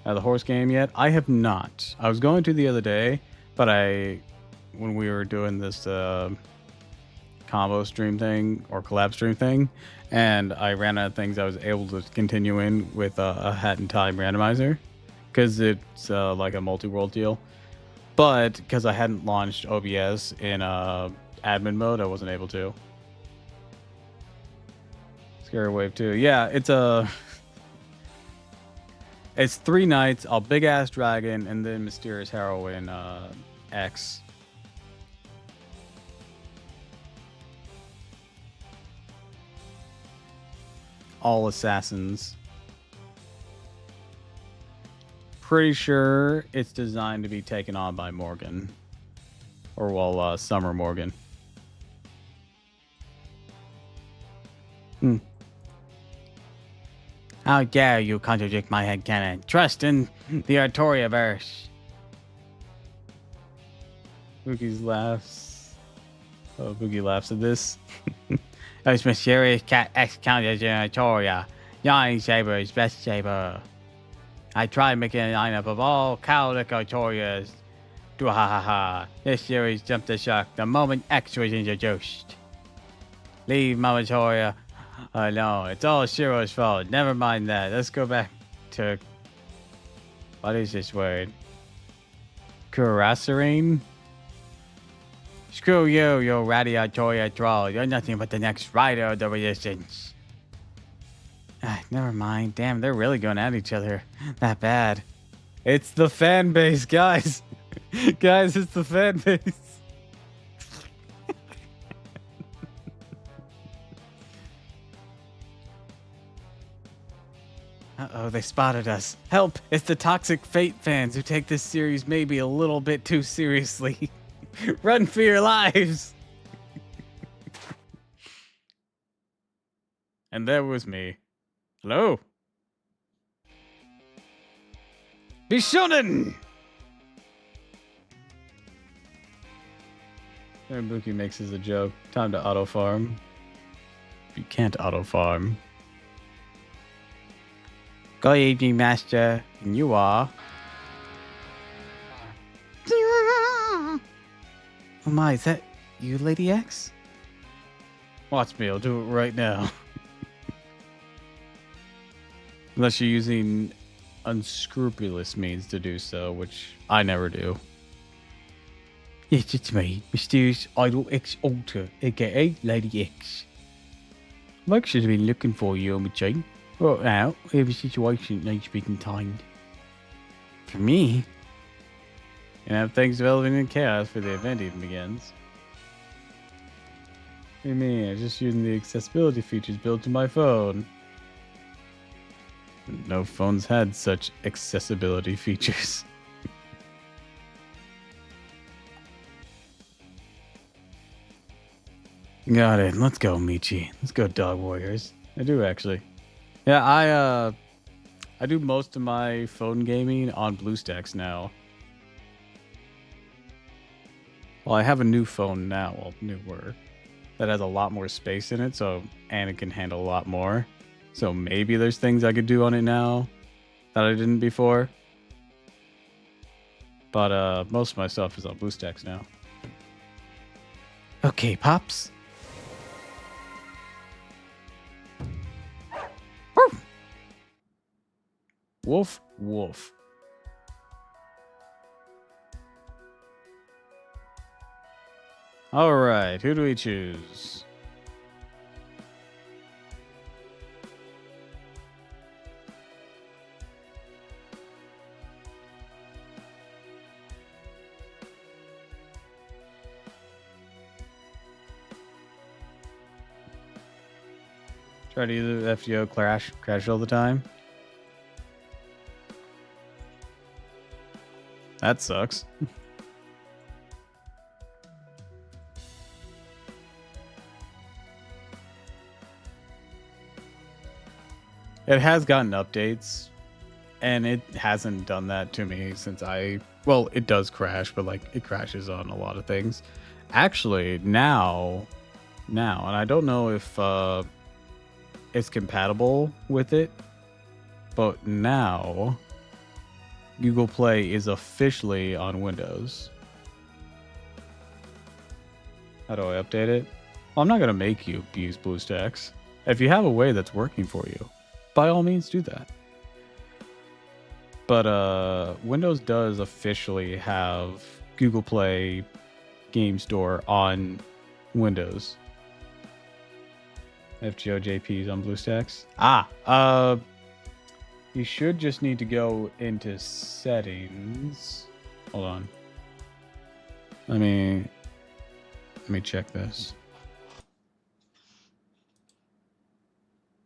Have the horse game yet? I have not. I was going to the other day, but I when we were doing this combo stream thing or collab stream thing, and I ran out of things I was able to continue in with a hat and time randomizer because it's like a multi-world deal. But because I hadn't launched OBS in admin mode, I wasn't able to. Scary Wave 2. Yeah, it's 3 knights, a big ass dragon, and then Mysterious Heroine X. All assassins. Pretty sure it's designed to be taken on by Morgan. Or, well, Summer Morgan. How dare you contradict my headcanon? Trust in the Artoria verse. Boogie's laughs. Oh, Boogie laughs at this. Those mysterious cat X counters in Artoria. Yawning Saber is best saber. I tried making a lineup of all cowlick Artorias. Do ha ha ha. This series jumped the shark the moment X was introduced. Leave Mama Toria alone. It's all Shiro's fault. Never mind that. Let's go back to... What is this word? Curacerine? Screw you, you ratty Artoria troll. You're nothing but the next rider of the resistance. Never mind. Damn, they're really going at each other. That bad. It's the fan base, guys. Guys, it's the fan base. Uh-oh, they spotted us. Help! It's the Toxic Fate fans who take this series maybe a little bit too seriously. Run for your lives! And there was me. Hello? Bishonen! And Buki makes as a joke. Time to auto farm. You can't auto farm. Good evening, Master. And you are... Oh my, is that you, Lady X? Watch me, I'll do it right now. Unless you're using unscrupulous means to do so, which I never do. Yes, it's me, Mysterious Idol X Alter, aka Lady X. I'm actually been looking for you on the chain. Right now, every situation needs to be contained. For me? And have things developing in chaos before the event even begins. What do you mean? I'm just using the accessibility features built to my phone. No phones had such accessibility features. Got it. Let's go, Michi. Let's go, Dog Warriors. I do actually. Yeah, I do most of my phone gaming on BlueStacks now. Well, I have a new phone now, well, newer, that has a lot more space in it, and it can handle a lot more. So maybe there's things I could do on it now that I didn't before. But most of my stuff is on BlueStacks now. Okay, Pops. Woof, woof. All right, who do we choose? Try to use the FGO crash all the time. That sucks. It has gotten updates, and it hasn't done that to me since well, it does crash, but like it crashes on a lot of things. Actually, now, and I don't know if it's compatible with it, but now Google Play is officially on Windows. How do I update it? Well, I'm not gonna make you use BlueStacks. If you have a way that's working for you, by all means do that. But Windows does officially have Google Play Game Store on Windows. FGOJPs on BlueStacks. You should just need to go into settings. Hold on. Let me check this.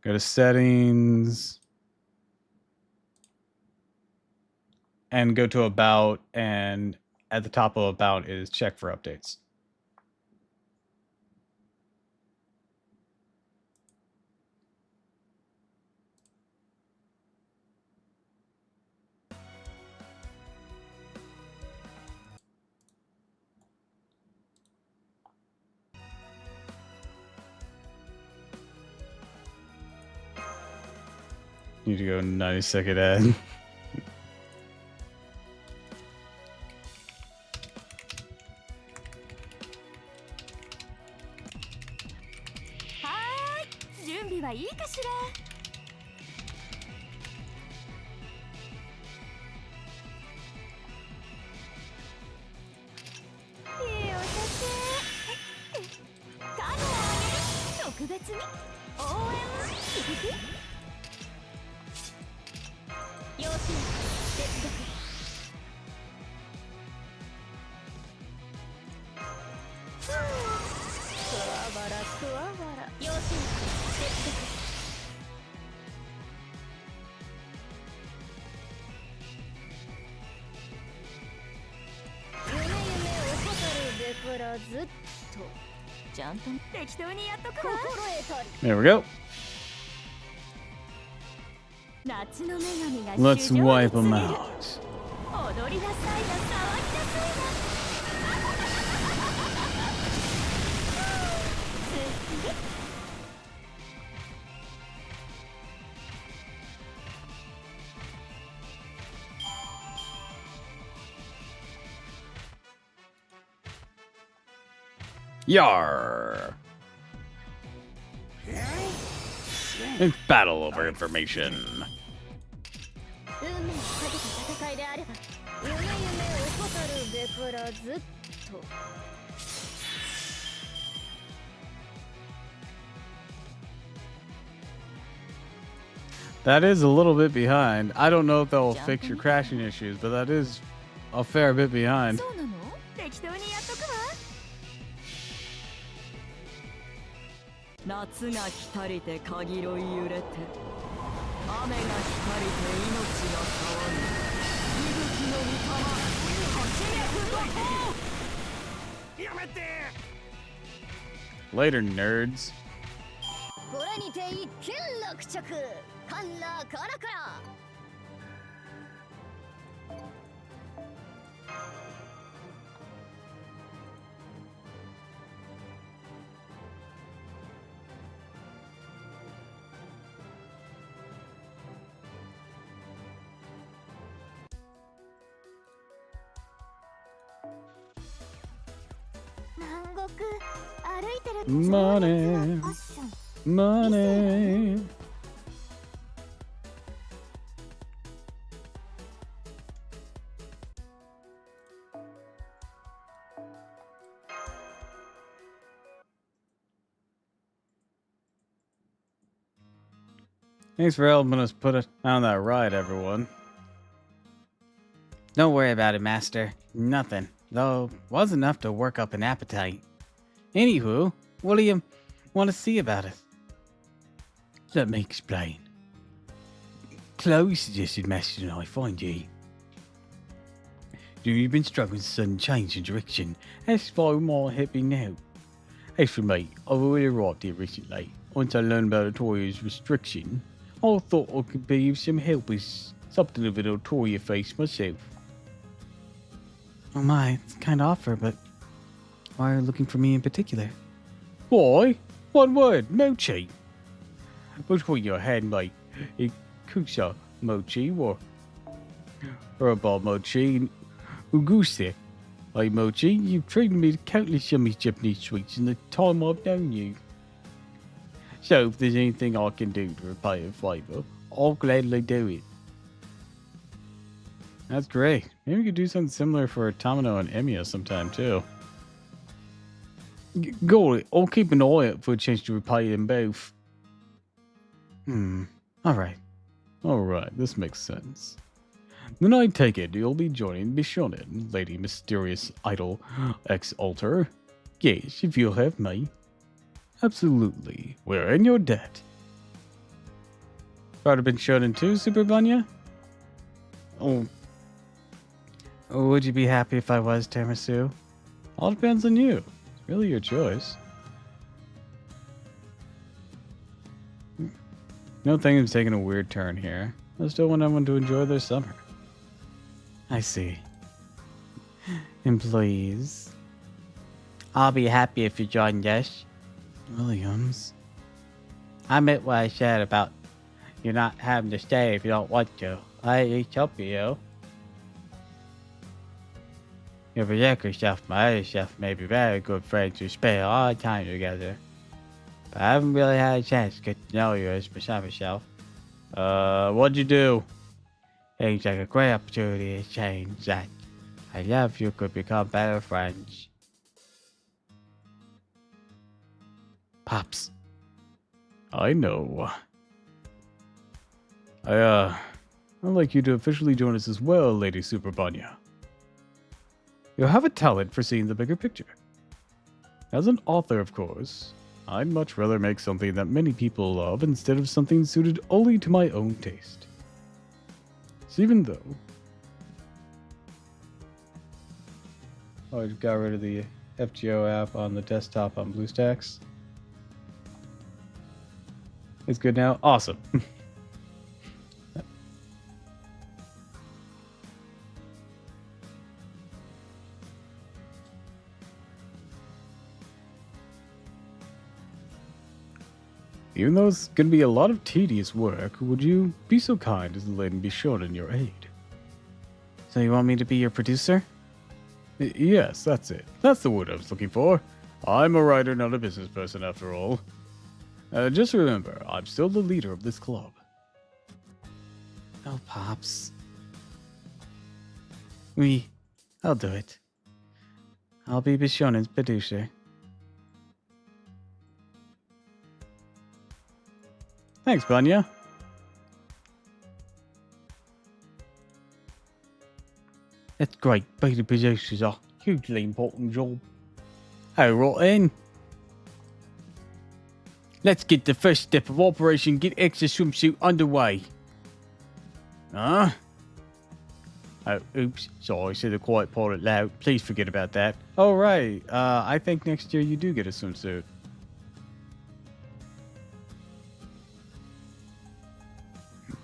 Go to settings and go to about, and at the top of about is check for updates. Need to go 90-second ad.はい準備はいいかしら。いいお酒。カードをあげる。特別に応援ピピピ。要請接続。クワバラクワバラ要請接続。夢夢を蛍べからずっとちゃんと適当にやっとくわ。心得たり。 There we go. 夏の女神が Let's 主情に wipe 告 them げる。 out. 踊りなさいな、騒ぎなさいな。Yar. It's battle over information. 運命をかけた戦いであれば、夢夢を怠るべからずっと。That is a little bit behind. I don't know if that will fix your crashing issues, but that is a fair bit behind. そうなの？適当にやっとくわ。夏が来たりて限ろい揺れて雨が来たりて命が騒ぐ息吹の御霊八脈怒涛やめて Later, nerds. これにて一件落着。カンラカラカラ。南国歩いてると Money. ファッション Money. Thanks for helping us put us on that ride, everyone. Don't worry about it, Master. Nothing. Though, was enough to work up an appetite. Anywho, what do you want to see about it? Let me explain. Chloe suggested Master and I find you. You've been struggling with a sudden change in direction. That's why might help you now. As for me, I've already arrived here recently. Once I learned about Otoria's restriction, I thought I could be of some help with something of an Otoria face myself. Oh my, it's kind of offer, but why are you looking for me in particular? Why? One word, mochi. Between your handmade Kusa mochi or herbal mochi and Ugusi, Hey, Mochi, you've treated me to countless yummy Japanese sweets in the time I've known you. So, if there's anything I can do to repay your favor, I'll gladly do it. That's great. Maybe we could do something similar for Tamino and Emiya sometime, too. Got it. I'll keep an eye out for a chance to repay them both. Alright. Alright, this makes sense. Then I take it you'll be joining Bishonen, Lady Mysterious Idol X-Alter. Yes, if you'll have me. Absolutely. We're in your debt. Proud of Bishonen too, Super Bunya? Oh. Would you be happy if I was, Tiramisu? All depends on you. It's really your choice. No, things taking a weird turn here. I still want everyone to enjoy their summer. I see. Employees. I'll be happy if you join us. Williams. I meant what I said about you not having to stay if you don't want to. I at least help you. Your projector self and my other self may be very good friends who spend a lot of time together. But I haven't really had a chance to get to know you as myself. What'd you do? Seems like a great opportunity to change that. I love you could become better friends. Pops. I know. I'd like you to officially join us as well, Lady Super Banya. You have a talent for seeing the bigger picture. As an author, of course, I'd much rather make something that many people love instead of something suited only to my own taste. So even though I got rid of the FGO app on the desktop on BlueStacks. It's good now? Awesome. Even though it's going to be a lot of tedious work, would you be so kind as to lend me shown in your aid? So you want me to be your producer? Yes, that's it. That's the word I was looking for. I'm a writer, not a business person after all. Just remember, I'm still the leader of this club. Oh, Pops. I'll do it. I'll be Bishonen's producer. Thanks, Banya. That's great. Beta producers are a hugely important job. Hey, rotten. Let's get the first step of Operation Get Extra Swimsuit underway. Huh? Oh, oops. Sorry, I said the quiet part out loud. Please forget about that. Oh, right. I think next year you do get a swimsuit.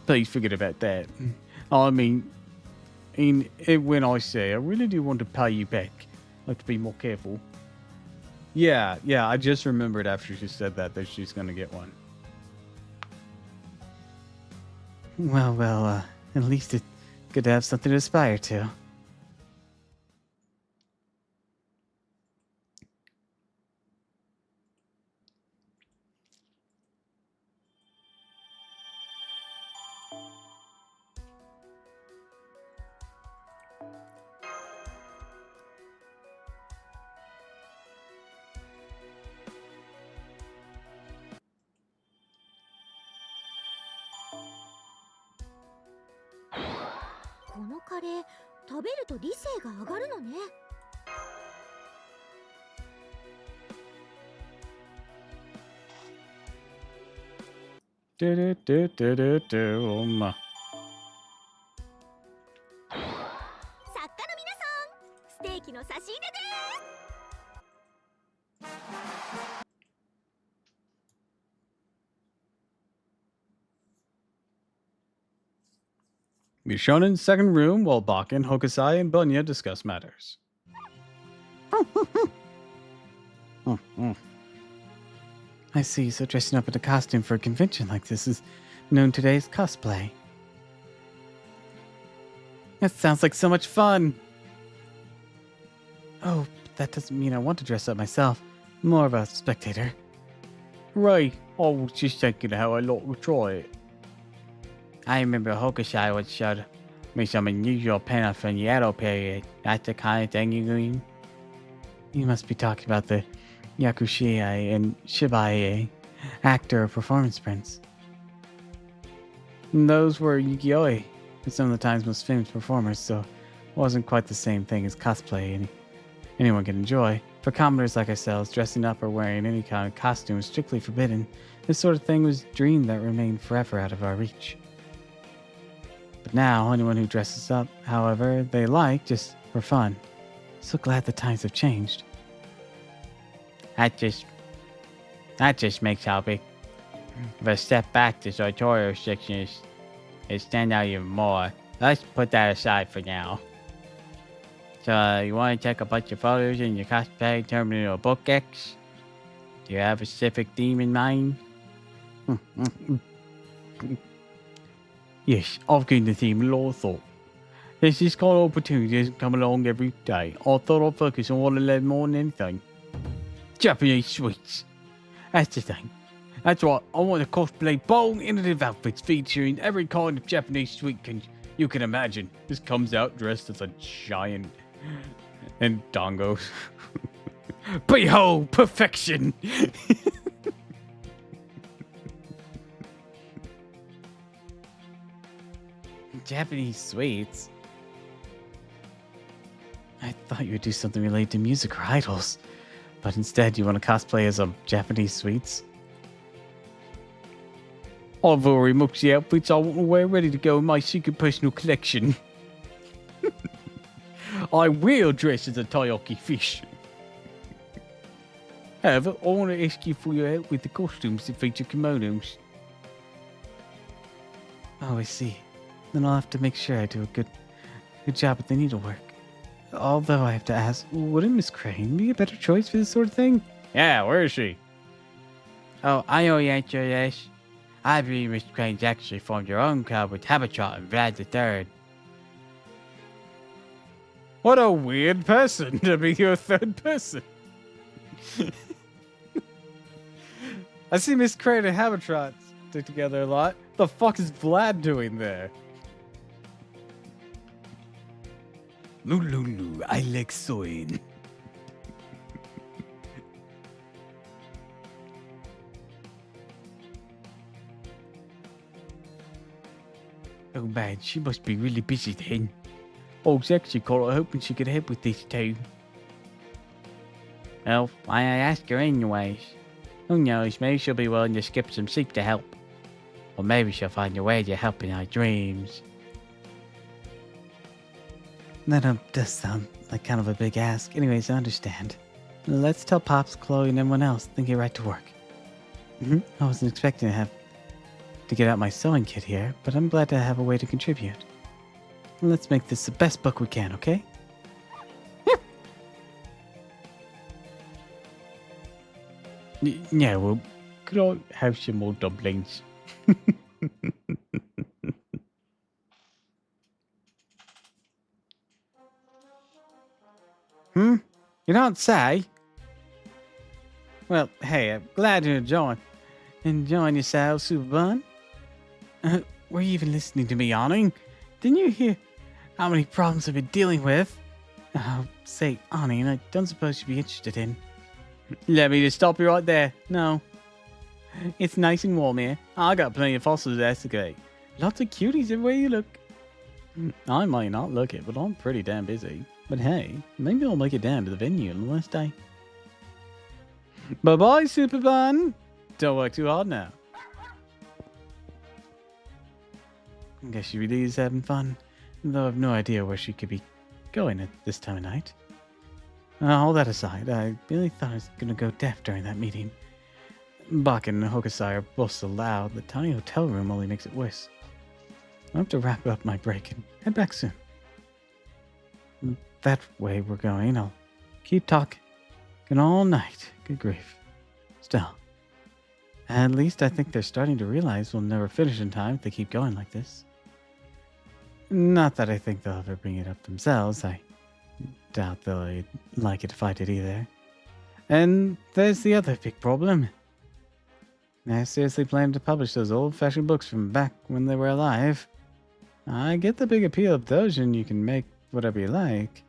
Please forget about that. I mean, when I say I really do want to pay you back, I have to be more careful. Yeah, I just remembered after she said that she's gonna get one. Well, at least it's good to have something to aspire to. このカレー食べると理性が上がるのね。作家の皆さん、ステーキの差し入れです。 Mishonen's second room while Bakken, Hokusai, and Bunya discuss matters. I see, so dressing up in a costume for a convention like this is known today as cosplay. That sounds like so much fun! Oh, that doesn't mean I want to dress up myself. I'm more of a spectator. Right, I was just thinking how I'd like to try it. I remember Hokusai once showed me some unusual paint from the Edo period. That's the kind of thing you mean? You must be talking about the Yakushie and Shibai actor performance prints. And those were Yukioi, some of the time's most famous performers, so it wasn't quite the same thing as cosplay anyone can enjoy. For commoners like ourselves, dressing up or wearing any kind of costume was strictly forbidden. This sort of thing was a dream that remained forever out of our reach. But now, anyone who dresses up however they like, just for fun. So glad the times have changed. That just makes how big of a step back the sartorial section is stand out even more. Let's put that aside for now. So, you want to take a bunch of photos in your cosplay, turn it into a book X? Do you have a specific theme in mind? Yes, I've given the theme a lot of thought. There's this kind of opportunity that come along every day. I thought I'd focus on what I love more than anything. Japanese sweets. That's the thing. That's right, I want to cosplay bold, innovative outfits featuring every kind of Japanese sweet you can imagine. This comes out dressed as a giant and dongos. Behold, perfection! Japanese sweets? I thought you would do something related to music or idols. But instead, you want to cosplay as a Japanese sweets? I've already mocked the outfits I want to wear ready to go in my secret personal collection. I will dress as a taiyaki fish. However, I want to ask you for your help with the costumes that feature kimonos. Oh, I see. Then I'll have to make sure I do a good job with the needlework. Although I have to ask, wouldn't Miss Crane be a better choice for this sort of thing? Yeah, where is she? Oh, I know the answer, yes. I believe Miss Crane's actually formed her own club with Habitat and Vlad the Third. What a weird person to be your third person. I see Miss Crane and Habitat stick together a lot. The fuck is Vlad doing there? Lulu, I like sewing. Oh man, she must be really busy then. I was actually called her hoping she could help with this too. Well, why I ask her anyways? Who knows, maybe she'll be willing to skip some sleep to help. Or maybe she'll find a way to help in our dreams. That does sound like kind of a big ask. Anyways, I understand. Let's tell Pops, Chloe, and everyone else, then get right to work. I wasn't expecting to get out my sewing kit here, but I'm glad to have a way to contribute. Let's make this the best book we can, okay? Yeah, well, could I have some more dumplings? You don't say? Well, hey, I'm glad you're enjoying yourself, Super Bun. Were you even listening to me yawning? Didn't you hear how many problems I've been dealing with? Oh, say, Ani, I don't suppose you'd be interested in. Let me just stop you right there. No. It's nice and warm here. I got plenty of fossils to excavate. Lots of cuties everywhere you look. I might not look it, but I'm pretty damn busy. But hey, maybe I'll make it down to the venue on the last day. Bye-bye, Super Bun. Don't work too hard now. I guess she really is having fun, though I've no idea where she could be going at this time of night. All that aside, I really thought I was going to go deaf during that meeting. Bach and Hokusai are both so loud, the tiny hotel room only makes it worse. I'll have to wrap up my break and head back soon. That way we're going, I'll keep talking all night. Good grief. Still, at least I think they're starting to realize we'll never finish in time if they keep going like this. Not that I think they'll ever bring it up themselves. I Doubt they'll like it if I did either. And there's the other big problem. I seriously plan to publish those old-fashioned books from back when they were alive. I get the big appeal of doujin, you can make whatever you like.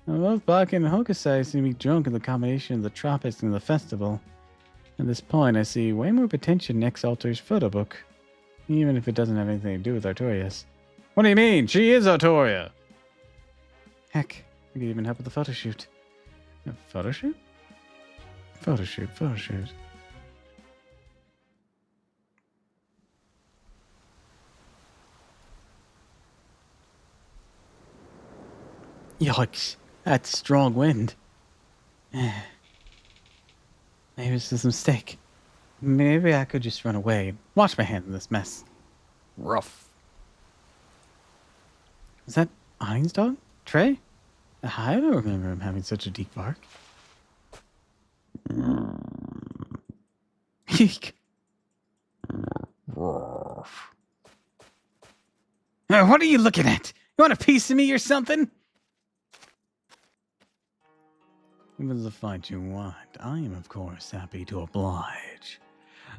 Both Bach and Hokusai seem to be drunk in the combination of the tropics and the festival. At this point, I see way more potential in X Alter's photo book, even if it doesn't have anything to do with Artorias. What do you mean? She is Artoria! Heck, I could even help with the photo shoot. A photo shoot? Photo shoot. Yikes, that's a strong wind. Maybe it's just a mistake. Maybe I could just run away and wash my hands in this mess. Rough. Is that Ein's dog? Trey? I don't remember him having such a deep bark. Eek. What are you looking at? You want a piece of me or something? If it's a fight you want, I am of course happy to oblige.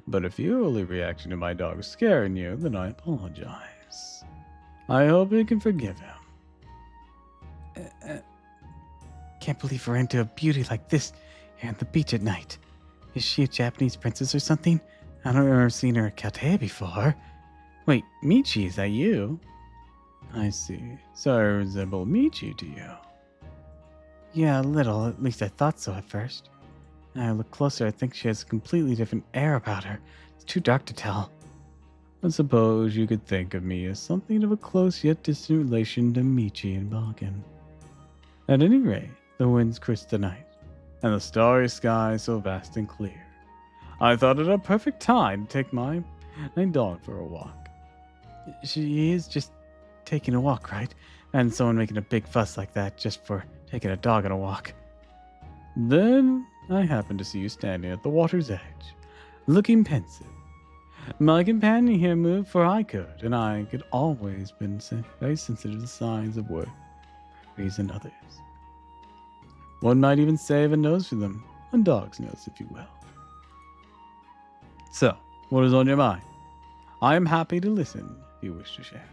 But if your only reaction to my dog scaring you, then I apologize. I hope you can forgive him. Can't believe we're into a beauty like this here on the beach at night. Is she a Japanese princess or something? I don't remember seeing her at Kate before. Wait, Michi, is that you? I see. So I resemble Michi to you. Yeah, a little. At least I thought so at first. Now I look closer, I think she has a completely different air about her. It's too dark to tell. I suppose you could think of me as something of a close yet distant relation to Michi and Balkan. At any rate, the wind's crisp tonight, and the starry sky so vast and clear. I thought it a perfect time to take my dog for a walk. She is just taking a walk, right? And someone making a big fuss like that just for taking a dog on a walk. Then I happened to see you standing at the water's edge, looking pensive. My companion here moved for I could, and I could always been very sensitive to the signs of worries and others. One might even say of a nose for them, a dog's nose, if you will. So, what is on your mind? I am happy to listen if you wish to share.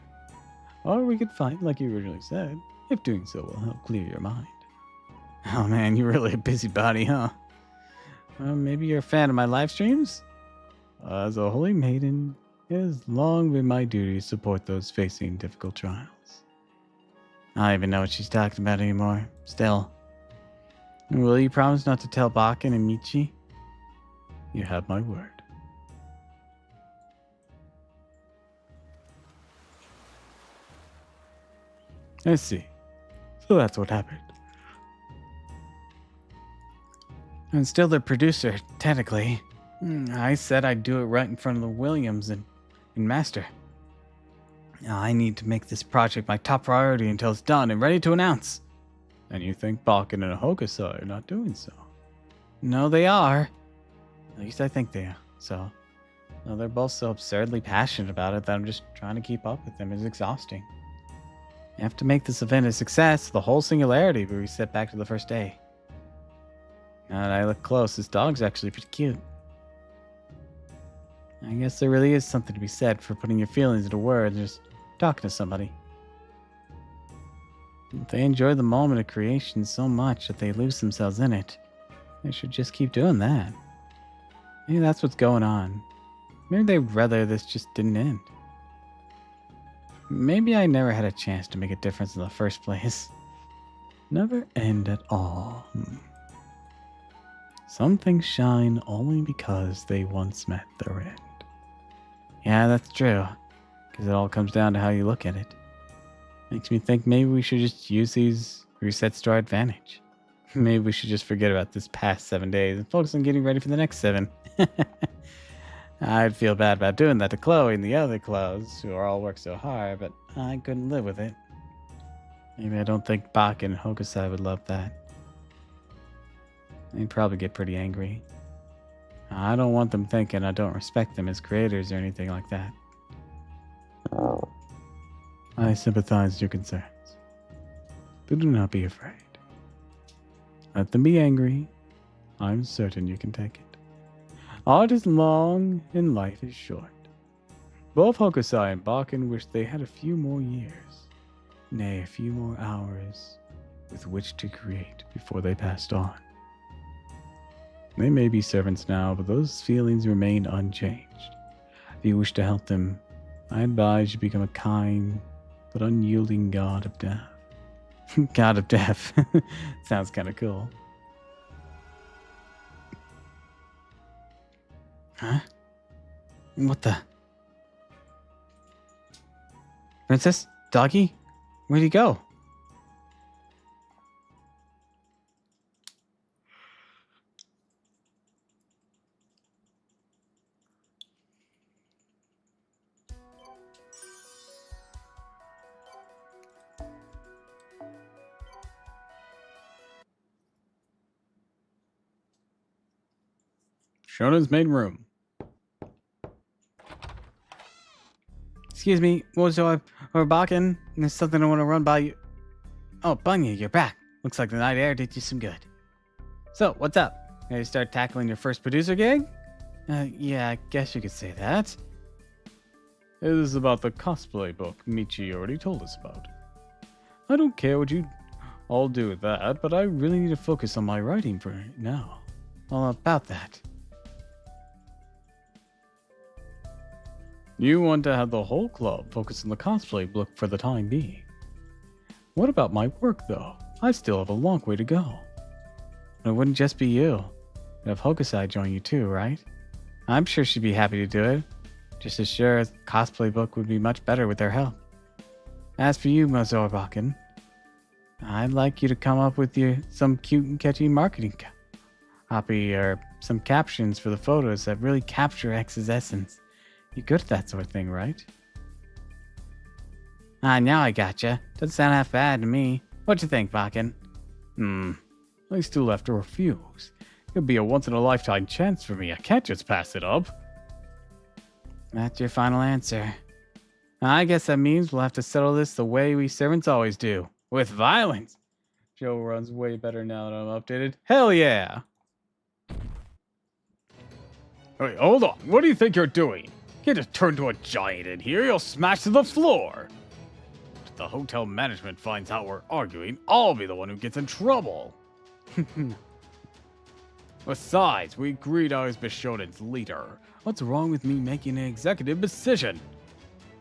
Or we could fight like you originally said, if doing so will help clear your mind. Oh man, you're really a busybody, huh? Maybe you're a fan of my live streams? As a holy maiden, it has long been my duty to support those facing difficult trials. I don't even know what she's talking about anymore. Still. Will you promise not to tell Bakken and Michi? You have my word. I see. So that's what happened. I'm still the producer, technically. I said I'd do it right in front of the Williams and Master. I need to make this project my top priority until it's done and ready to announce. And you think Balkan and Hokusai are not doing so? No, they are. At least I think they are. So, they're both so absurdly passionate about it that I'm just trying to keep up with them. It's exhausting. You have to make this event a success, the whole singularity, but we set back to the first day. Now that I look close, this dog's actually pretty cute. I guess there really is something to be said for putting your feelings into words and just talking to somebody. If they enjoy the moment of creation so much that they lose themselves in it, they should just keep doing that. Maybe that's what's going on. Maybe they'd rather this just didn't end. Maybe I never had a chance to make a difference in the first place. Never end at all. Some things shine only because they once met their end. Yeah, that's true. Because it all comes down to how you look at it. Makes me think maybe we should just use these resets to our advantage. Maybe we should just forget about this past 7 days and focus on getting ready for the next 7. I'd feel bad about doing that to Chloe and the other Chloes, who all work so hard, but I couldn't live with it. Maybe I don't think Bach and Hokusai would love that. They'd probably get pretty angry. I don't want them thinking I don't respect them as creators or anything like that. I sympathize with your concerns. But do not be afraid. Let them be angry. I'm certain you can take it. Art is long and life is short. Both Hokusai and Bakken wish they had a few more years, nay, a few more hours, with which to create before they passed on. They may be servants now, but those feelings remain unchanged. If you wish to help them, I advise you become a kind but unyielding god of death. God of death. Sounds kind of cool. Huh? What the? Princess? Doggy? Where'd he go? Shonen's main room. Excuse me, Wozo or Bakken. There's something I want to run by you. Oh, Bunya, you're back. Looks like the night air did you some good. So, what's up? Ready to start tackling your first producer gig? Yeah, I guess you could say that. It is about the cosplay book Michi already told us about. I don't care what you all do with that, but I really need to focus on my writing for now. All about that. You want to have the whole club focus on the cosplay book for the time being. What about my work, though? I still have a long way to go. And it wouldn't just be you. You'd have Hokusai join you too, right? I'm sure she'd be happy to do it. Just as sure as the cosplay book would be much better with their help. As for you, Mozorbakken, I'd like you to come up with some cute and catchy marketing copy or some captions for the photos that really capture X's essence. You're good at that sort of thing, right? Now I gotcha. Doesn't sound half bad to me. What you think, Bakken? I still have to refuse. It'll be a once-in-a-lifetime chance for me. I can't just pass it up. That's your final answer. I guess that means we'll have to settle this the way we servants always do. With violence. Joe runs way better now that I'm updated. Hell yeah! Hey, hold on. What do you think you're doing? You just turn to a giant in here, you'll smash to the floor. If the hotel management finds out we're arguing, I'll be the one who gets in trouble. Besides, we agreed I was Bishonen's leader. What's wrong with me making an executive decision?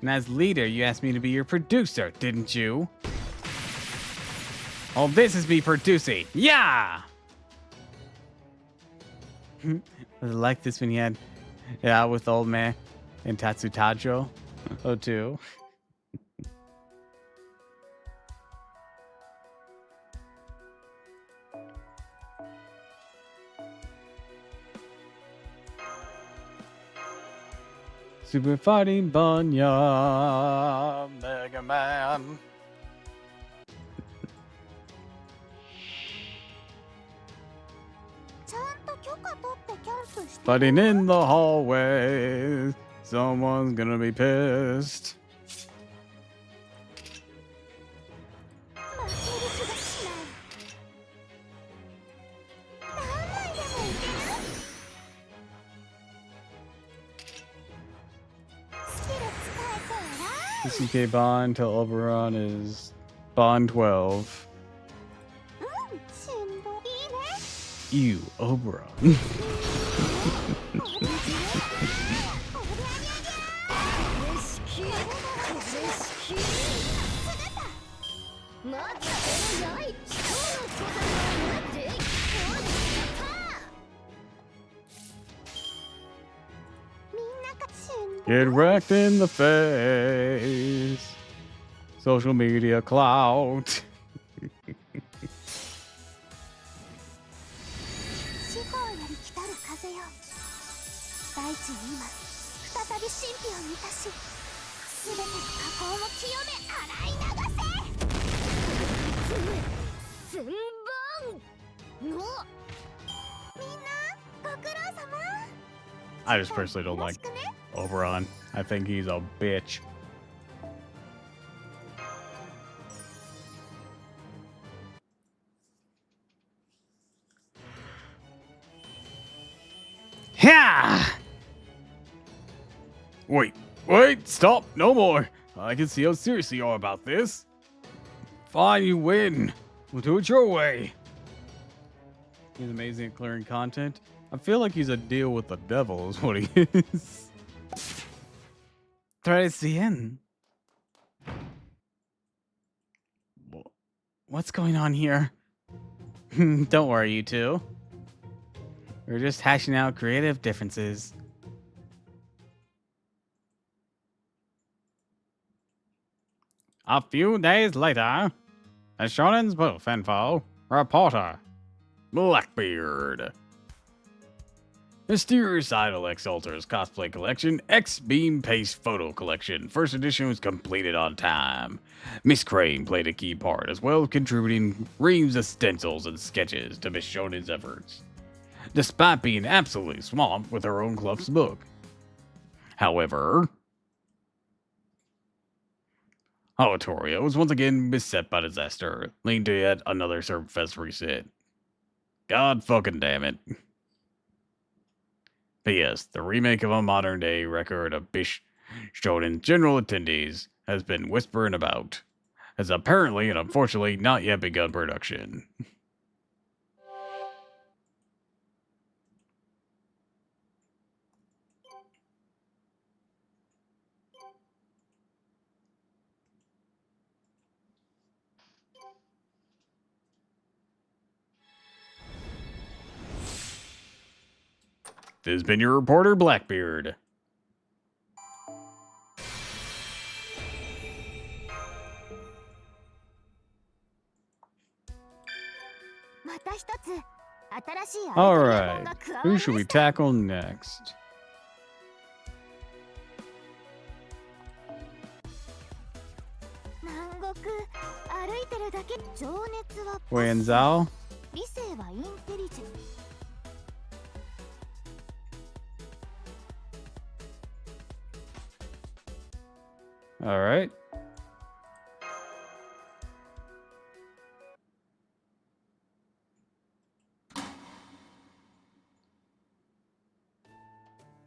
And as leader, you asked me to be your producer, didn't you? Oh, this is me producing. Yeah! I like this when he had with old man and Tatsutajo. Oh, too. Super Fighting Bunya, Mega Man. Fighting in the hallway. Someone's gonna be pissed. CK Bond till Oberon is Bond 12. Ew, Oberon. Get wrecked in the face. Social media clout. I just personally don't like Oberon. I think he's a bitch. Wait, stop, no more. I can see how serious you are about this. Fine, you win. We'll do it your way. He's amazing at clearing content. I feel like he's a deal with the devil, is what he is. Tres bien. What's going on here? Don't worry, you two. We're just hashing out creative differences. A few days later, the Shonen's Booth info reporter, Blackbeard. Mysterious Idol X Alters Cosplay Collection X Beam Paste Photo Collection. First edition was completed on time. Miss Crane played a key part, as well as contributing reams of stencils and sketches to Miss Shonen's efforts, despite being absolutely swamped with her own club's book. However, Oratorio was once again beset by disaster, leading to yet another Serpfest reset. God fucking damn it. But yes, the remake of a modern day record of Bish Shonen's general attendees has been whispering about, has apparently and unfortunately not yet begun production. This has been your reporter, Blackbeard. また一つ新しい Alright, who should we tackle next? 南国歩いてるだけ情熱は Wei Zhao? 理性はインテリジェン Alright.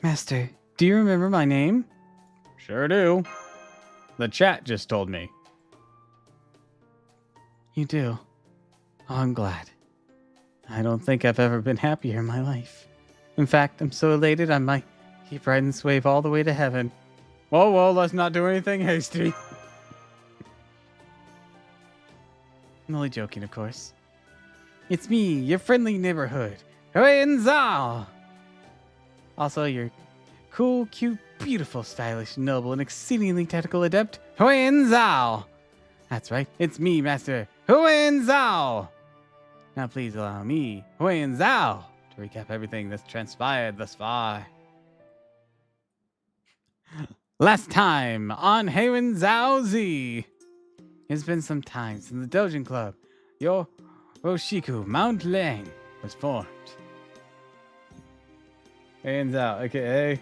Master, do you remember my name? Sure do. The chat just told me. You do. Oh, I'm glad. I don't think I've ever been happier in my life. In fact, I'm so elated I might keep riding this wave all the way to heaven. Whoa, let's not do anything hasty. I'm only joking, of course. It's me, your friendly neighborhood, Huyen Zhao! Also, your cool, cute, beautiful, stylish, noble, and exceedingly technical adept, Huyen Zhao! That's right, it's me, Master Huyen Zhao! Now please allow me, Huyen Zhao, to recap everything that's transpired thus far. Last time on Huyen Zhao Z. It's been some time since the Doujin Club, Yo Roshiku Mount Lang, was formed. Hands out, aka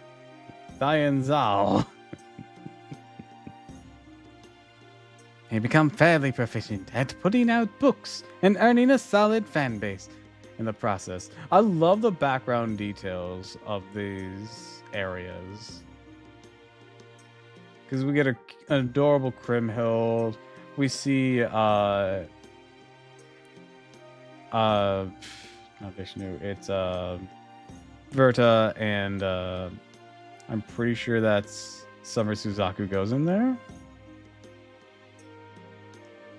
Dian Zhao. They become fairly proficient at putting out books and earning a solid fan base In the process. I love the background details of these areas. Because we get an adorable Crimhild. We see not Vishnu, it's Verta, and I'm pretty sure that's Summer Suzaku goes in there.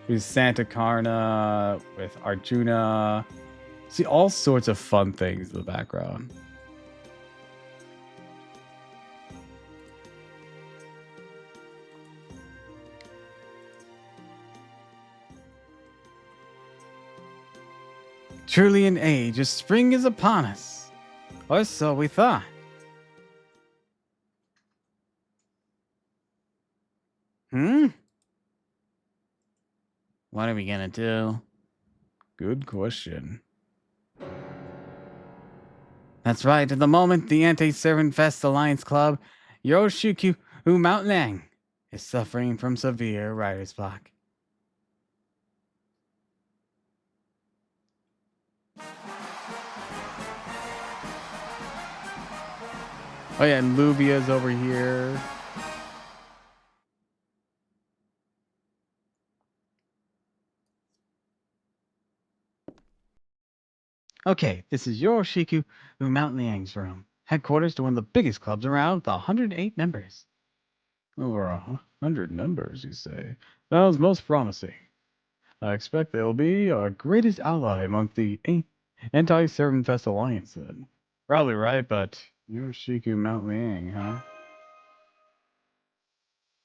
There's Santa Karna with Arjuna. See all sorts of fun things in the background. Truly an age of spring is upon us. Or so we thought. What are we gonna do? Good question. That's right, at the moment, the Anti-Servant Fest Alliance Club, Yoshiku Mount Lang, is suffering from severe writer's block. Oh yeah, and Luvia's over here. Okay, this is Yoroshiku Mountain Yang's room, headquarters to one of the biggest clubs around with 108 members. Over 100 members, you say? Sounds most promising. I expect they'll be our greatest ally among the anti-Servant Fest Alliance then. Probably right, but Yoroshiku Mount Liang, huh?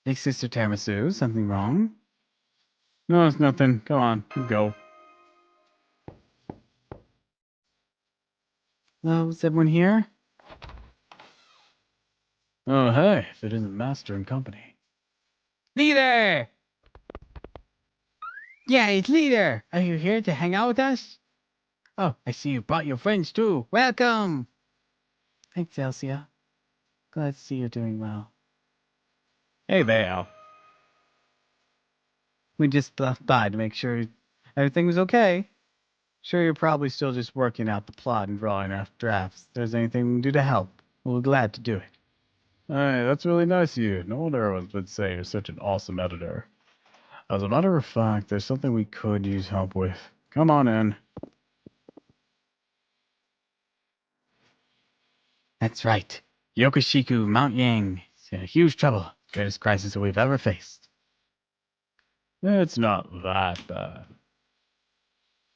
Big Sister Tiramisu, something wrong? No, it's nothing. Come on, go. Hello, is everyone here? Oh, hey, if it isn't Master and Company. Leader! Yeah, it's Leader! Are you here to hang out with us? Oh, I see you brought your friends too. Welcome! Thanks, Elsia. Glad to see you're doing well. Hey there. We just stopped by to make sure everything was okay. Sure, you're probably still just working out the plot and drawing rough drafts. If there's anything we can do to help, we're glad to do it. Hey, that's really nice of you. No wonder everyone's been saying you're such an awesome editor. As a matter of fact, there's something we could use help with. Come on in. That's right. Yokoshiku Mount Yang is in huge trouble. Greatest crisis that we've ever faced. It's not that bad.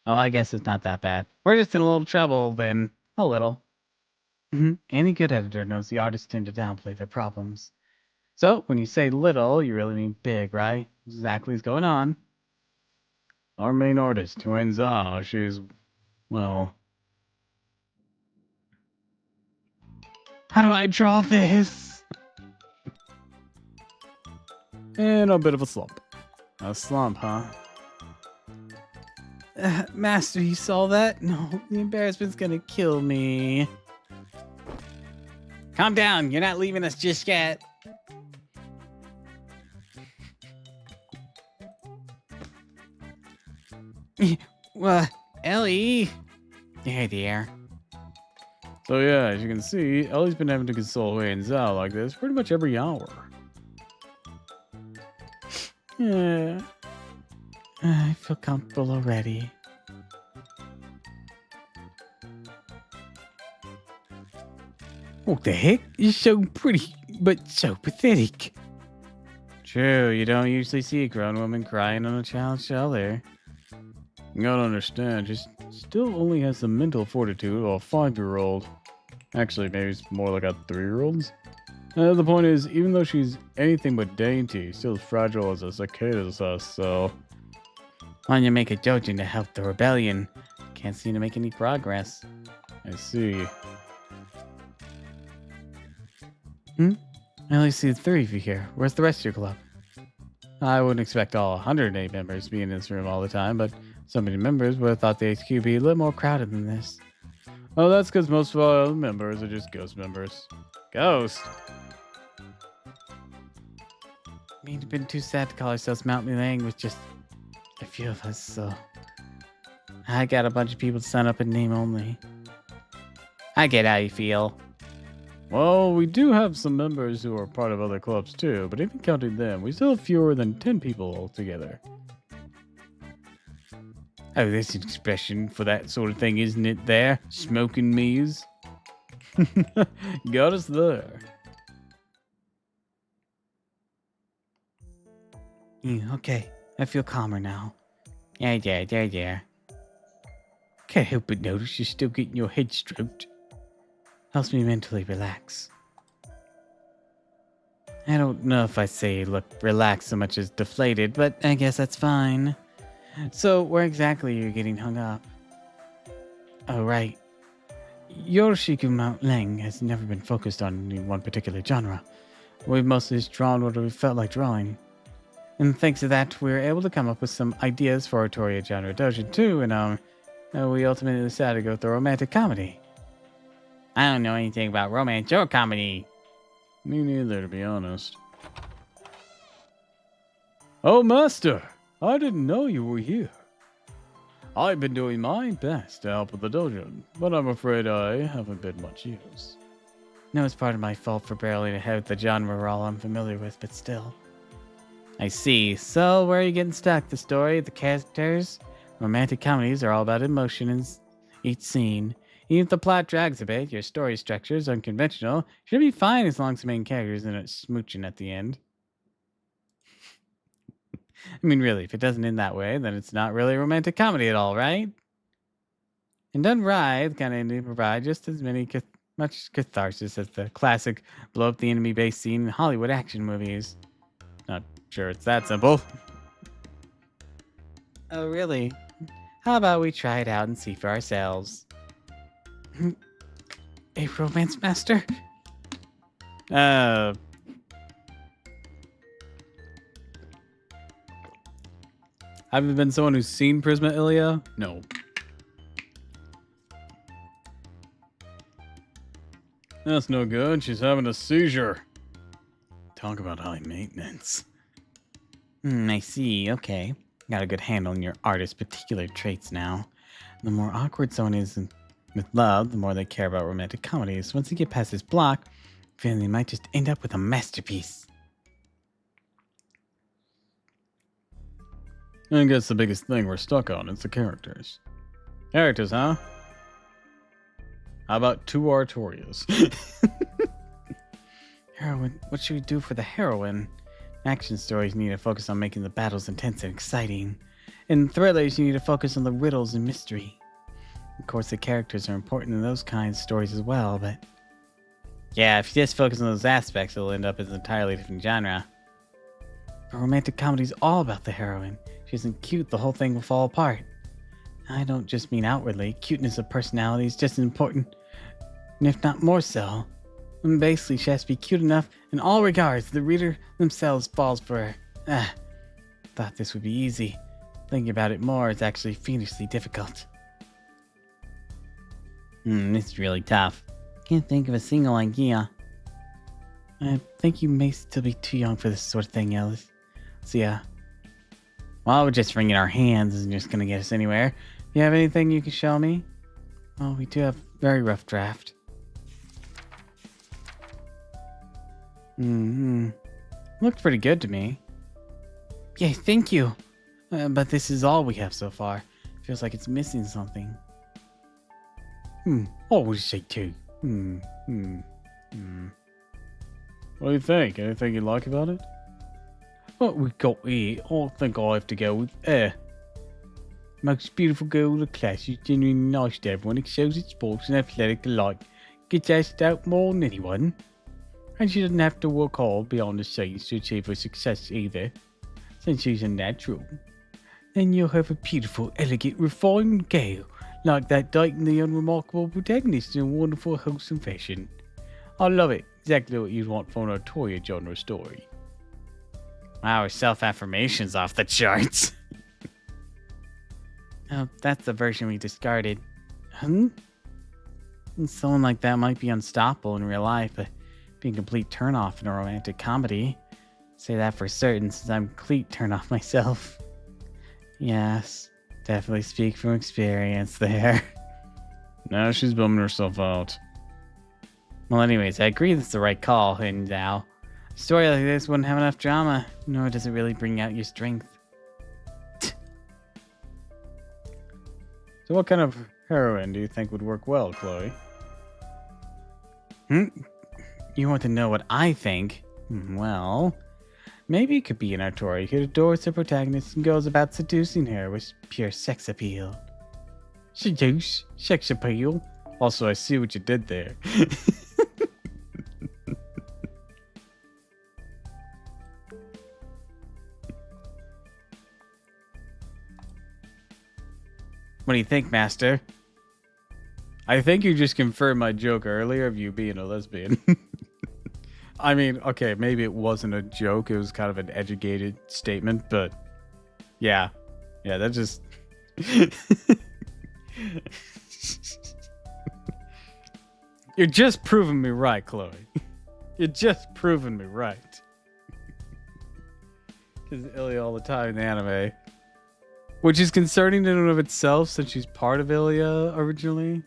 Oh, I guess it's not that bad. We're just in a little trouble, then. A little. Any good editor knows the artists tend to downplay their problems. So, when you say little, you really mean big, right? Exactly what's going on. Our main artist, Tuenza, she's, well... How do I draw this? in a bit of a slump. A slump, huh? Master, you saw that? No, the embarrassment's gonna kill me. Calm down, you're not leaving us just yet. Well, Ellie. Hey there. So yeah, as you can see, Ellie's been having to console Wei and Zhao like this pretty much every hour. Yeah. I feel comfortable already. What the heck? You're so pretty, but so pathetic. True, you don't usually see a grown woman crying on a child's shoulder. You gotta understand, she still only has the mental fortitude of a 5-year-old. Actually, maybe it's more like a 3-year-old's. The point is, even though she's anything but dainty, still as fragile as a cicada's us, so... Why don't you make a doujin to help the rebellion? Can't seem to make any progress. I see. I only see 3 of you here. Where's the rest of your club? I wouldn't expect all 108 members to be in this room all the time, but so many members would have thought the HQ would be a little more crowded than this. Oh, that's because most of our other members are just ghost members. Ghost? We'd been too sad to call ourselves Mount Liang with just a few of us, so I got a bunch of people to sign up in name only. I get how you feel. Well, we do have some members who are part of other clubs too, but even counting them, we still have fewer than 10 people altogether. Oh, there's an expression for that sort of thing, isn't it there? Smoking meals? Got us there. Okay, I feel calmer now. Yeah. Can't help but notice you're still getting your head stroked. Helps me mentally relax. I don't know if I say look relaxed so much as deflated, but I guess that's fine. So, where exactly are you getting hung up? Oh, right. Yoroshiku Mount Liang has never been focused on any one particular genre. We've mostly just drawn what we felt like drawing. And thanks to that, we were able to come up with some ideas for our Toria genre doujin too, and we ultimately decided to go with the romantic comedy. I don't know anything about romance or comedy. Me neither, to be honest. Oh, Master! I didn't know you were here. I've been doing my best to help with the dojo, but I'm afraid I haven't been much use. No, it's part of my fault for barreling ahead with the genre we're all unfamiliar with, but still. I see. So, where are you getting stuck? The story, the characters? Romantic comedies are all about emotion in each scene. Even if the plot drags a bit, your story structure is unconventional. Should be fine as long as the main character isn't smooching at the end. I mean, really, if it doesn't end that way, then it's not really a romantic comedy at all, right? And done right, the kind of ending provide just as much catharsis as the classic blow up the enemy base scene in Hollywood action movies. Not sure it's that simple. Oh, really? How about we try it out and see for ourselves? A romance master? Have you been someone who's seen Prisma Ilia? No. That's no good. She's having a seizure. Talk about high maintenance. I see. Okay. Got a good handle on your artist's particular traits now. The more awkward someone is with love, the more they care about romantic comedies. Once they get past this block, I feel they might just end up with a masterpiece. I guess the biggest thing we're stuck on is the characters. Characters, huh? How about two Artorias? Heroine. What should we do for the heroine? Action stories need to focus on making the battles intense and exciting. In thrillers, you need to focus on the riddles and mystery. Of course, the characters are important in those kinds of stories as well, but... yeah, if you just focus on those aspects, it'll end up as an entirely different genre. A romantic comedy's all about the heroine. If she isn't cute, the whole thing will fall apart. I don't just mean outwardly. Cuteness of personality is just as important, and if not more so. And basically, she has to be cute enough in all regards. The reader themselves falls for her. Thought this would be easy. Thinking about it more, it's actually fiendishly difficult. This is really tough. Can't think of a single idea. I think you may still be too young for this sort of thing, Alice. So yeah. Well, we're just wringing our hands isn't just gonna get us anywhere. You have anything you can show me? Oh, we do have a very rough draft. Looked pretty good to me. Yeah, thank you. But this is all we have so far. Feels like it's missing something. What would you say too? What do you think? Anything you like about it? What we got here, I think I have to go with most beautiful girl of the class. She's genuinely nice to everyone, excels at sports and athletic alike. Gets asked out more than anyone. And she doesn't have to work hard behind the scenes to achieve her success either, since she's a natural. Then you'll have a beautiful, elegant, refined girl, like that dating the unremarkable protagonist in a wonderful, wholesome fashion. I love it. Exactly what you'd want for an Artoria genre story. Wow, her self-affirmation's off the charts. Oh, that's the version we discarded. And someone like that might be unstoppable in real life, but be a complete turnoff in a romantic comedy. Say that for certain, since I'm a complete turnoff myself. Yes, definitely speak from experience there. Now she's bumming herself out. Well, anyways, I agree that's the right call, and now a story like this wouldn't have enough drama, nor does it really bring out your strength. So what kind of heroine do you think would work well, Chloe? You want to know what I think? Well, maybe it could be an Artori who adores her protagonist and goes about seducing her with pure sex appeal. Seduce? Sex appeal? Also, I see what you did there. What do you think, Master? I think you just confirmed my joke earlier of you being a lesbian. I mean, okay, maybe it wasn't a joke. It was kind of an educated statement, but yeah. Yeah, that just... You're just proving me right, Chloe. You're just proving me right. Because Ilya all the time in the anime. Which is concerning in and of itself, since she's part of Ilya originally.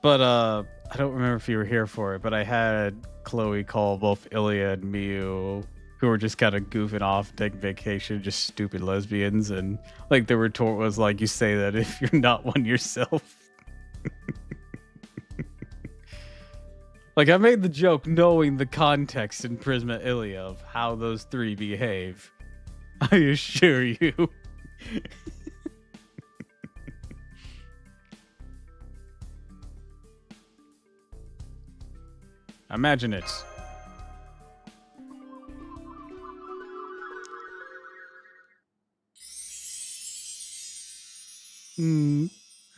But I don't remember if you were here for it, but I had Chloe call both Ilya and Miu, who were just kind of goofing off, taking vacation, just stupid lesbians, and like the retort was like, "You say that if you're not one yourself." Like I made the joke knowing the context in Prisma Ilya of how those three behave. I assure you. Imagine it.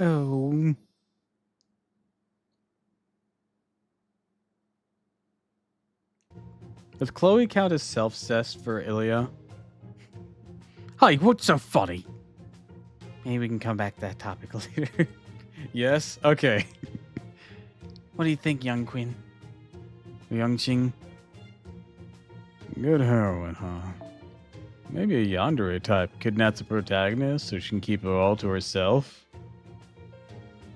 Oh. Does Chloe count as self-cessed for Ilya? Hey, what's so funny? Maybe we can come back to that topic later. Yes? Okay. What do you think, young Queen? Young Ching? Good heroine, huh? Maybe a yandere type kidnaps the protagonist so she can keep it all to herself.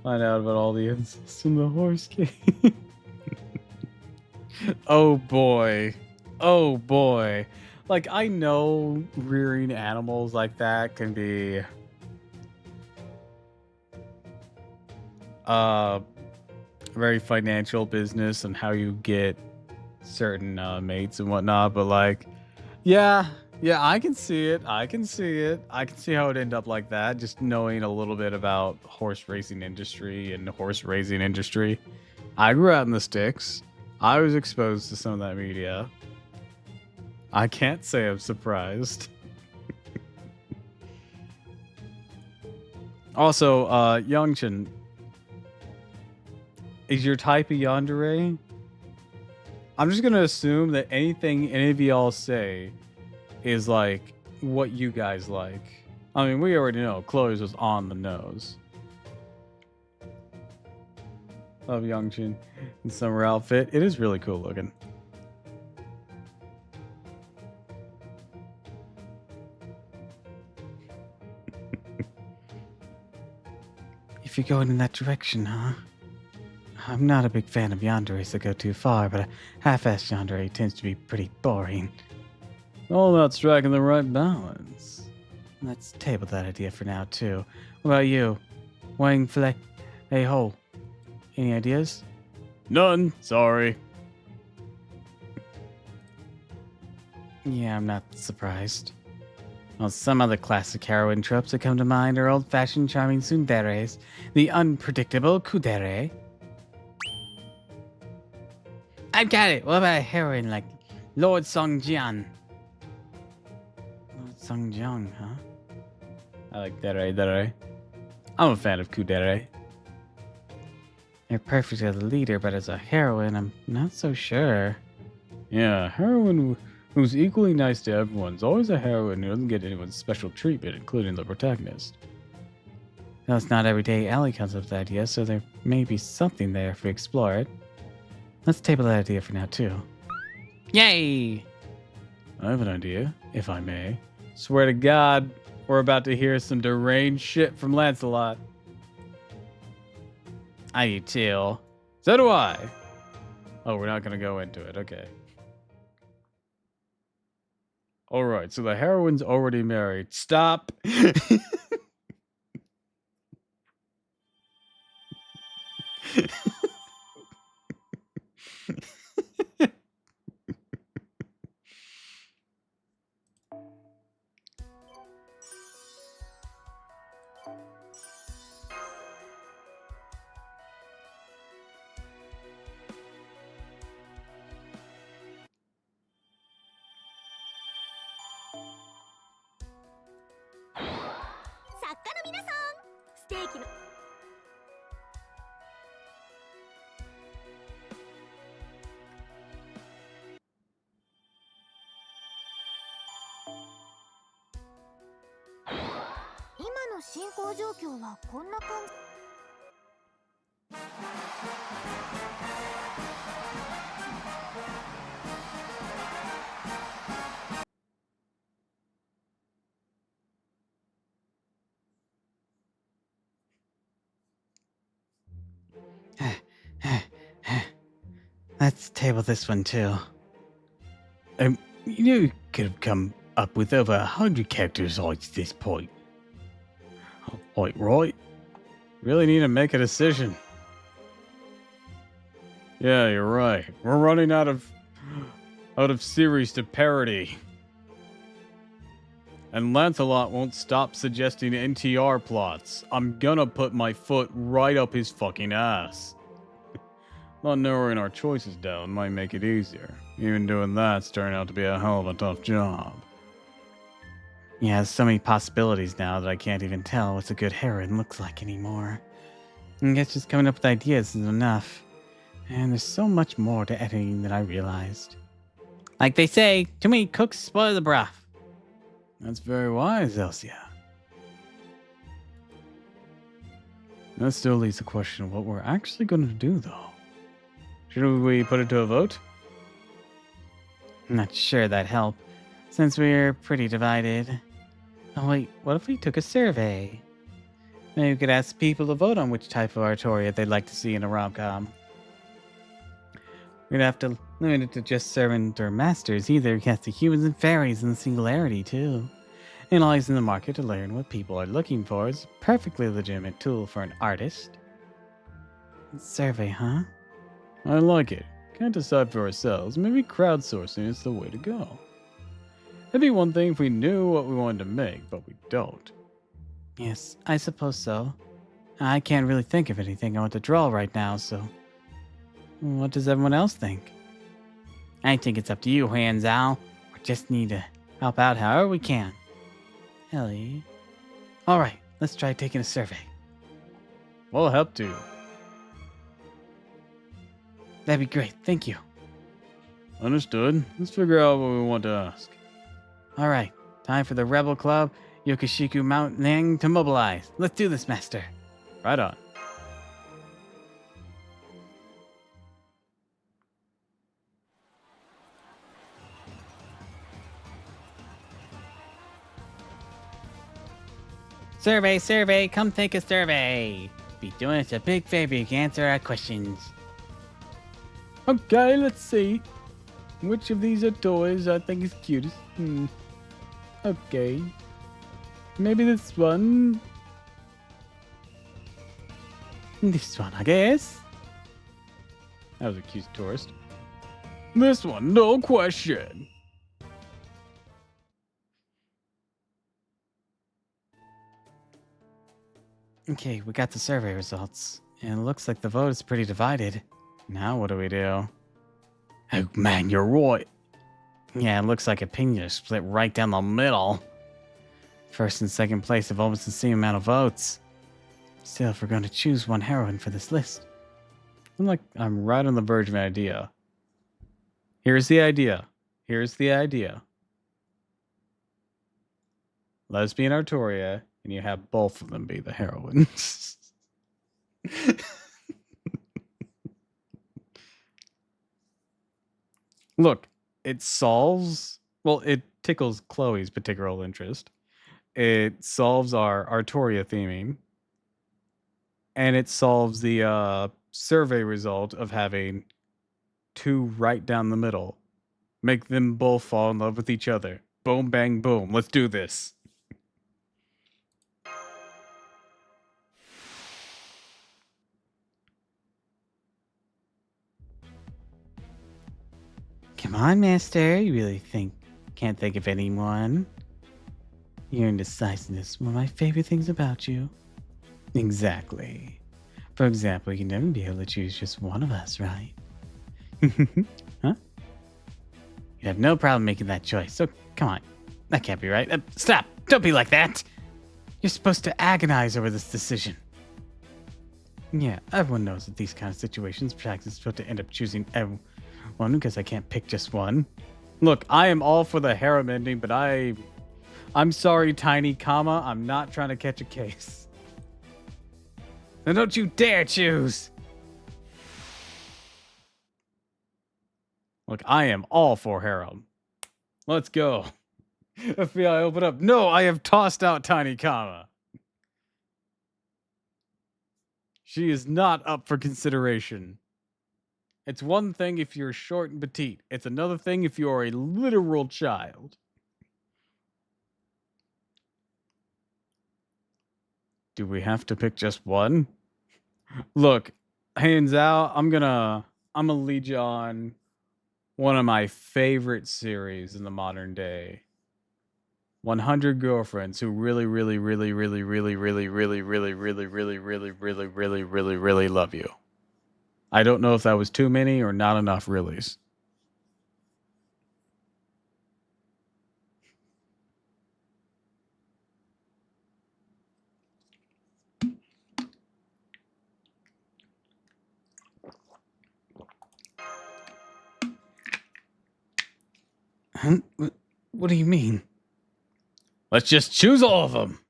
Find out about all the incest in the horse game. Oh boy. Oh boy. Like, I know rearing animals like that can be very financial business and how you get certain mates and whatnot, but like, yeah, I can see it. I can see how it end up like that. Just knowing a little bit about horse racing industry and the horse raising industry. I grew out in the sticks. I was exposed to some of that media. I can't say I'm surprised. Also, Youngchin, is your type a yandere? I'm just gonna assume that anything any of y'all say is like what you guys like. I mean, we already know Chloe's was on the nose. Love Youngchin in summer outfit. It is really cool looking. If you're going in that direction, huh? I'm not a big fan of yanderes that go too far, but a half-assed yandere tends to be pretty boring. All about striking the right balance. Let's table that idea for now, too. What about you? Wang Fleck? Hey ho. Any ideas? None. Sorry. Yeah, I'm not surprised. Well, some other classic heroine tropes that come to mind are old-fashioned charming tsunderes, the unpredictable kudere. I've got it! What about a heroine like Lord Songjian? Lord Songjiang, huh? I like dere. I'm a fan of kudere. You're perfect as a leader, but as a heroine, I'm not so sure. Yeah, heroine who's equally nice to everyone is always a heroine who doesn't get anyone's special treatment, including the protagonist. Though it's not every day Ellie comes up with ideas, so there may be something there if we explore it. Let's table that idea for now, too. Yay! I have an idea, if I may. Swear to God, we're about to hear some deranged shit from Lancelot. I do too. So do I. Oh, we're not going to go into it. Okay. All right, so the heroine's already married. Stop. Let's table this one too. You could have come up with over 100 characters at this point. Right? Really need to make a decision. Yeah, you're right. We're running out of series to parody. And Lancelot won't stop suggesting NTR plots. I'm gonna put my foot right up his fucking ass. Not narrowing our choices down might make it easier. Even doing that's turning out to be a hell of a tough job. Yeah, there's so many possibilities now that I can't even tell what a good heroine looks like anymore. I guess just coming up with ideas is enough. And there's so much more to editing than I realized. Like they say, too many cooks spoil the broth. That's very wise, Elsia. That still leaves the question of what we're actually going to do, though. Should we put it to a vote? I'm not sure that'd help, since we're pretty divided. Oh wait, what if we took a survey? Maybe we could ask people to vote on which type of Artoria they'd like to see in a rom-com. We'd have to limit it to just servant or masters either, against the humans and fairies in the singularity too. Analyzing the market to learn what people are looking for is a perfectly legitimate tool for an artist. Survey, huh? I like it. Can't decide for ourselves. Maybe crowdsourcing is the way to go. It'd be one thing if we knew what we wanted to make, but we don't. Yes, I suppose so. I can't really think of anything I want to draw right now, so... What does everyone else think? I think it's up to you, Hanzal. We just need to help out however we can. Ellie. Alright, let's try taking a survey. We'll help to. That'd be great, thank you. Understood. Let's figure out what we want to ask. Alright, time for the Rebel Club, Yokoshiku Mountain to mobilize. Let's do this, Master. Right on. Survey, come take a survey. Be doing us a big favor if you answer our questions. Okay, let's see. Which of these are toys I think is cutest? Okay. Maybe this one. This one, I guess. That was a cute tourist. This one, no question. Okay, we got the survey results. And it looks like the vote is pretty divided. Now what do we do? Oh man, you're right. Yeah, it looks like opinion is split right down the middle. First and second place have almost the same amount of votes. Still, if we're going to choose one heroine for this list. I'm right on the verge of an idea. Here's the idea. Lesbian Artoria, and you have both of them be the heroines. Look, it tickles Chloe's particular interest. It solves our Artoria theming. And it solves the survey result of having two right down the middle. Make them both fall in love with each other. Boom, bang, boom. Let's do this. Come on, Master. You really can't think of anyone? Your indecisiveness is one of my favorite things about you. Exactly. For example, you can never be able to choose just one of us, right? Huh? You have no problem making that choice, so come on. That can't be right. Stop! Don't be like that! You're supposed to agonize over this decision. Yeah, everyone knows that these kind of situations, Prax is supposed to end up choosing everyone because I can't pick just one. Look, I am all for the harem ending, but I'm sorry, Tiny Comma. I'm not trying to catch a case. Then don't you dare choose! Look, I am all for harem. Let's go. FBI, open up. No, I have tossed out Tiny Comma. She is not up for consideration. It's one thing if you're short and petite. It's another thing if you're a literal child. Do we have to pick just one? Look, hands out, I'm gonna lead you on one of my favorite series in the modern day. 100 Girlfriends Who Really, Really, Really, Really, Really, Really, Really, Really, Really, Really, Really, Really, Really, Really, Really Love You. I don't know if that was too many or not enough reallys. Huh? What do you mean? Let's just choose all of them.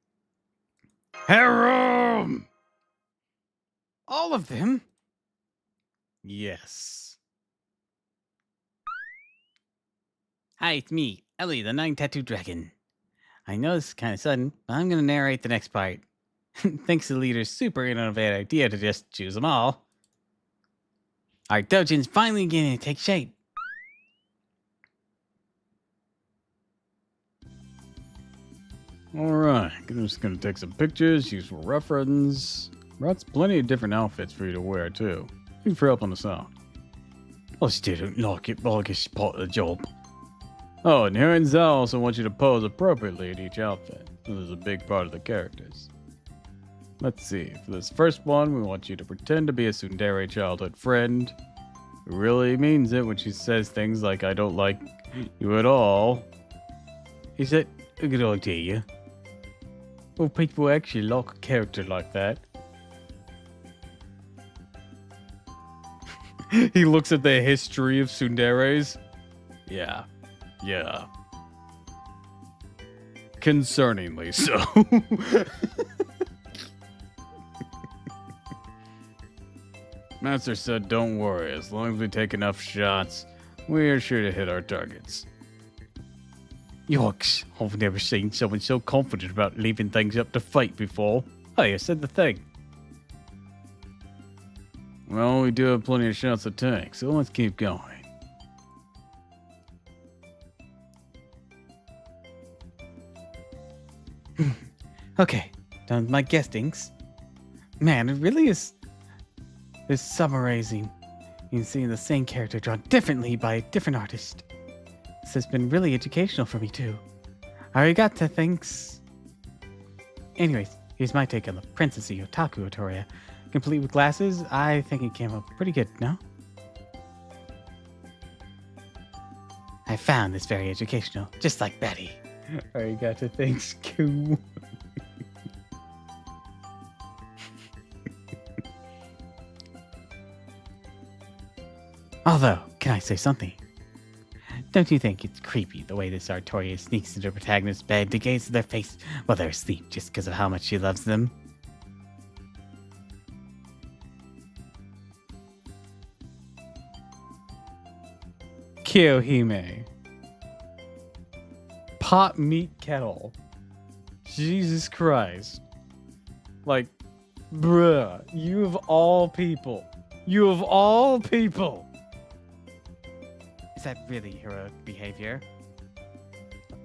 Harem! All of them? Yes. Hi, it's me, Ellie, the 9 Tattoo Dragon. I know this is kind of sudden, but I'm going to narrate the next part. Thanks to the leader's super innovative idea to just choose them all. Our doujin's finally beginning to take shape. Alright, I'm just gonna take some pictures, use for reference. That's plenty of different outfits for you to wear, too. Thank you for helping us out. I still don't like it, but I guess it's part of the job. Oh, and Harry and Zhao also want you to pose appropriately in each outfit. This is a big part of the characters. Let's see, for this first one, we want you to pretend to be a tsundere childhood friend who really means it when she says things like, I don't like you at all. Is that a good idea? Well, people actually like a character like that. He looks at the history of tsunderes. Yeah. Concerningly so. Master said, don't worry, as long as we take enough shots, we are sure to hit our targets. Yikes, I've never seen someone so confident about leaving things up to fate before. Hey, I said the thing. Well, we do have plenty of shots to take, so let's keep going. Okay, done with my guessings. Man, it really is this summarizing. You can see the same character drawn differently by a different artist. This has been really educational for me too. Arigato, thanks. Anyways, here's my take on the Princessy Otaku Otoria. Complete with glasses, I think it came up pretty good, no? I found this very educational, just like Betty. Arigato, thanks, cool. Although, can I say something? Don't you think it's creepy the way this Artoria sneaks into her protagonist's bed to gaze at their face while they're asleep just because of how much she loves them? Kyohime. Pot meat kettle. Jesus Christ. Like, bruh, you of all people. You of all people. Is that really heroic behavior?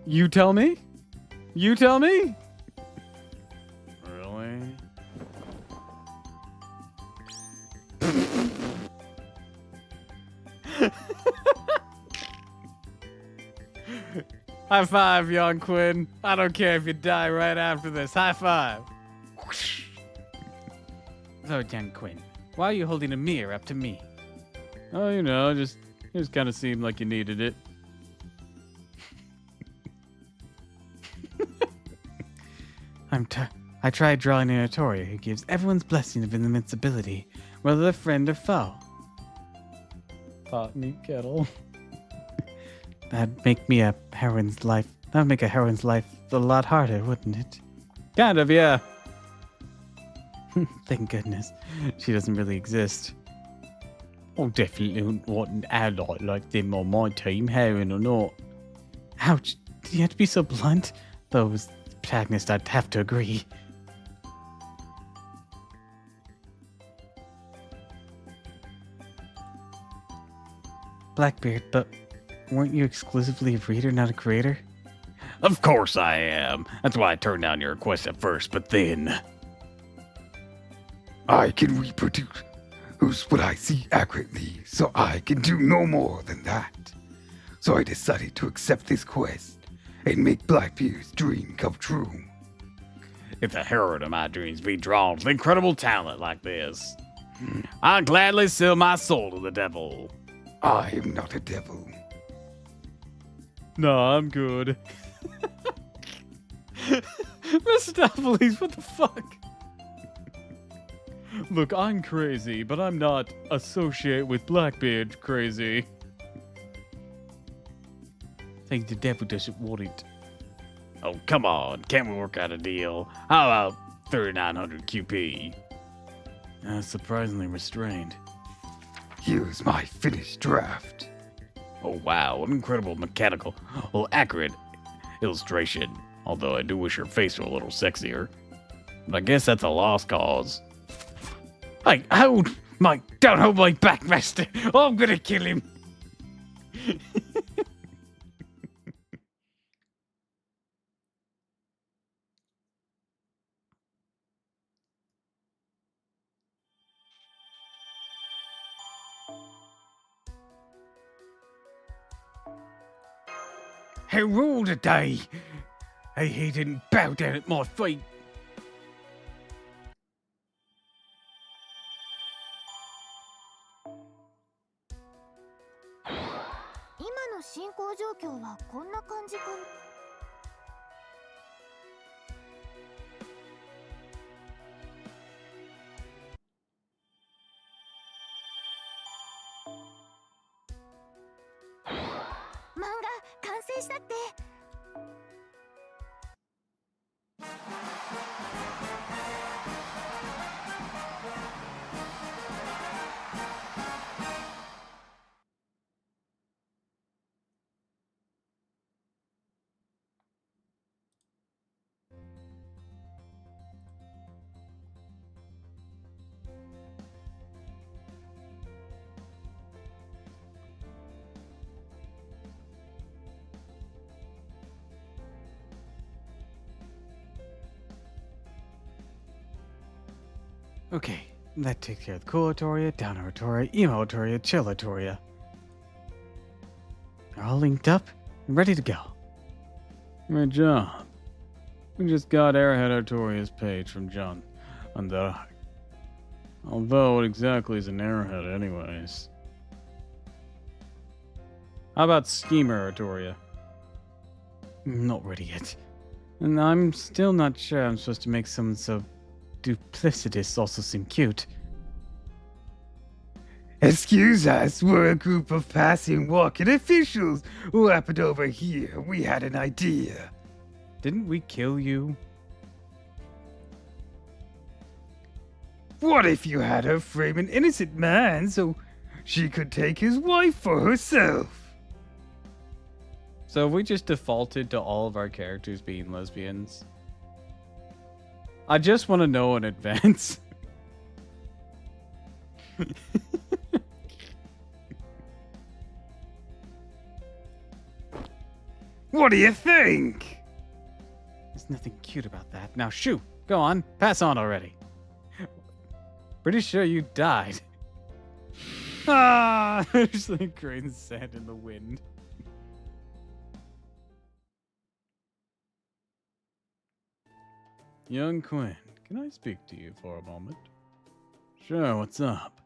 You tell me? You tell me? Really? High five, young Quinn. I don't care if you die right after this. High five. So, young Quinn, why are you holding a mirror up to me? Oh, just kind of seemed like you needed it. I tried drawing an Artoria who gives everyone's blessing of invincibility, whether they're friend or foe. Pot meat kettle. That'd make a heroine's life a lot harder, wouldn't it? Kind of, yeah. Thank goodness. She doesn't really exist. I definitely wouldn't want an ally like them on my team, heroin or not. Ouch. Do you have to be so blunt? Though as the protagonist, I'd have to agree. Blackbeard, but weren't you exclusively a reader, not a creator? Of course I am. That's why I turned down your request at first, but then I can reproduce what I see accurately, so I can do no more than that. So I decided to accept this quest and make Blackbeard's dream come true. if the heroine of my dreams be drawn with incredible talent like this, I'll gladly sell my soul to the devil. I am not a devil. No, I'm good. Mr. Please, what the fuck? Look, I'm crazy, but I'm not associate with Blackbeard crazy. I think the devil doesn't want it. Oh, come on. Can't we work out a deal? How about 3,900 QP? Surprisingly restrained. Here's my finished draft. Oh, wow. An incredible mechanical, well, accurate illustration. Although I do wish your face were a little sexier. But I guess that's a lost cause. Hey, don't hold my back, master. I'm gonna kill him. He ruled today. He didn't bow down at my feet. 今の進行状況はこんな感じかな。漫画完成したって。Okay, that takes care of the Coolatoria, Downatoria, Emotoria, Chillatoria. They're all linked up and ready to go. Great job. We just got Airhead Artoria's page from John on the. Although, what exactly is an Airhead, anyways? How about Schemer Artoria? Not ready yet. And I'm still not sure I'm supposed to make someone so duplicitous also seem cute. Excuse us, we're a group of passing walking officials who happened over here. We had an idea. Didn't we kill you? What if you had her frame an innocent man so she could take his wife for herself? So have we just defaulted to all of our characters being lesbians? I just want to know in advance. What do you think? There's nothing cute about that. Now shoo! Go on, pass on already. Pretty sure you died. Ah! There's like grain of sand in the wind. Young Quinn, can I speak to you for a moment? Sure, what's up?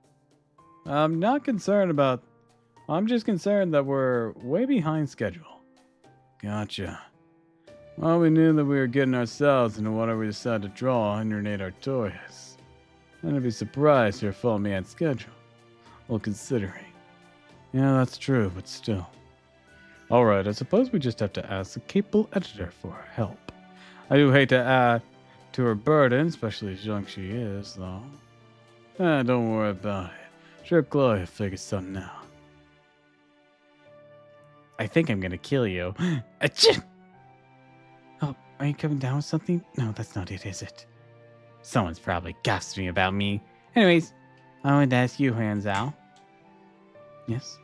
I'm not concerned about... I'm just concerned that we're way behind schedule. Gotcha. Well, we knew that we were getting ourselves into whatever we decided to draw underneath our toys. I'd be surprised you're following me on schedule. Well, considering. Yeah, that's true, but still. Alright, I suppose we just have to ask the capable editor for help. I do hate to add to her burden, especially as young she is, though. Don't worry about it. Sure, Chloe will figure something out. I think I'm gonna kill you. Achoo! Oh, are you coming down with something? No, that's not it, is it? Someone's probably gossiping about me. Anyways, I wanted to ask you, Hanzal. Yes?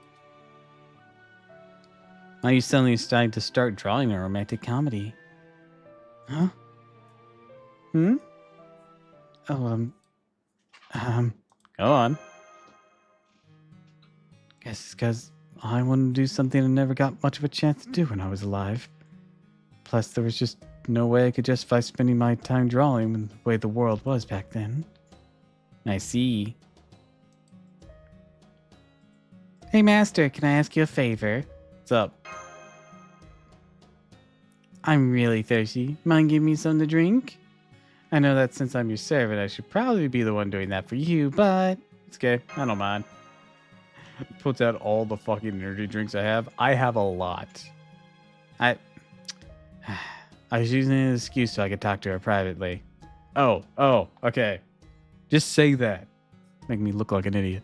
Are you suddenly deciding to start drawing a romantic comedy? Huh? Hmm? Oh, go on. Guess it's because I wanted to do something I never got much of a chance to do when I was alive. Plus, there was just no way I could justify spending my time drawing when the way the world was back then. I see. Hey, Master, can I ask you a favor? What's up? I'm really thirsty. Mind giving me something to drink? I know that since I'm your servant, I should probably be the one doing that for you, but it's okay. I don't mind. Puts out all the fucking energy drinks I have. I have a lot. I was using an excuse so I could talk to her privately. Oh, okay. Just say that. Make me look like an idiot.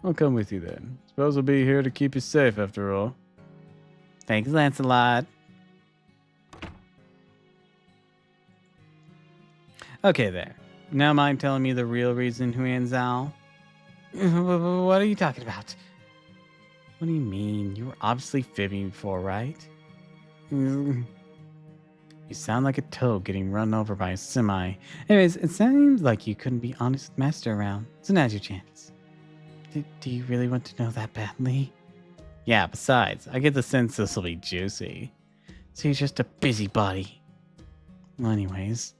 I'll come with you then. Suppose I'll be here to keep you safe after all. Thanks, Lancelot. Okay, there. Now mind telling me the real reason, Huan Zhao? What are you talking about? What do you mean? You were obviously fibbing before, right? You sound like a toad getting run over by a semi. Anyways, it seems like you couldn't be honest with Master around, so now's your chance. Do you really want to know that badly? Yeah, besides, I get the sense this will be juicy. So you're just a busybody. Well, anyways,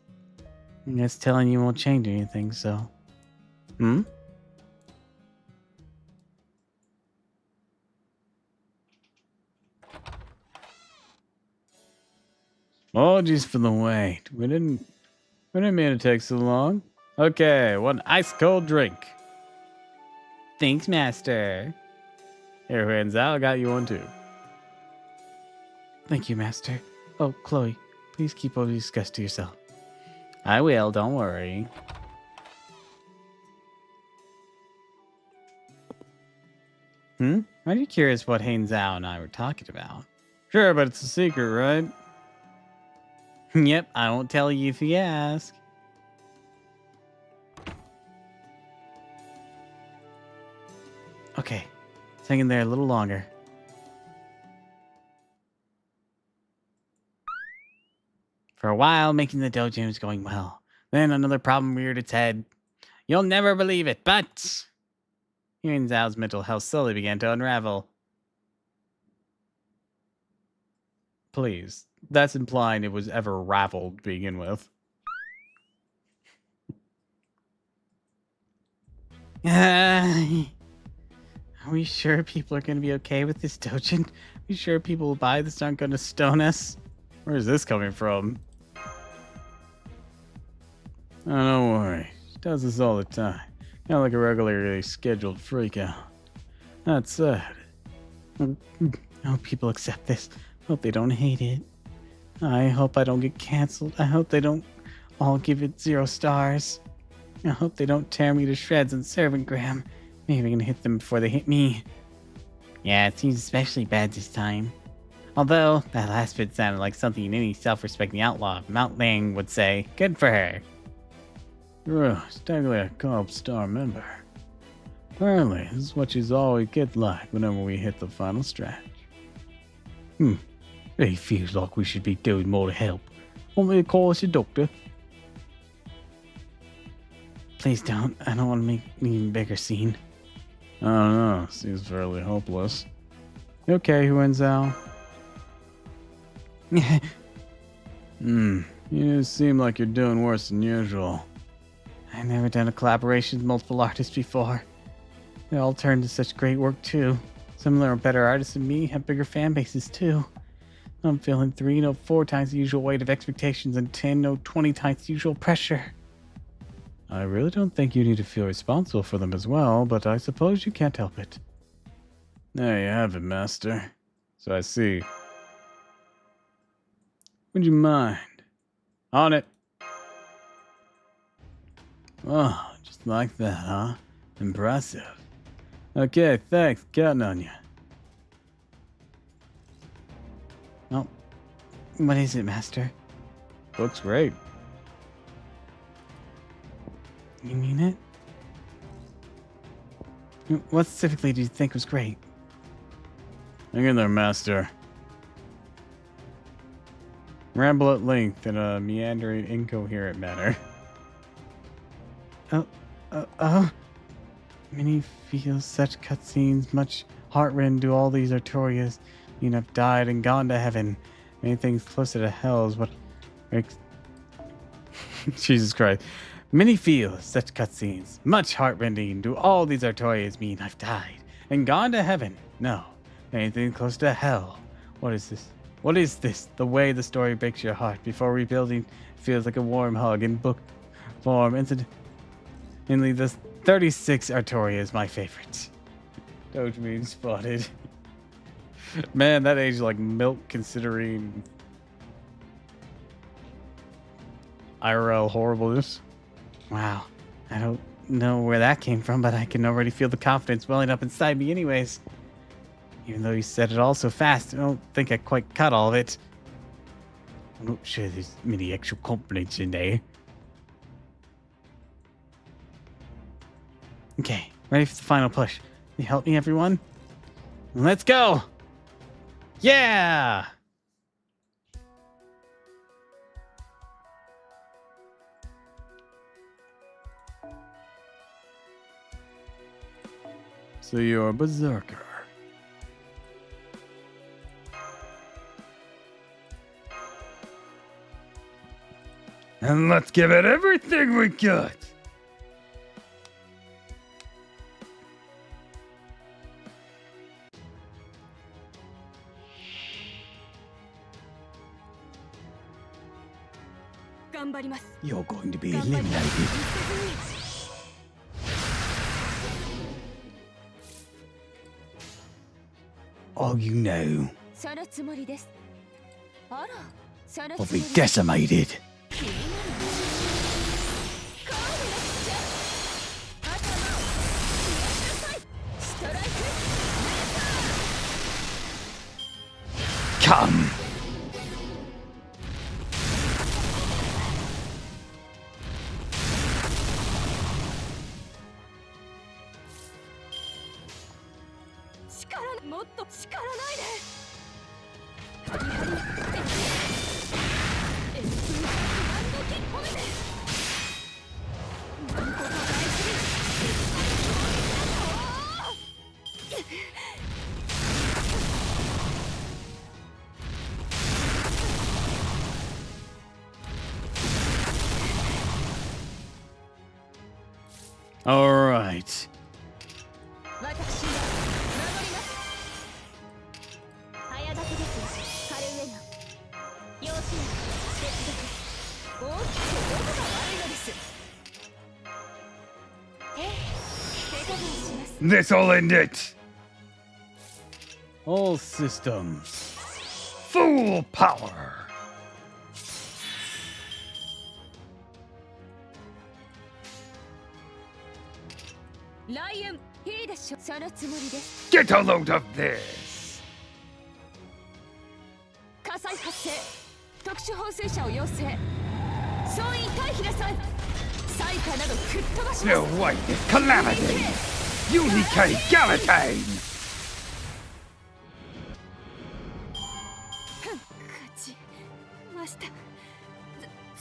I guess telling you won't change anything, so... Apologies for the wait. We didn't mean to take so long. Okay, one ice cold drink. Thanks, Master. Here, hands out. I got you one too. Thank you, Master. Oh, Chloe, please keep all these disgust to yourself. I will, don't worry. Are you curious what Hain Zhao and I were talking about? Sure, but it's a secret, right? Yep, I won't tell you if you ask. Okay, let's hang in there a little longer. For a while, making the dojo was going well. Then another problem reared its head. You'll never believe it, but... Yuan Zhao's mental health slowly began to unravel. Please, that's implying it was ever raveled to begin with. Are we sure people are going to be okay with this doujin? Are we sure people who buy this aren't going to stone us? Where is this coming from? Oh, don't worry. She does this all the time. Kind of like a regularly scheduled freakout. That said, I hope people accept this. Hope they don't hate it. I hope I don't get canceled. I hope they don't all give it 0 stars. I hope they don't tear me to shreds on Servantgram. Maybe I'm gonna hit them before they hit me. Yeah, it seems especially bad this time. Although, that last bit sounded like something any self-respecting outlaw of Mount Lang would say. Good for her. You're technically a Corp Star member. Apparently, this is what she's always get like whenever we hit the final stretch. It feels like we should be doing more to help. Want me to call us a doctor? Please don't. I don't want to make an even bigger scene. I don't know. Seems fairly hopeless. You okay, Huan Zhao? You seem like you're doing worse than usual. I've never done a collaboration with multiple artists before. They all turned to such great work too. Some of them are better artists than me, have bigger fan bases too. I'm feeling 3, no 4 times the usual weight of expectations and 10, no 20 times the usual pressure. I really don't think you need to feel responsible for them as well, but I suppose you can't help it. There you have it, Master. So I see. Would you mind? On it. Oh, just like that, huh? Impressive. Okay, thanks. Counting on you. Oh, what is it, Master? Looks great. You mean it? What specifically do you think was great? Hang in there, master. Ramble at length in a meandering, incoherent manner. Many feel such cutscenes, much heartrend do all these Artorias. Mean I've died and gone to heaven. Many things closer to hell is what makes. Jesus Christ. Many feel such cutscenes, much heartrending. Do all these Artorias mean I've died and gone to heaven? No. Anything close to hell. What is this? What is this? The way the story breaks your heart before rebuilding feels like a warm hug in book form. Incidentally, the 36 Artoria is my favorite. Doujin spotted. Man, that aged like milk considering IRL horribleness. Wow. I don't know where that came from, but I can already feel the confidence welling up inside me anyways. Even though you said it all so fast, I don't think I quite caught all of it. I'm not sure there's many actual components in there. Okay, ready for the final push. Can you help me, everyone? Let's go! Yeah! So you're a berserker. And let's give it everything we got. You're going to be eliminated. All you know そのつもりです。あら、そのつ will も be り。 decimated. 気になる。顔になっちゃう。頭を冷やしなさい。ストライク。 Come. All right. 私が守ります。早立てですが、彼上の養子や別族、大きくどこが悪いのです。ええ、手加減します。 This'll end it. All systems. Full power. ライオン、いいでしょ。そのつもりです。 Get a load of this. 火災発生。特殊放水車を要請。総員退避なさい。災禍など吹っ飛ばします。 Snow White is calamity. Unicate Galatane. 勝ちました。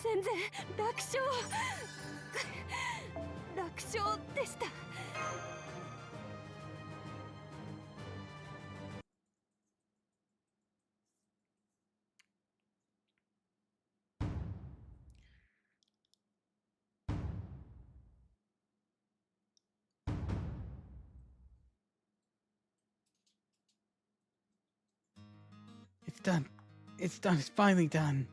全然楽勝。楽勝でした。 It's done. It's done. It's finally done.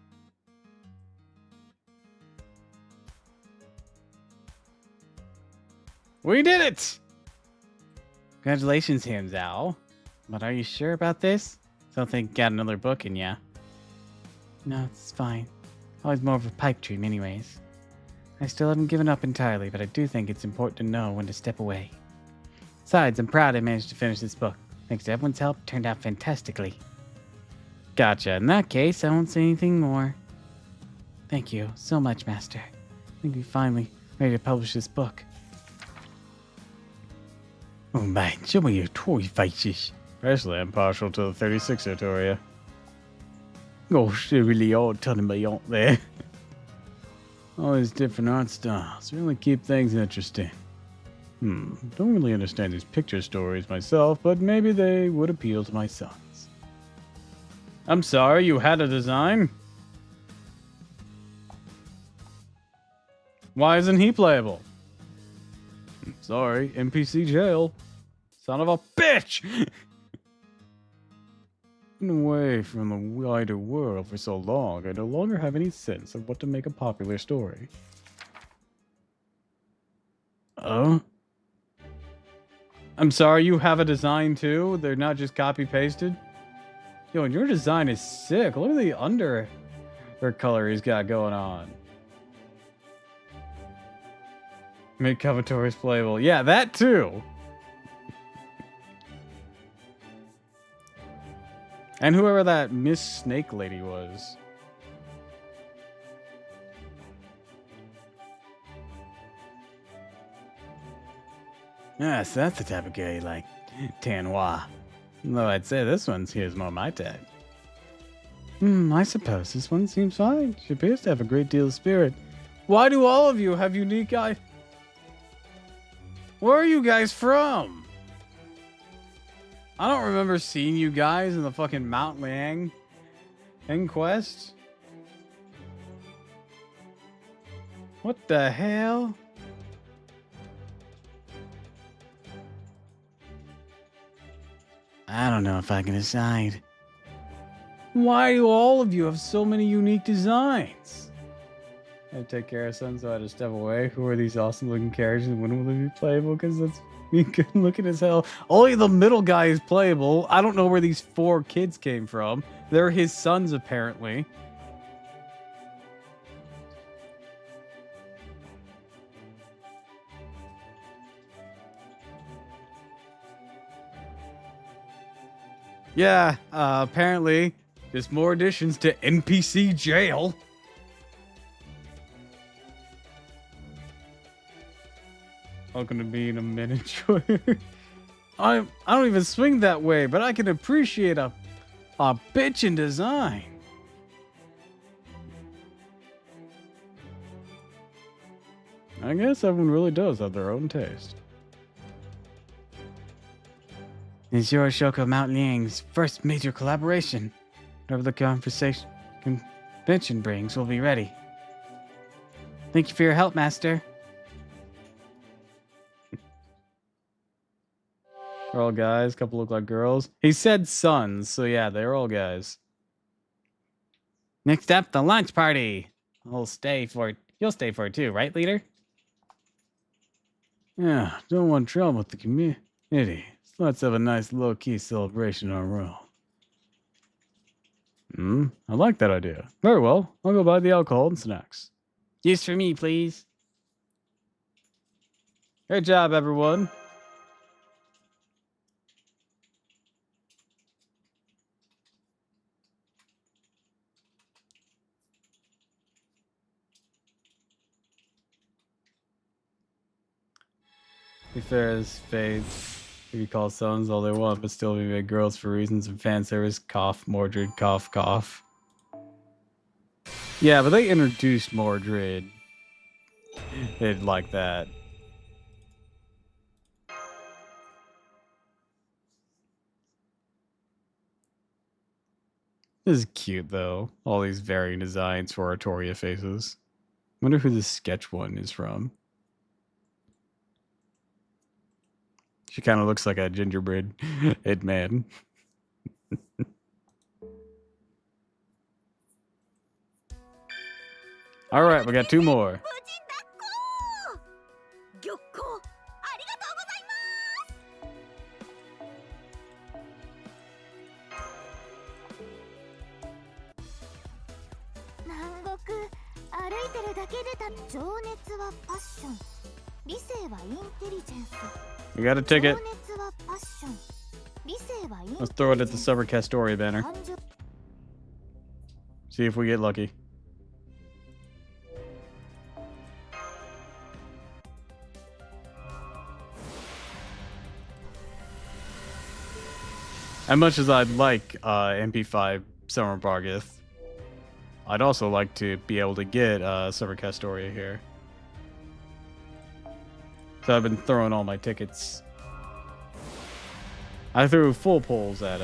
We did it! Congratulations, Hamzal. But are you sure about this? Don't think you got another book in ya. No, it's fine. Always more of a pipe dream anyways. I still haven't given up entirely, but I do think it's important to know when to step away. Besides, I'm proud I managed to finish this book. Thanks to everyone's help, it turned out fantastically. Gotcha. In that case, I won't say anything more. Thank you so much, Master. I think we're finally ready to publish this book. Oh man, show me your toy faces. Especially I'm partial to the 36 Toria. Oh, she really are telling me, aren't they? All these different art styles really keep things interesting. Don't really understand these picture stories myself, but maybe they would appeal to my sons. I'm sorry, you had a design? Why isn't he playable? Sorry, NPC jail. Son of a bitch! Been away from the wider world for so long, I no longer have any sense of what to make a popular story. Oh? I'm sorry, you have a design too? They're not just copy-pasted? Yo, and your design is sick. Look at the under color he's got going on. Make Cavatoris playable. Yeah, that too! And whoever that Miss Snake lady was. Yes, that's the type of girl you like. Tanois. Though I'd say this one's here's more my type. I suppose this one seems fine. She appears to have a great deal of spirit. Why do all of you have unique eyes? Where are you guys from? I don't remember seeing you guys in the fucking Mount Liang quest. What the hell? I don't know if I can decide. Why do all of you have so many unique designs? I take care of son, so I had to step away. Who are these awesome looking characters and when will they be playable? Because that's me good looking as hell. Only the middle guy is playable. I don't know where these 4 kids came from. They're his sons, apparently. Yeah, apparently there's more additions to NPC Jail. Welcome to being a miniature. I don't even swing that way, but I can appreciate a bitchin' design. I guess everyone really does have their own taste. It's your Shoko Mount Liang's first major collaboration. Whatever the convention brings, we'll be ready. Thank you for your help, Master. They're all guys. A couple look like girls. He said sons, so yeah, they're all guys. Next up, the lunch party. You'll stay for it too, right, leader? Yeah, don't want trouble with the community. So let's have a nice low-key celebration on our own. I like that idea. Very well. I'll go buy the alcohol and snacks. Juice for me, please. Great job, everyone. Be fair as fades. You can call sons all they want, but still be made girls for reasons of fan service. Cough, Mordred, cough, cough. Yeah, but they introduced Mordred. It like that. This is cute though. All these varying designs for Artoria faces. Wonder who this sketch one is from. She kind of looks like a gingerbread head man. All right, we got 2 more. We got a ticket. Let's throw it at the Summer Castoria banner. See if we get lucky. As much as I'd like MP5 Summer Bargith, I'd also like to be able to get Summer Castoria here. So I've been throwing all my tickets. I threw full pulls at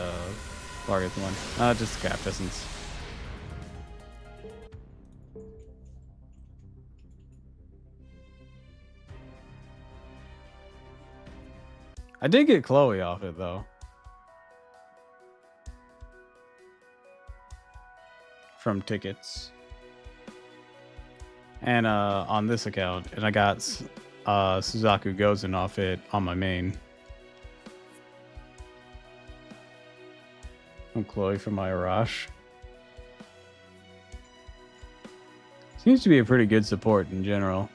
Bargith one. Just Cap Distance. I did get Chloe off it though. From tickets. And on this account. And I got Suzaku Gozen off it on my main. I'm Chloe from my Arash. Seems to be a pretty good support in general.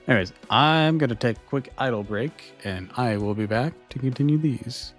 Anyways, I'm going to take a quick idle break, and I will be back to continue these.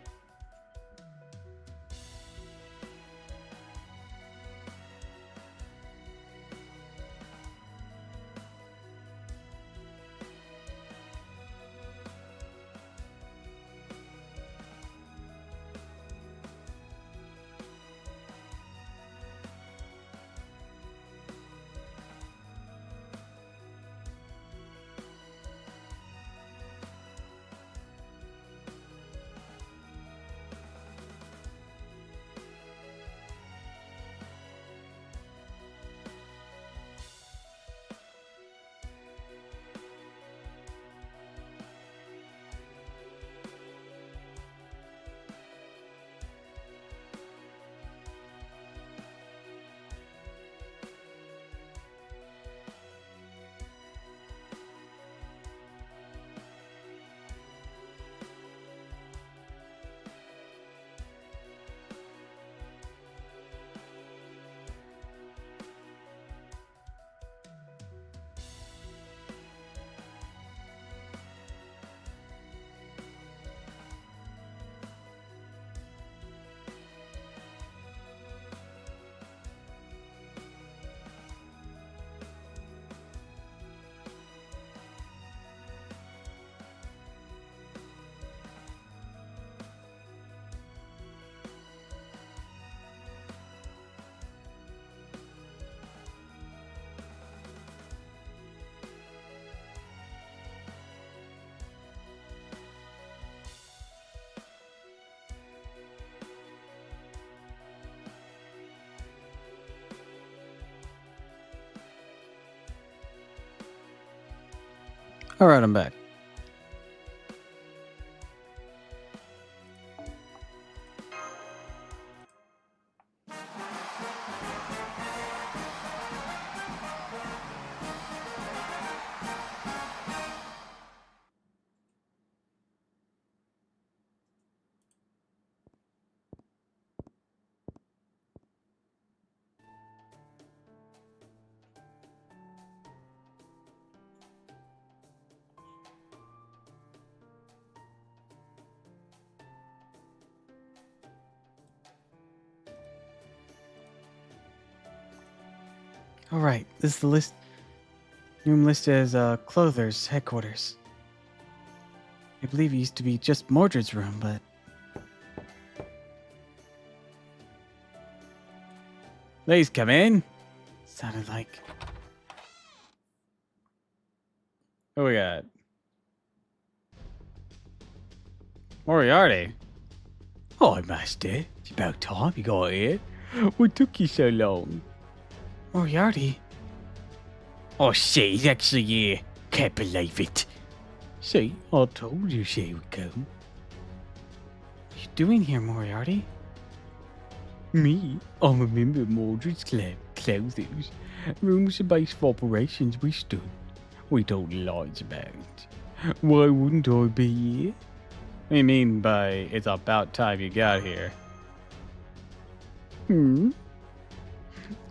All right, I'm back. All right, this is the list. Room listed as Clother's headquarters. I believe it used to be just Mordred's room, but Please come in. sounded like Who we got? Moriarty. Hi, Master. It's about time you got here. What took you so long? Moriarty. Oh, shit, he's actually here. Can't believe it. See, I told you she would come. What are you doing here, Moriarty? Me? I'm a member of Mordred's Club, Clothers. Rooms of base for operations we stood. We told lies about. Why wouldn't I be here? What do you mean by it's about time you got here?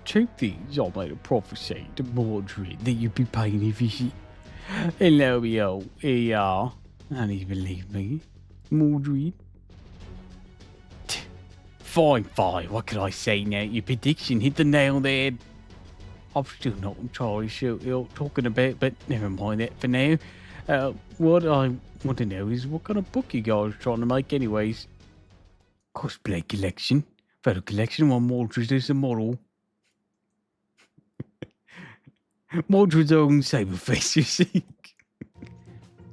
Truth is, I made a prophecy to Mordred that you'd be paying a visit. And lo and behold, here you are. Don't you believe me, Mordred? Fine, what can I say now? Your prediction hit the nail on the head. I'm still not entirely sure what you're talking about, but never mind that for now. What I want to know is what kind of book you guys are trying to make, anyways. Cosplay collection, photo collection. While Mordred is a model. Mordred's own saber face, you see.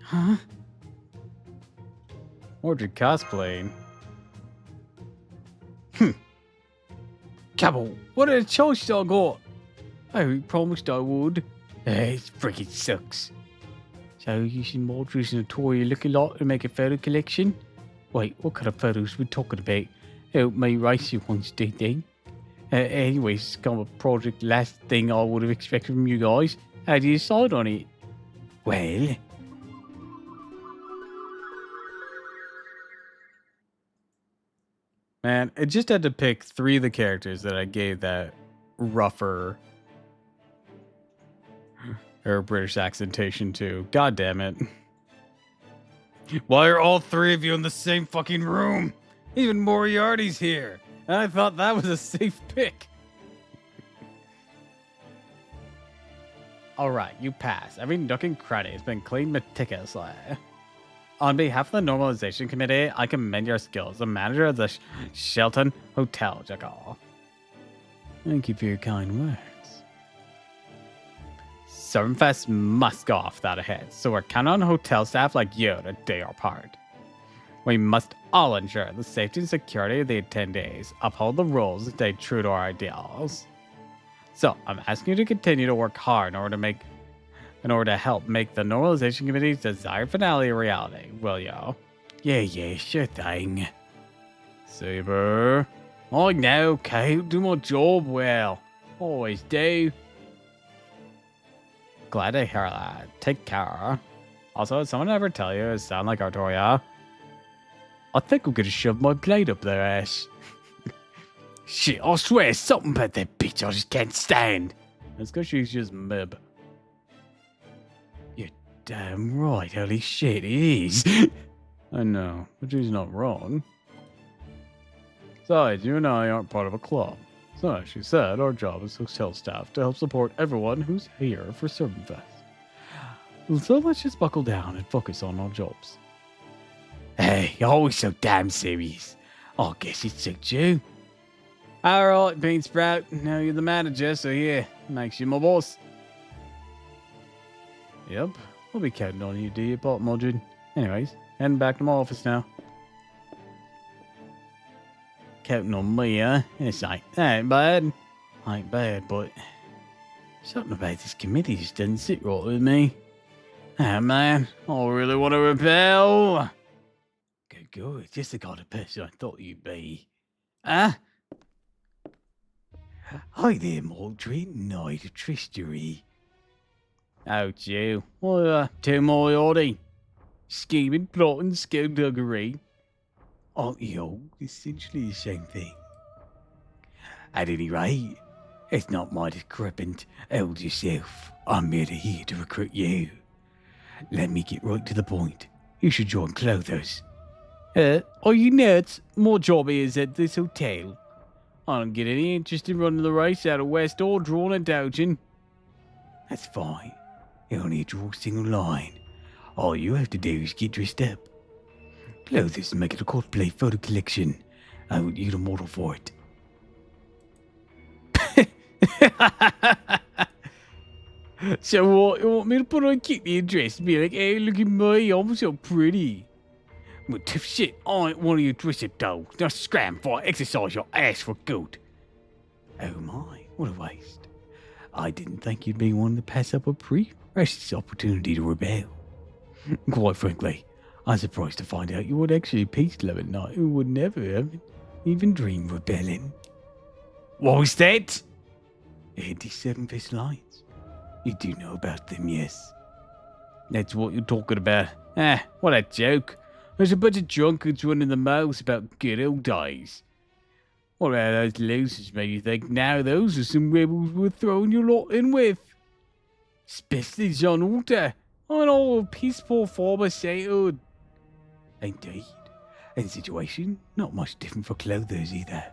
Huh? Mordred cosplaying. Cabal, what a choice I got. I promised I would. It freaking sucks. So using Mordred's notorious looking lot to make a photo collection? Wait, what kind of photos we talking about? Help me race you once, did they? Anyways, it's kind of a project last thing I would have expected from you guys. How do you decide on it? Well... Man, I just had to pick 3 of the characters that I gave that rougher or British accentation to. God damn it. Why are all 3 of you in the same fucking room? Even Moriarty's here. And I thought that was a safe pick. Alright, you pass. Every nook and cranny has been cleaned meticulously. On behalf of the Normalization Committee, I commend your skills, the manager of the Shelton Hotel, Jackal. Thank you for your kind words. Sermfest must go off without a hitch, so we're counting on hotel staff like you to do our part. We must all ensure the safety and security of the attendees, uphold the rules, and stay true to our ideals. So, I'm asking you to continue to work hard in order to help make the Normalization Committee's desired finale a reality, will you? Yeah, sure thing. Saber. I know, Kate. Do my job well. Always do. Glad to hear that. Take care. Also, did someone ever tell you it sound like Artoria? I think I'm gonna shove my blade up their ass. Shit, I swear something about that bitch I just can't stand. That's because she's just mib. You're damn right, holy shit, it is. I know, but she's not wrong. Besides, you and I aren't part of a club. So, as she said, our job as hotel staff to help support everyone who's here for Sermfest. So let's just buckle down and focus on our jobs. Hey, you're always so damn serious. I guess it suits you. Alright, Bean Sprout. Now you're the manager, so yeah, makes you my boss. Yep, we'll be counting on you, do you, Pop Mildred? Anyways, heading back to my office now. Counting on me, huh? That ain't bad. Ain't bad, but something about this committee just doesn't sit right with me. Ah, man, I really want to rebel. Good, just the kind of person I thought you'd be. Huh? Hi there, Mordred, Knight of Tristery. Out you. To Moriarty. Scheming, plotting, skullduggery. Aren't you all essentially the same thing? At any rate, it's not my decrepit elder self. I'm merely here to recruit you. Let me get right to the point. You should join Clothers. Are you nuts? My job is at this hotel. I don't get any interest in running the race out of West or drawing a doujin. That's fine. You only draw a single line. All you have to do is get dressed up. Clothers make it a cosplay photo collection. I want you to model for it. So what? You want me to put on a kitten dress and be like, hey, look at me, I'm so pretty. Well, tough shit, I ain't one of your dress-up dolls. Now scram before I exercise your ass for good. Oh my, what a waste. I didn't think you'd be one to pass up a precious opportunity to rebel. Quite frankly, I'm surprised to find out you would actually peace-loving knight who would never have even dream of rebelling. What was that? Anti-7 lines. You do know about them, yes? That's what you're talking about. Ah, what a joke. There's a bunch of drunkards running the mouths about good old days. What about those losers made you think now those are some rebels worth throwing your lot in with? Especially John Alter, an old peaceful former sainthood. Indeed. And the situation, not much different for Clothers either.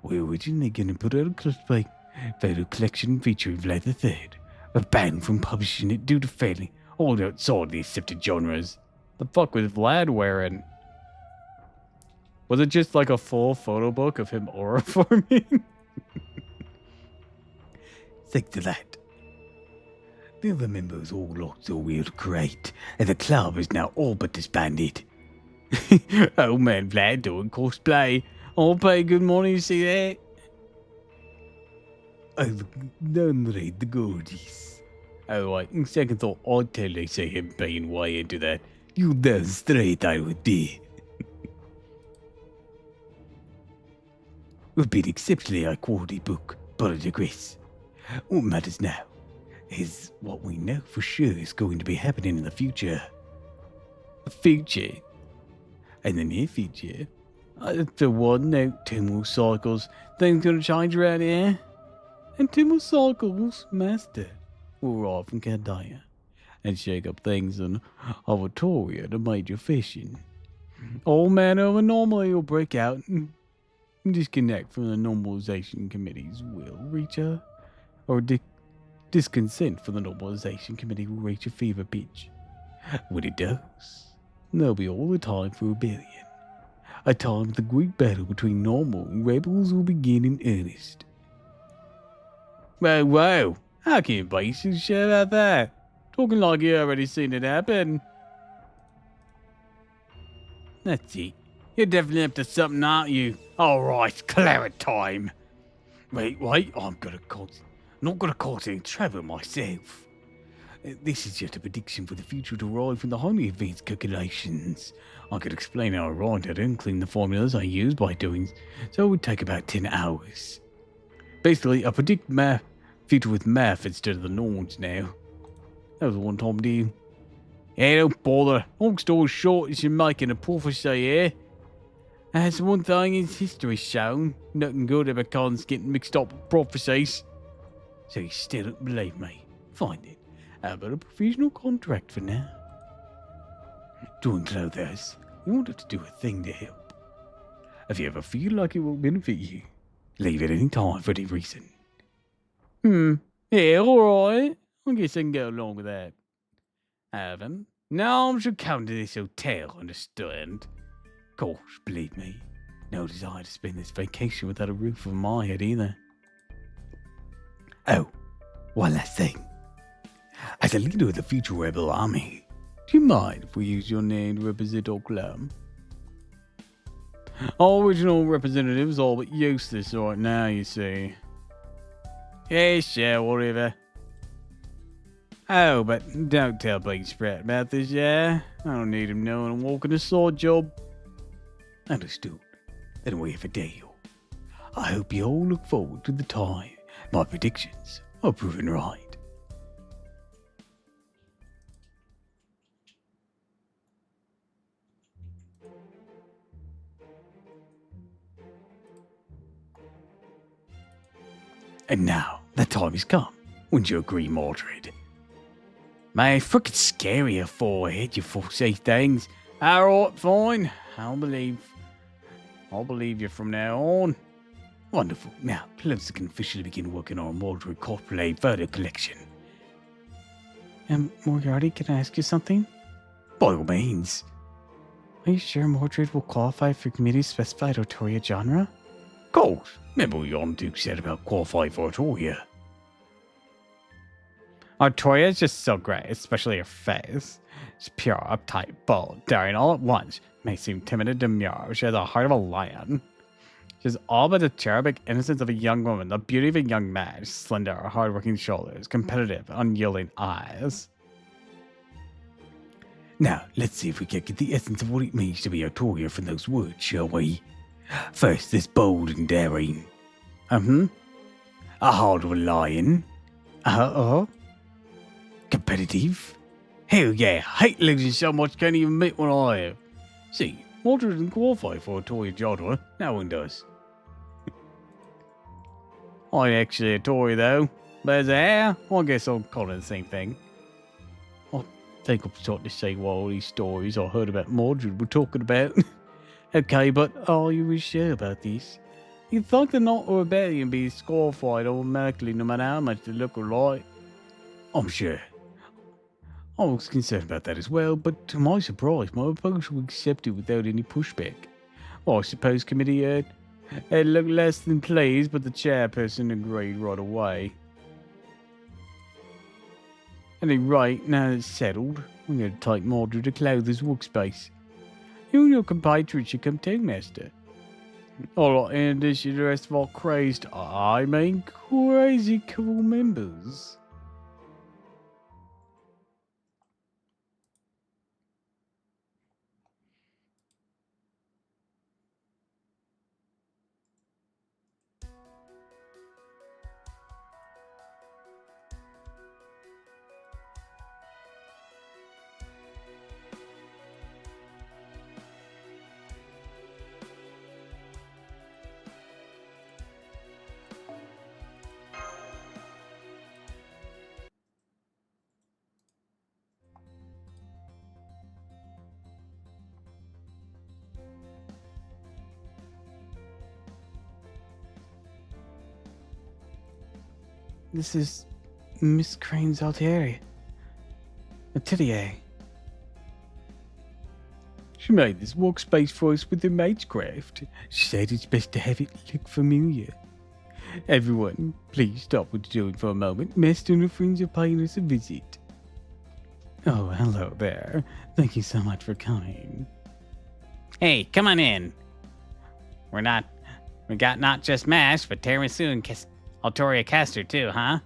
We're originally going to put out a cosplay photo collection featuring Vlad III, but banned from publishing it due to failing all outside the accepted genres. The fuck was Vlad wearing? Was it just like a full photo book of him aura forming? Thanks to that. The other members all looked so real great, and the club is now all but disbanded. Oh man, Vlad doing cosplay. I'll pay good money to see that. I don't read the goodies. Oh, right. In second thought, I'd totally see him being way into that. You done straight, I would be. We've been exceptionally high quality book, but I digress. What matters now is what we know for sure is going to be happening in the future. The future? In the near future. The one note, 2 more cycles. Things gonna change around here. And 2 more cycles, master. We'll arrive from Candaya and shake up things in Avatoria to major fishing. All manner of anomaly will break out and disconnect from the normalization committee's will reach a... or disconsent from the normalization committee will reach a fever pitch. When it does, there'll be all the time for rebellion. A time the great battle between normal and rebels will begin in earnest. Whoa, how can you be so sure about that? Talking like you already seen it happen. That's it. You're definitely up to something, aren't you? Alright, claret time. Wait, I'm not gonna cause any trouble myself. This is just a prediction for the future derived from the highly advanced calculations. I could explain how I arrived at it, including the formulas I used by doing so. It would take about 10 hours. Basically, I predict future with math instead of the norms now. That was a one-time deal. Hey, don't bother. Long story short is you're making a prophecy here. That's one thing in history shown. Nothing good ever comes getting mixed up with prophecies. So you still don't believe me? Fine then. How about a provisional contract for now? Join Clothes. You wanted to do a thing to help. If you ever feel like it will benefit you, leave at any time for any reason. Yeah, alright. I guess I can go along with that. Ivan, no one should come to this hotel, understand? Of course, believe me. No desire to spend this vacation without a roof over my head either. Oh, one last thing. As a leader of the future rebel army, do you mind if we use your name to represent our club? Our original representative's all but useless right now, you see. Yeah, sure, whatever. Oh, but don't tell Big Sprat about this, yeah? I don't need him knowing I'm walking a sword job. Understood. Then we have a deal. I hope you all look forward to the time my predictions are proven right. And now, the time has come. Wouldn't you agree, Mordred? Man, frickin' scary your forehead, you fussy things. Alright, fine. I'll believe you from now on. Wonderful. Now, Closer can officially begin working on our Mordred cosplay photo collection. Moriarty, can I ask you something? By all means. Are you sure Mordred will qualify for committee specified Artoria genre? Of course. Remember what Yon Duke said about qualifying for Artoria. Artoria is just so great, especially her face. She's pure, uptight, bold, daring all at once. May seem timid and demure. She has the heart of a lion. She's all but the cherubic innocence of a young woman, the beauty of a young man, slender, hard-working shoulders, competitive, unyielding eyes. Now, let's see if we can get the essence of what it means to be Artoria from those words, shall we? First, this bold and daring. A heart of a lion. Competitive. Hell yeah, I hate losing so much, can't even admit what I have. See, Mordred didn't qualify for Artoria genre, no one does. I actually a Tory though, but as a hair, I guess I'll call it the same thing. I think I'm starting to see what all these stories I heard about Mordred were talking about. Okay, but are you sure about this? You'd think the not rebellion be disqualified automatically no matter how much they look alike. I'm sure. I was concerned about that as well, but to my surprise, my proposal was accepted without any pushback. Well, I suppose committee had looked less than pleased, but the chairperson agreed right away. At any rate, now it's settled, I'm going to take Mordred to Clother's workspace. You and your compatriots should come too, Master. Alright, in addition to the rest of our crazed, I mean crazy cool members. This is Miss Crane's atelier. She made this workspace for us with her magecraft. She said it's best to have it look familiar. Everyone, please stop what you're doing for a moment. Master and her friends are paying us a visit. Oh, hello there. Thank you so much for coming. Hey, come on in. We got not just mash, but tiramisu and Altoria Castor too, huh?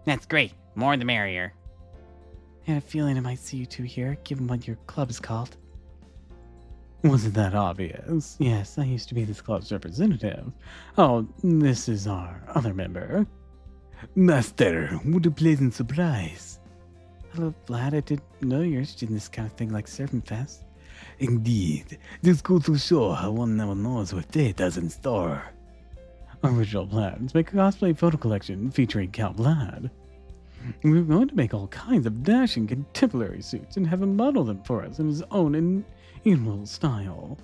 That's great. More the merrier. I had a feeling I might see you two here, given what your club is called. Wasn't that obvious? Yes, I used to be this club's representative. Oh, this is our other member. Master, what a pleasant surprise. Hello, Vlad. I didn't know you're interested in this kind of thing like Serpent Fest. Indeed, this goes to show how one never knows what fate has in store. Our original plans make a cosplay photo collection featuring Count Vlad. We were going to make all kinds of dashing contemporary suits and have him model them for us in his own inimitable style.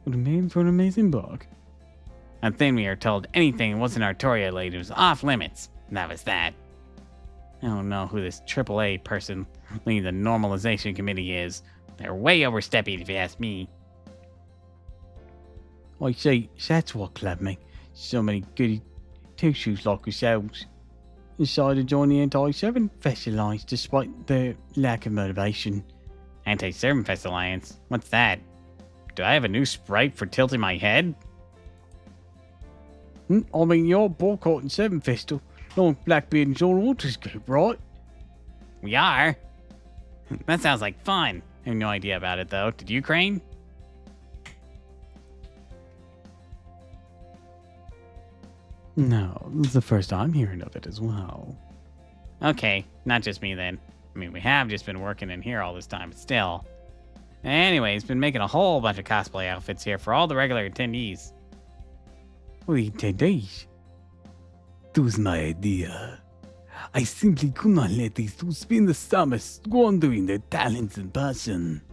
Would have made for an amazing book. And then we are told anything wasn't Artoria related was off limits. That was that. I don't know who this AAA person leading the normalization committee is. They're way overstepping if you ask me. I say, that's what club me. So many goody two-shoes like yourselves decided to join the anti-servant fest alliance despite their lack of motivation. Anti-Servant Fest Alliance? What's that? Do I have a new sprite for tilting my head? I mean, you're boycotting Servant Festival, like Blackbeard and John Walters group, right? We are? That sounds like fun. I have no idea about it though. Did you, Crane? No, this is the first I'm hearing of it as well. Okay, not just me then. I mean, we have just been working in here all this time, but still. Anyways, been making a whole bunch of cosplay outfits here for all the regular attendees. We attendees? That was my idea. I simply could not let these two spend the summer squandering their talents and passion.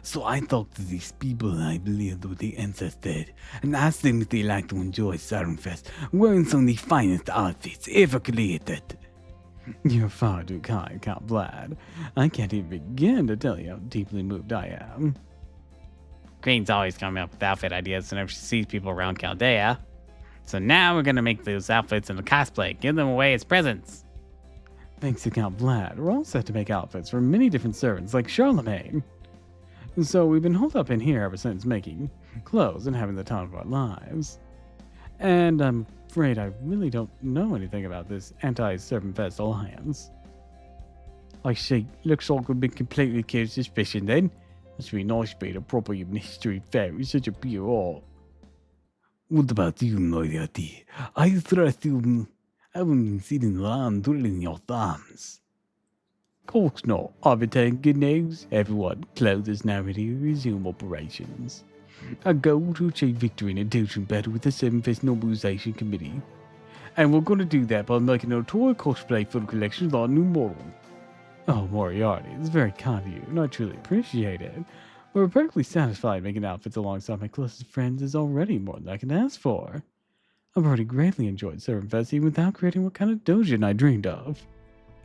So I talked to these people I believed were the ancestors and asked them if they like to enjoy Fest wearing some of the finest outfits ever created. You're far too kind, Count Vlad. I can't even begin to tell you how deeply moved I am. Green's always coming up with outfit ideas whenever she sees people around Chaldea. So now we're gonna make those outfits into cosplay, give them away as presents. Thanks to Count Vlad, we're all set to make outfits for many different servants like Charlemagne. So we've been holed up in here ever since making clothes and having the time of our lives. And I'm afraid I really don't know anything about this anti-Serpent Fest alliance. I see. Looks like we've been completely killed suspicion then. Must be nice being a proper human history fair with such a pure art. What about you, Moriarty? I trust you haven't been sitting around twiddling your thumbs. Of course not. I've been taking good news. Everyone, clothes is now ready to resume operations. Our goal to achieve victory in a doujin battle with the Seven Fest Normalization Committee. And we're going to do that by making a toy cosplay photo collection of our new model. Oh, Moriarty, it's very kind of you, and I truly appreciate it. We're perfectly satisfied making outfits alongside my closest friends is already more than I can ask for. I've already greatly enjoyed Servant Fest even without creating what kind of doujin I dreamed of.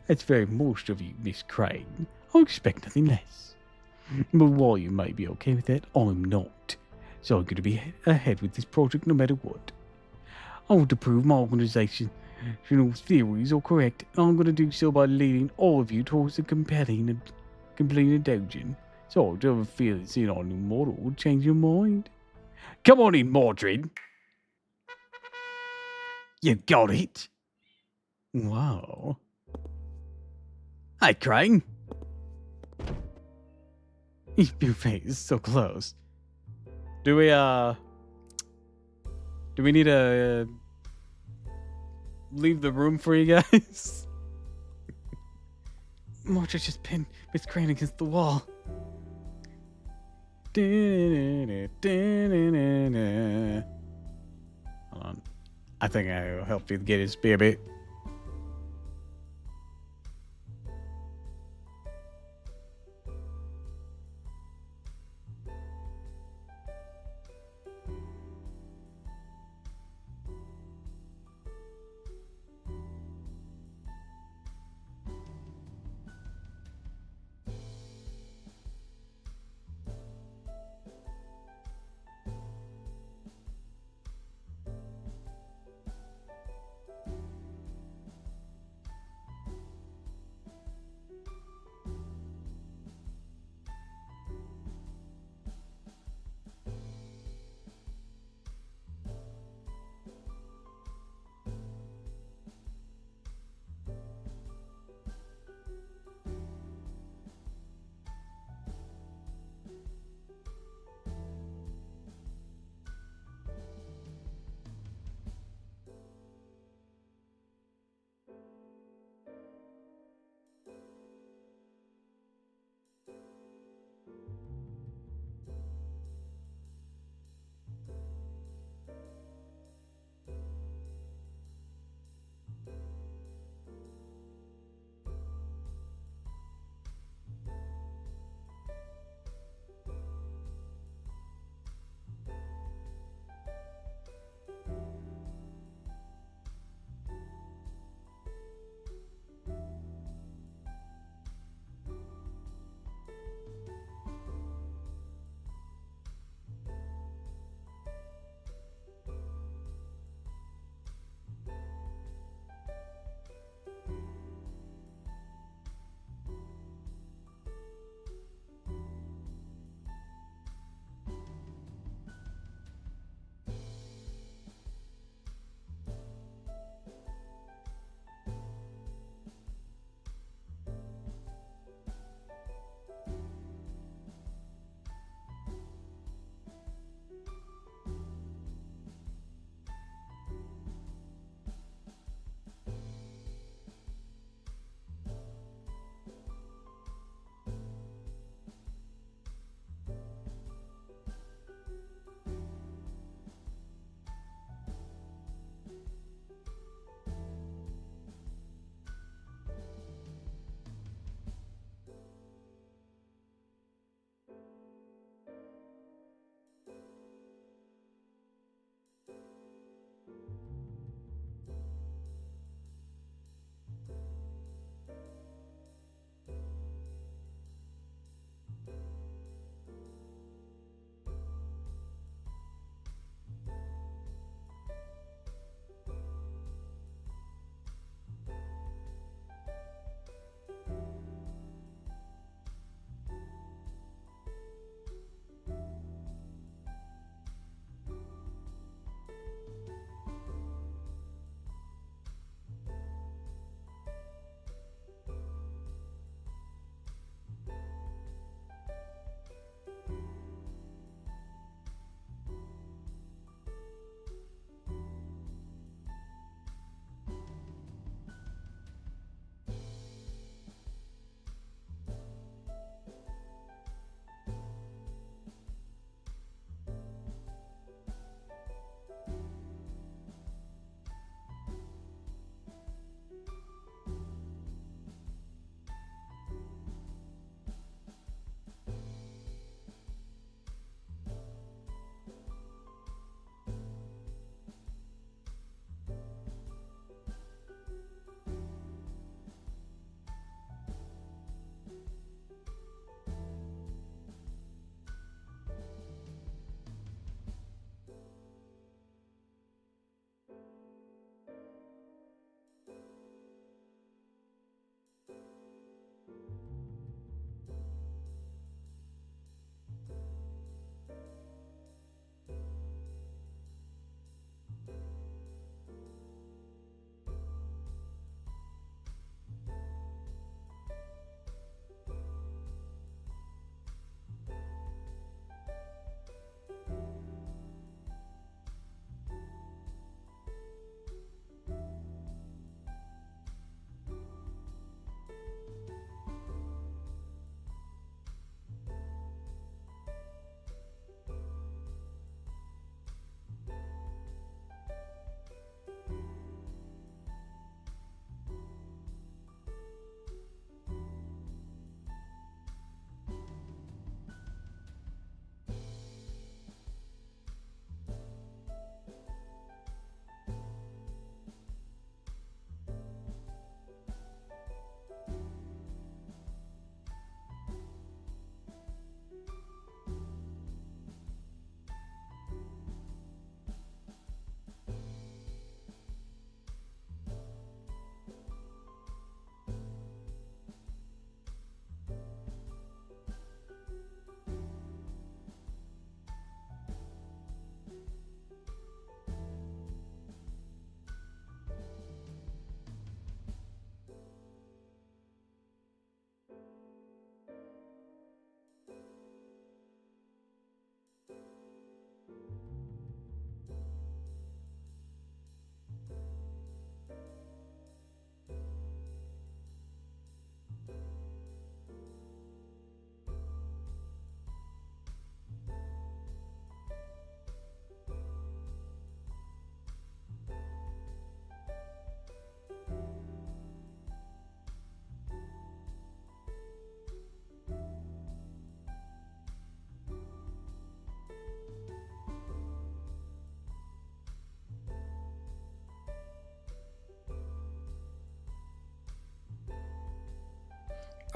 That's very most of you, Miss Crane. I expect nothing less. But while you may be okay with that, I'm not. So I'm going to be ahead with this project no matter what. I want to prove my organization's theories are correct, and I'm going to do so by leading all of you towards a compelling and completing doujin. So I do have a feeling seeing our new model will change your mind. Come on in, Mordred. You got it. Wow. Hi, Crane. Your face is so close. Do we need to leave the room for you guys? Mordred just pinned Miss Crane against the wall. Hold on. I think I'll help you get his baby.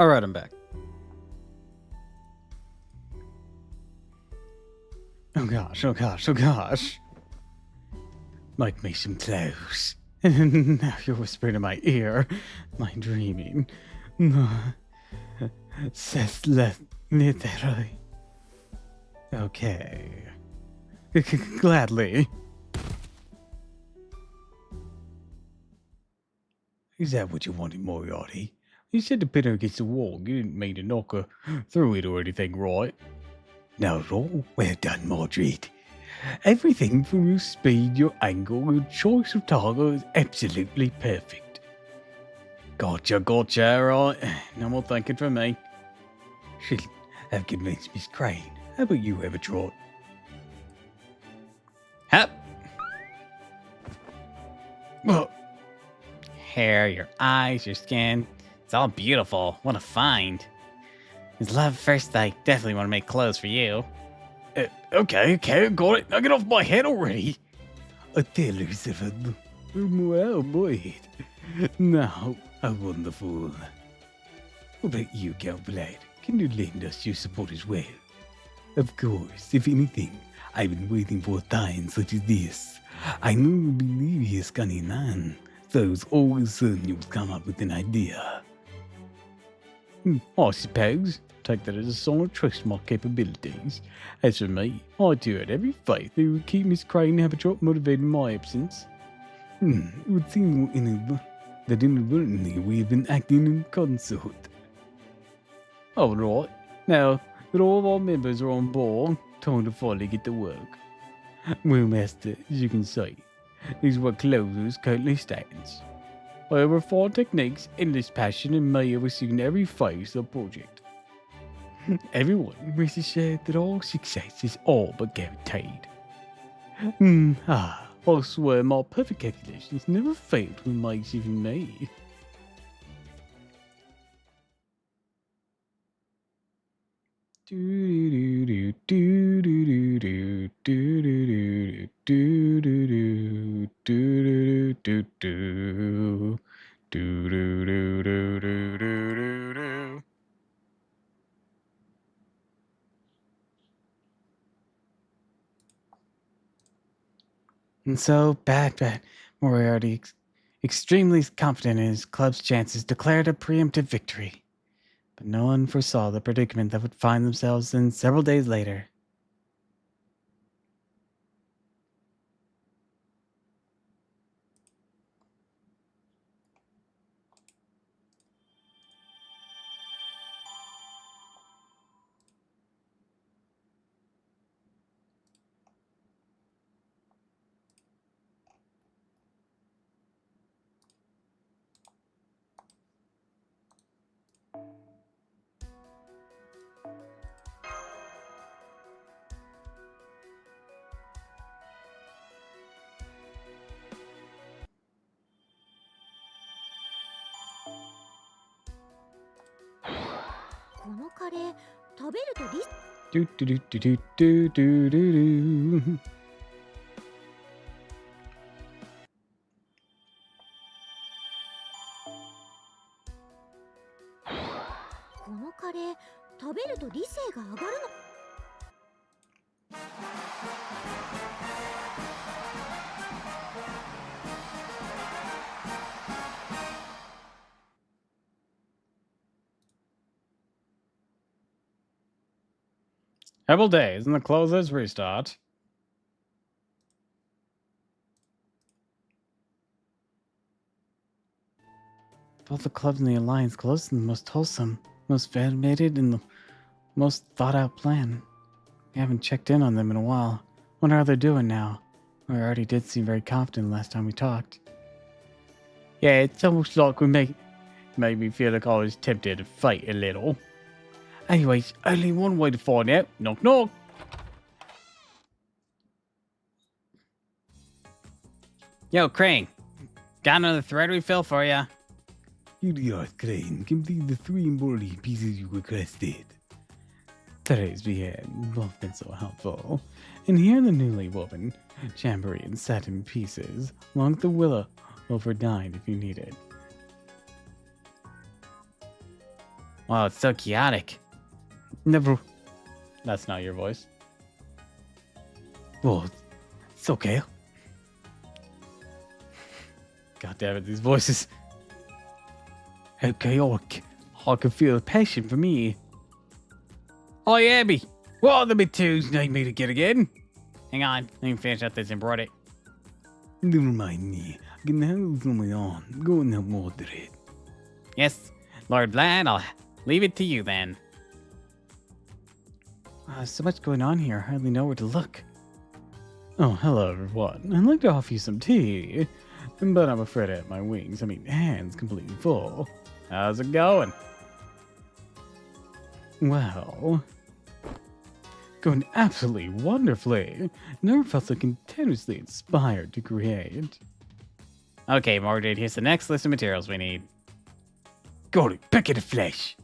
Alright, I'm back. Oh gosh, oh gosh, oh gosh. Make me some clothes. Now you're whispering in my ear. Am I dreaming? Literally. Okay. Gladly. Is that what you wanted, Moriarty? You said to pin her against the wall. You didn't mean to knock her through it or anything, right? No, at all. Well done, Mordred. Everything from your speed, your angle, your choice of target is absolutely perfect. Gotcha, right. No more thinking from me. Should have convinced Miss Crane. How about you have a trot? Hap! Well, Hair, your eyes, your skin. It's all beautiful. What a find. It's love at first sight. Definitely want to make clothes for you. okay, got it. Now get off my head already. I tell you, Stephen. Well, boy. Now, a wonderful. What about you, Cowblade? Can you lend us your support as well? Of course, if anything, I've been waiting for a time such as this. I know you believe he is cunning man, so I was always certain you would come up with an idea. I suppose. Take that as a sign of trust in my capabilities. As for me, I do have every faith that it would keep Miss Crane Habitat motivated in my absence. It would seem that inadvertently we have been acting in consort. Alright, now that all of our members are on board, time to finally get to work. Well, Master, as you can see, this is what closers currently stands. I have refined techniques, endless passion, and may have seen every phase of the project. Everyone rest assured that all success is all but guaranteed. I swear my perfect calculations never failed to amaze even me. And so, bad. Moriarty, extremely confident in his club's chances, declared a preemptive victory. But no one foresaw the predicament that would find themselves in several days later. Do do do do do do do do do. このカレー食べると理性が上がるの。 Several days and the closers restart. Both the clubs in the Alliance close to the most wholesome, most animated, and the most thought-out plan. We haven't checked in on them in a while. Wonder how they're doing now. We already did seem very confident last time we talked. Yeah, it's almost like made me feel like I was tempted to fight a little. Anyways, only one way to find out. Knock knock. Yo, Crane. Got another thread refill for ya. Here you are, Crane. Complete the 3 embroidery pieces you requested. Today's being both been so helpful. And here are the newly woven chambray and satin pieces, along with the willow over 9 if you need it. Wow, it's so chaotic. Never. That's not your voice. Well, it's okay. God damn it, these voices. How chaotic. I can feel the passion for me. Oh, Abby. What are the big twos need me to get again? Hang on. Let me finish up this embroidery. Never mind me. I can handle it on my own. Go and help order it. Yes, Lord Vlad, I'll leave it to you then. So much going on here. I hardly know where to look. Oh, hello everyone. I'd like to offer you some tea. But I'm afraid I have my hands completely full. How's it going? Well, going absolutely wonderfully. Never felt so continuously inspired to create. Okay, Mordred, here's the next list of materials we need. Got it. Back in the flesh.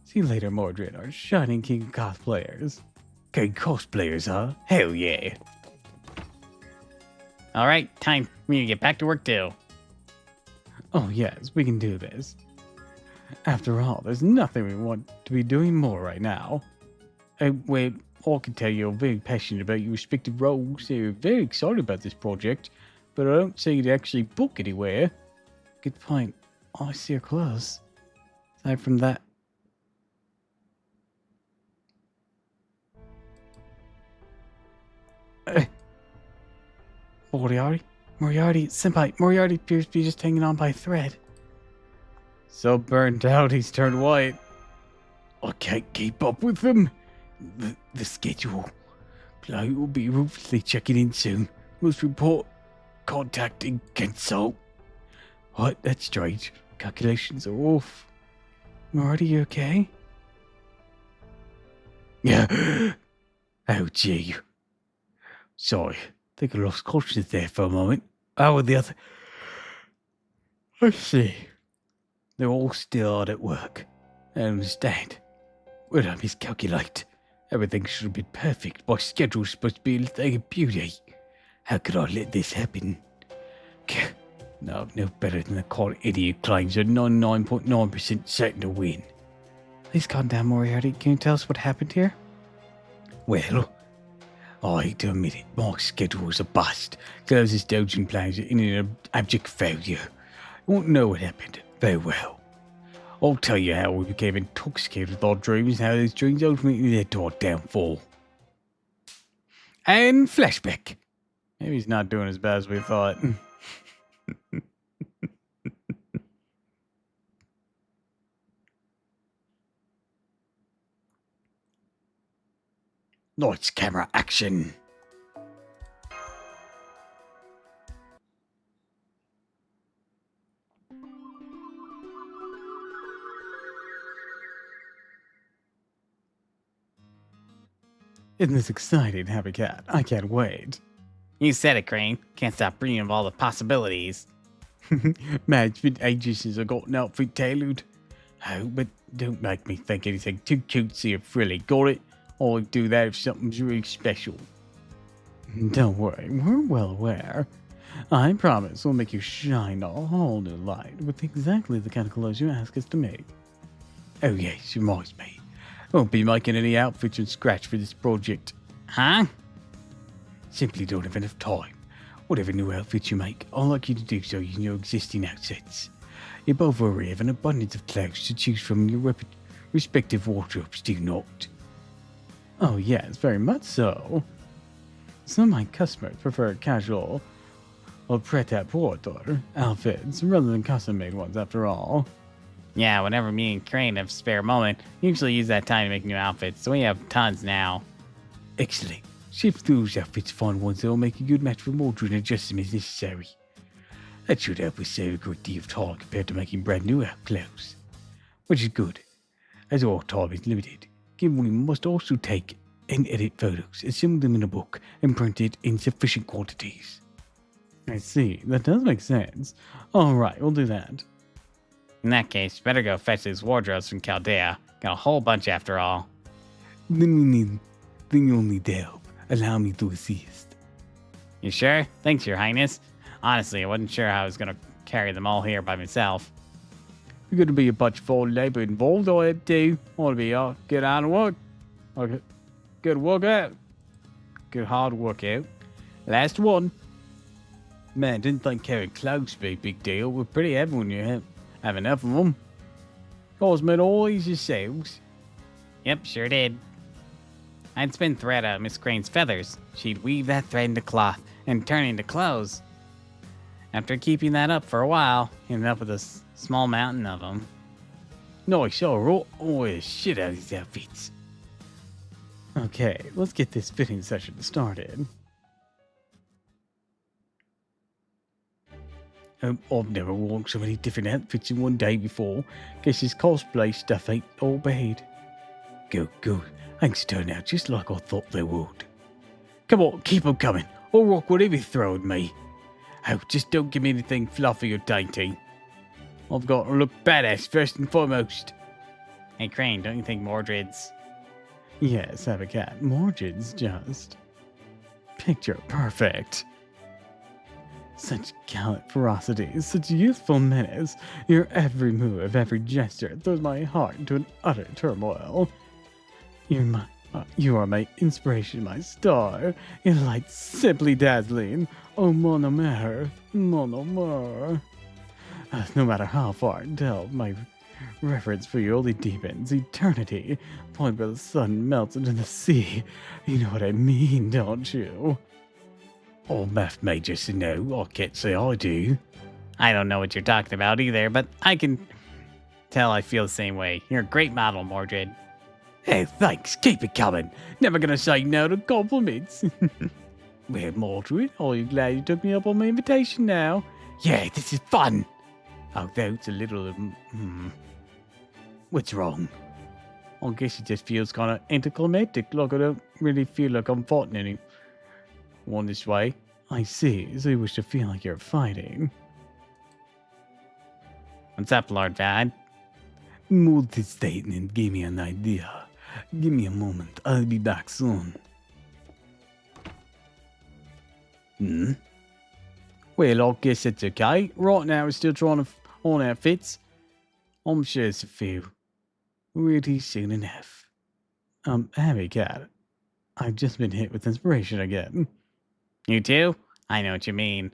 See you later, Mordred, our shining king of cosplayers. King cosplayers, huh? Hell yeah. All right, time for me to get back to work too. Oh, yes, we can do this. After all, there's nothing we want to be doing more right now. Wait, I can tell you're very passionate about your respective roles, so you're very excited about this project, but I don't see you to actually book anywhere. Good point. I see your clothes. Aside from that. Moriarty, senpai, Moriarty appears to be just hanging on by a thread. So burnt out he's turned white. I can't keep up with them. The schedule. Chloe will be ruthlessly checking in soon. Must report, contact, and consult. What? That's strange. Calculations are off. Moriarty, you okay? Yeah. Oh, gee. Sorry. I think I lost consciousness there for a moment. How are the other? I see. They're all still hard at work. I understand. When I miscalculate, everything should have been perfect. My schedule's supposed to be a thing of beauty. How could I let this happen? No, I'm no better than the cold idiot who claims they're 99.9% certain to win. Please calm down, Moriarty. Can you tell us what happened here? Well, I hate to admit it, my schedule was a bust. Closes doujin plans are in an abject failure. You won't know what happened. Very well. I'll tell you how we became intoxicated with our dreams and how those dreams ultimately led to our downfall. And flashback. Maybe he's not doing as bad as we thought. Lights, camera, action. Isn't this exciting, Happy Cat? I can't wait. You said it, Crane. Can't stop dreaming of all the possibilities. Man, it's been ages since I got an outfit tailored. Oh, but don't make me think anything too cutesy or frilly, got it? I'll do that if something's really special. Don't worry, we're well aware. I promise we'll make you shine a whole new light with exactly the kind of clothes you ask us to make. Oh yes, reminds me. I won't be making any outfits from scratch for this project. Huh? Simply don't have enough time. Whatever new outfits you make, I'd like you to do so using your existing outfits. You both already have an abundance of clothes to choose from in your respective wardrobes, do you not? Oh yes, very much so. Some of my customers prefer casual or pret-a-porter outfits rather than custom-made ones after all. Yeah, whenever me and Crane have a spare moment, we usually use that time to make new outfits, so we have tons now. Excellent. Shift through those outfits, find ones that will make a good match for Mordred and adjust them as necessary. That should help us save a great deal of time compared to making brand new clothes. Which is good, as our time is limited, given we must also take and edit photos, assemble them in a book, and print it in sufficient quantities. I see, that does make sense. Alright, we'll do that. In that case, better go fetch these wardrobes from Chaldea. Got a whole bunch after all. Then you'll need help. Allow me to assist. You sure? Thanks, Your Highness. Honestly, I wasn't sure how I was going to carry them all here by myself. You're going to be a bunch of old labor involved, I have to. Want to be get out and work. Okay. Good workout. Good hard workout. Last one. Man, didn't think carrying cloaks would be a big deal. We're pretty heavy when you have enough of them. Guys made all these yourselves. Yep, sure did. I'd spin thread out of Miss Crane's feathers. She'd weave that thread into cloth and turn it into clothes. After keeping that up for a while, ended up with a small mountain of them. Nice, alright. Oh, shit out of these outfits. Okay, let's get this fitting session started. I've never worn so many different outfits in one day before. Guess this cosplay stuff ain't all bad. Good, good. Things turn out just like I thought they would. Come on, keep 'em coming. I'll rock whatever you throw at me. Oh, just don't give me anything fluffy or dainty. I've got to look badass first and foremost. Hey, Crane, don't you think Mordred's... Yes, have a cat. Mordred's just... picture perfect. Such gallant ferocity, such youthful menace. Your every move, every gesture throws my heart into an utter turmoil. You are my inspiration, my star. Your light simply dazzling. Oh, mon amour, mon amour. No matter how far I delve, my reverence for you only deepens. Eternity, point where the sun melts into the sea. You know what I mean, don't you? All math majors know. I can't say I do. I don't know what you're talking about either, but I can tell I feel the same way. You're a great model, Mordred. Hey, thanks. Keep it coming. Never gonna say no to compliments. Well, Mordred, are you glad you took me up on my invitation now? Yeah, this is fun. Although it's a little... What's wrong? I guess it just feels kind of anticlimactic, like I don't really feel like I'm fighting anyone this way. I see, so you wish to feel like you're fighting. What's up, Lord Vad? Mordred's statement gave me an idea. Give me a moment. I'll be back soon. Well, I guess it's okay. Right now, we're still trying to on outfits. I'm sure it's a few. Really soon enough. Abby Cat, I've just been hit with inspiration again. You too? I know what you mean.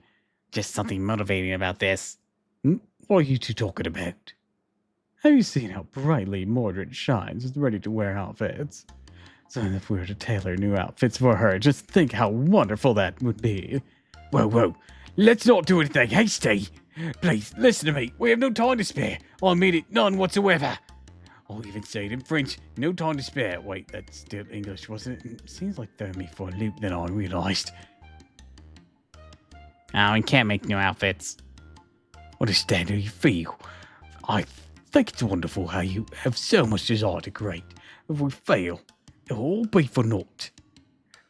Just something motivating about this. What are you two talking about? Have you seen how brightly Mordred shines with ready-to-wear outfits? So if we were to tailor new outfits for her, just think how wonderful that would be. Whoa, whoa. Let's not do anything hasty. Please, listen to me. We have no time to spare. I mean it, none whatsoever. I'll even say it in French. No time to spare. Wait, that's still English, wasn't it? Seems like throwing me for a loop than I realized. Oh, we can't make new outfits. Understand how you feel. I think it's wonderful how you have so much desire to create. If we fail, it'll all be for naught.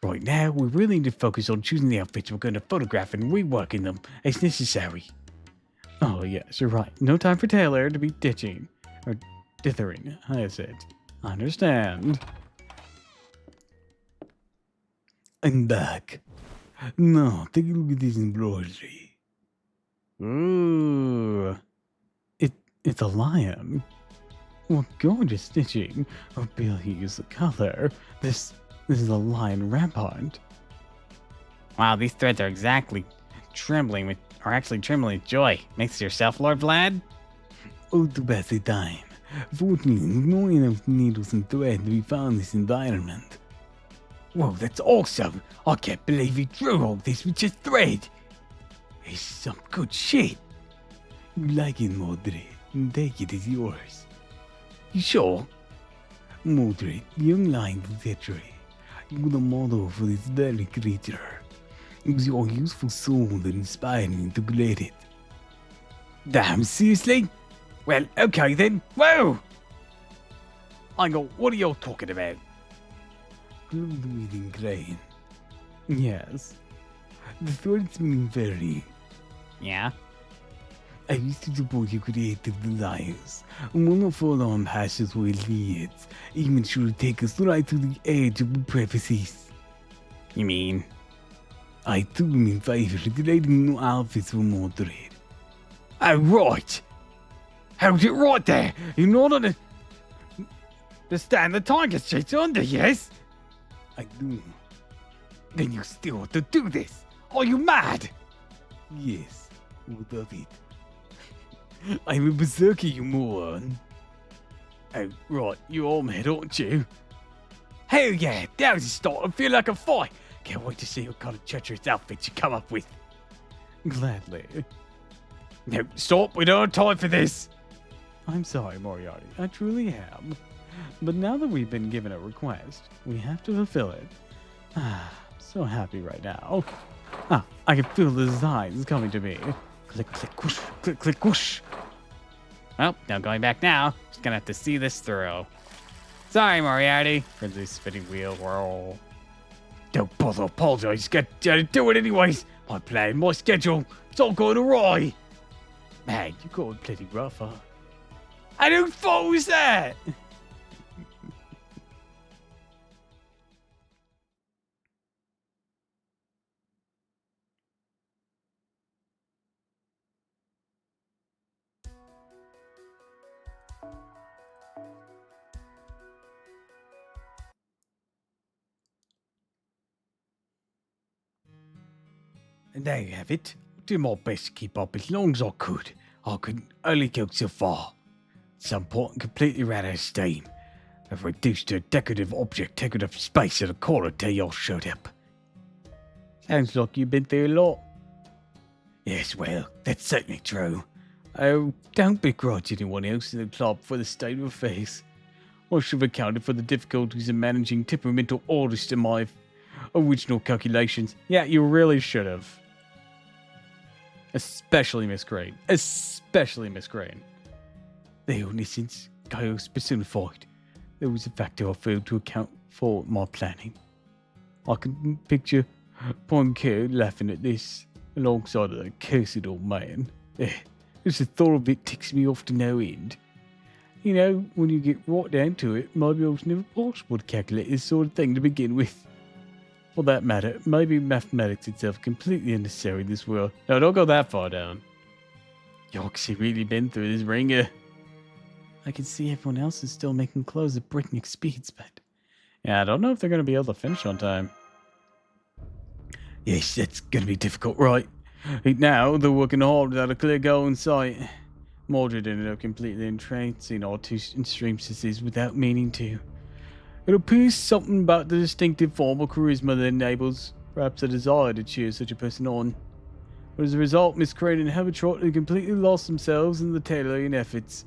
Right now, we really need to focus on choosing the outfits we're going to photograph and reworking them as necessary. Oh, yes, you're right. No time for Taylor to be ditching. Or dithering, I said. I understand. I'm back. Now, take a look at this embroidery. Ooh. It's a lion. What gorgeous stitching. Oh, Billy, use the color. This is a lion rampart. Wow, these threads are actually trembling with joy. Makes yourself, Lord Vlad? Oh, to pass the time. Fortunately, no enough needles and thread to be found in this environment. Whoa, that's awesome. I can't believe he drew all this with just thread. It's some good shit. You like it, Mordred? Take it as yours. You sure? Mordred, young lion veteran. You're the model for this very creature. It was your youthful soul that inspired me to create it. Damn, seriously? Well, okay then. Whoa! Hang on, what are you talking about? Good reading, Crane. Yes. The threads mean very. Yeah? I used to support your creative desires. One of all our passions will leads, even should take us right to the edge of the prophecies. You mean? I too am in favor of creating new outfits for Mordred. Oh, right. Hold it right there. In order to stand the tiger shit under, yes? I do. Then you still want to do this. Are you mad? Yes, all of it. I'm a berserker, you moron. Oh, right, you're all mad, aren't you? Hell yeah, that was a start. I feel like a fight. Can't wait to see what kind of treacherous outfits you come up with. Gladly. No, stop. We don't have time for this. I'm sorry, Moriarty. I truly am. But now that we've been given a request, we have to fulfill it. Ah, I'm so happy right now. Ah, I can feel the designs coming to me. Click, click, whoosh, click, click, whoosh. Well, no going back now. Just gonna have to see this through. Sorry, Moriarty. Frenzy spinning wheel whirl. Don't bother apologize. Gotta do it anyways. My plan, my schedule. It's all going awry. Man, you got plenty rough, huh? And whose fault was that? And there you have it. I did my best to keep up as long as I could. I could only go so far. At some point, I completely ran out of steam. I've reduced to a decorative object taking up space in a corner till y'all showed up. Sounds like you've been through a lot. Yes, well, that's certainly true. Oh, don't begrudge anyone else in the club for the state of affairs. I should have accounted for the difficulties in managing temperamental orders to my original calculations. Yeah, you really should have. Especially Miss Crane. Especially Miss Crane. The innocence, chaos personified. There was a factor I failed to account for my planning. I can picture Poincaré laughing at this alongside of the cursed old man. Just the thought of it ticks me off to no end. You know, when you get right down to it, maybe it was never possible to calculate this sort of thing to begin with. For that matter, maybe mathematics itself completely unnecessary in this world. No, don't go that far down. Yoxie really been through this ringer. I can see everyone else is still making clothes at breakneck speeds, but... Yeah, I don't know if they're going to be able to finish on time. Yes, that's going to be difficult, right? Now, they're working hard without a clear goal in sight. Mordred ended up completely entrancing our two seamstresses without meaning to. It appears something about the distinctive form of charisma that enables perhaps a desire to cheer such a person on. But as a result, Miss Crane and Habitrot had completely lost themselves in the tailoring efforts.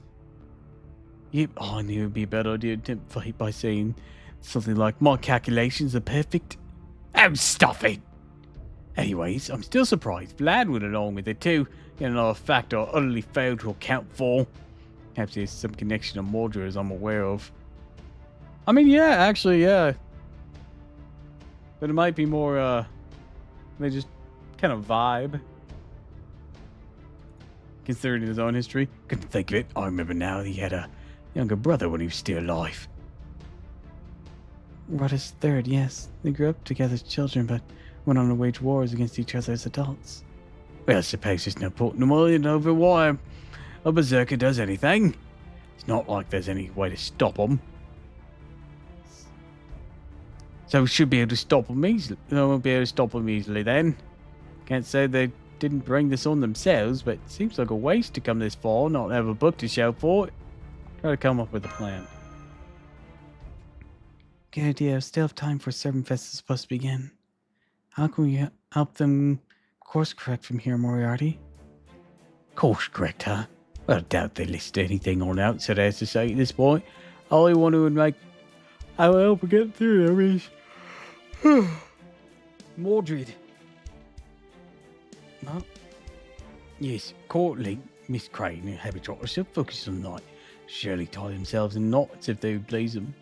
Yep, I knew it would be a bad idea to tempt fate by saying something like, my calculations are perfect. Oh, stuff it. Anyways, I'm still surprised Vlad went along with it too. Yet another factor I utterly failed to account for. Perhaps there's some connection to Mordred as I'm aware of. I mean, yeah, actually, yeah. But it might be more, they just kind of vibe. Considering his own history. Couldn't think of it. I remember now he had a younger brother when he was still alive. Rudder's third, yes. They grew up together as children, but went on to wage wars against each other as adults. Well, I suppose it's no point in worrying over why a berserker does anything. It's not like there's any way to stop them. So we should be able to stop them easily. No, we'll be able to stop them easily then. Can't say they didn't bring this on themselves, but it seems like a waste to come this far, not have a book to show for it. Try to come up with a plan. Good idea. Still have time for Servant Fest is supposed to begin. How can we help them course correct from here, Moriarty? Course correct, huh? Well, I doubt they list anything on outset as to say at this point. All I want to make I will help get through there is Mordred. Huh? Yes, Courtly, Miss Crane and Habitrot are so focused on the night. Surely tie themselves in knots if they would please them.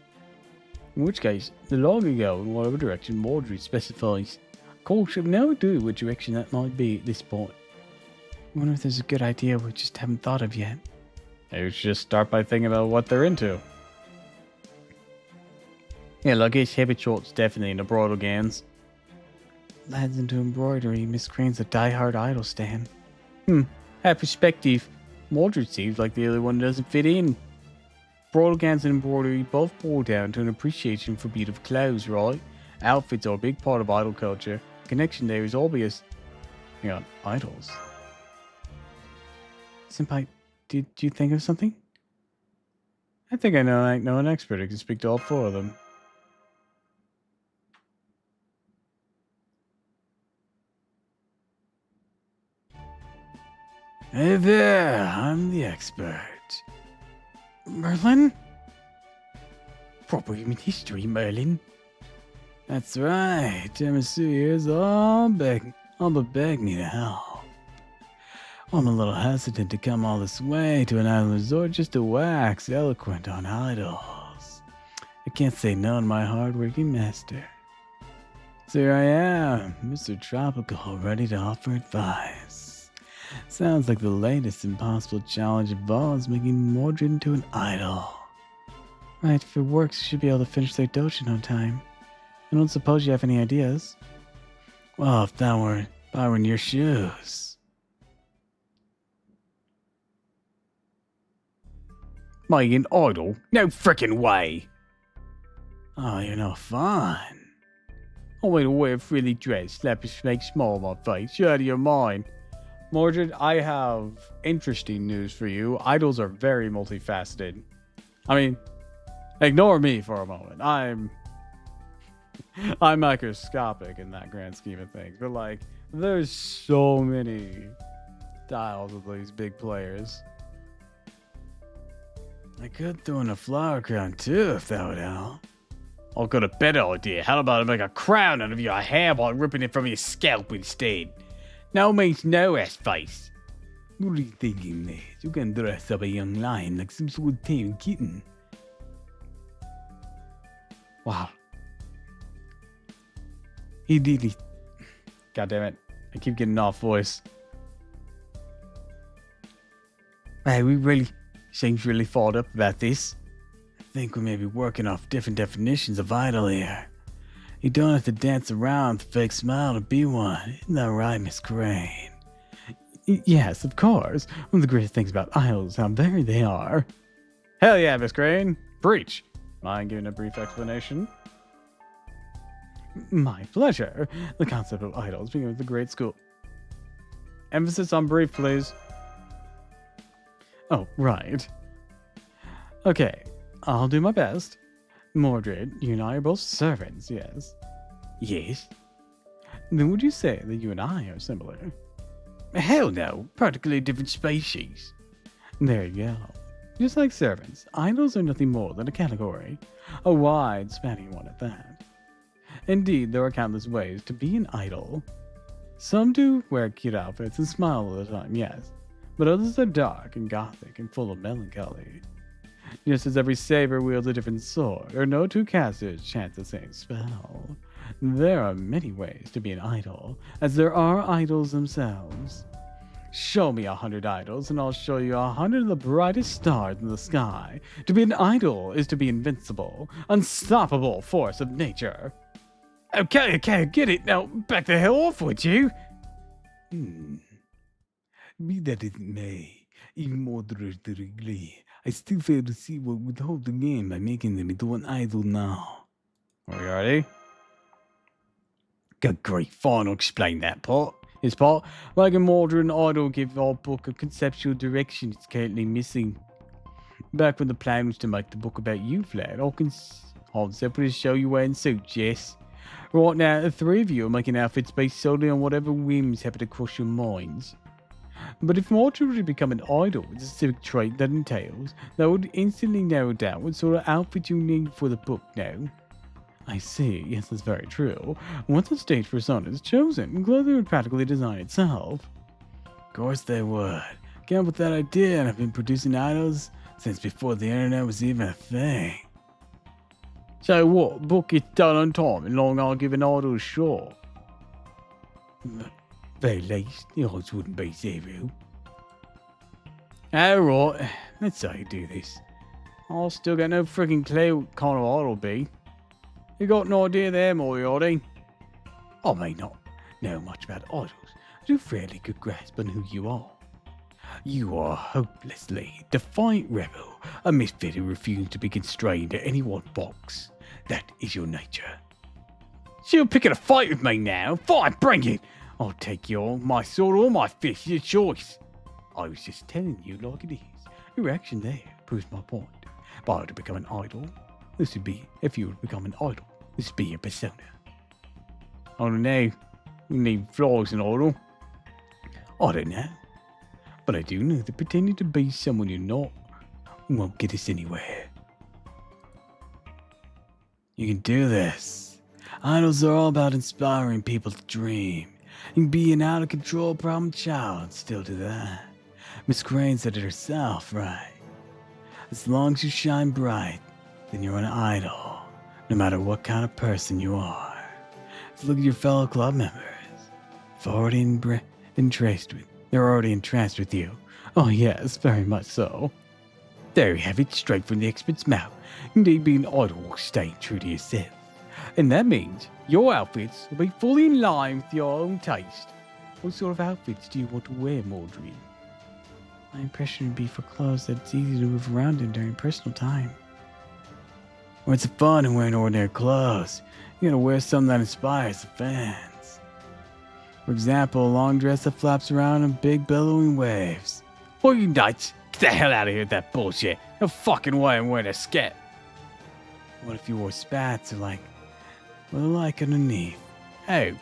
In which case, the longer go in whatever direction Mordred specifies. Of course, I have no idea which direction that might be at this point. I wonder if there's a good idea we just haven't thought of yet. Maybe we should just start by thinking about what they're into. Yeah, I guess Habitrot's definitely into bridal gowns. Lad's into embroidery. Miss Crane's a die-hard idol stan. Have perspective. Mordred seems like the only one that doesn't fit in. Bridal gowns and embroidery both boil down to an appreciation for beautiful clothes, right? Outfits are a big part of idol culture. The connection there is obvious. Hang on, idols. Senpai, did you think of something? I think I know an expert who can speak to all four of them. Hey there, I'm the expert. Merlin? Proper human history, Merlin. That's right, Tamasu here's all but beg me to help. I'm a little hesitant to come all this way to an island resort just to wax eloquent on idols. I can't say no to my hard-working master. So here I am, Mr. Tropical, ready to offer advice. Sounds like the latest impossible challenge involves making Mordred into an idol. Right, if it works, you should be able to finish their doujin on time. I don't suppose you have any ideas? Well, if I were in your shoes. Make an idol? No frickin' way! Oh, you're no fun. I want to wear a frilly dress, slap a fake smile on my face. You're out of your mind. Mordred, I have interesting news for you. Idols are very multifaceted. I mean, ignore me for a moment. I'm microscopic in that grand scheme of things. But like, there's so many styles of these big players. I could throw in a flower crown too, if that would help. I've got a better idea. How about I make a crown out of your hair while ripping it from your scalp instead? No means no, ass-face. What are you thinking, mate? You can dress up a young lion like some sort of tame kitten. Wow. He really... God damn it. I keep getting off voice. Hey, we really... Seems really fired up about this. I think we may be working off different definitions of idol here. You don't have to dance around with a fake smile to be one. Isn't that right, Miss Crane? Yes, of course. One of the greatest things about idols is how varied they are. Hell yeah, Miss Crane. Preach. Mind giving a brief explanation? My pleasure. The concept of idols began with the great school. Emphasis on brief, please. Oh, right. Okay, I'll do my best. Mordred, you and I are both servants, yes? Yes. Then would you say that you and I are similar? Hell no, practically different species. There you go. Just like servants, idols are nothing more than a category. A wide spanning one at that. Indeed, there are countless ways to be an idol. Some do wear cute outfits and smile all the time, yes. But others are dark and gothic and full of melancholy. Just as every saber wields a different sword, or no two casters chant the same spell. There are many ways to be an idol, as there are idols themselves. Show me 100 idols, and I'll show you 100 of the brightest stars in the sky. To be an idol is to be invincible, unstoppable force of nature. Okay, get it. Now, back the hell off with you. Be that as it may, even more directly, I still fail to see what would hold the game by making them into an idol now. Are we ready? Good grief, fine, I'll explain that part. His part, like a modern idol, give our book a conceptual direction it's currently missing. Back when the plan was to make the book about you, Flat, our concept was to show you wearing suits, yes? Right now, the three of you are making outfits based solely on whatever whims happen to cross your minds. But if Mordred were to become an idol with a specific trait that entails, that would instantly narrow down what sort of outfit you need for the book now. I see, yes, that's very true. Once a stage persona is chosen, clothing would practically design itself. Of course they would. Came up with that idea and I've been producing idols since before the internet was even a thing. So what, book is done on time and long I'll give an idol a shot. Very least, the odds wouldn't be zero. Alright, let's how you do this. I still got no freaking clue what kind of idol be. You got an idea there, Moriarty? I may not know much about idols, but I do a fairly good grasp on who you are. You are a hopelessly defiant rebel, a misfit who refuses to be constrained to any one box. That is your nature. So you're picking a fight with me now? Fine, bring it! I'll take my sword or my fist, your choice. I was just telling you like it is. Your reaction there proves my point. If I were to become an idol, this would be, if you were to become an idol, this would be your persona. I don't know. You need flaws in idol. I don't know. But I do know that pretending to be someone you're not won't get us anywhere. You can do this. Idols are all about inspiring people to dream. You can be an out-of-control problem child, still do that. Miss Crane said it herself, right? As long as you shine bright, then you're an idol, no matter what kind of person you are. Let's look at your fellow club members. They're already entranced with you. Oh yes, very much so. There you have it, straight from the expert's mouth. Indeed, being an idol will stay true to yourself. And that means your outfits will be fully in line with your own taste. What sort of outfits do you want to wear, Mordred? My impression would be for clothes that it's easy to move around in during personal time. What's the fun in wearing ordinary clothes? You gotta wear something that inspires the fans. For example, a long dress that flaps around in big billowing waves. Oh, you nuts! Get the hell out of here with that bullshit! No fucking way I'm wearing a skirt! What if you wore spats or what they're like underneath? Oh.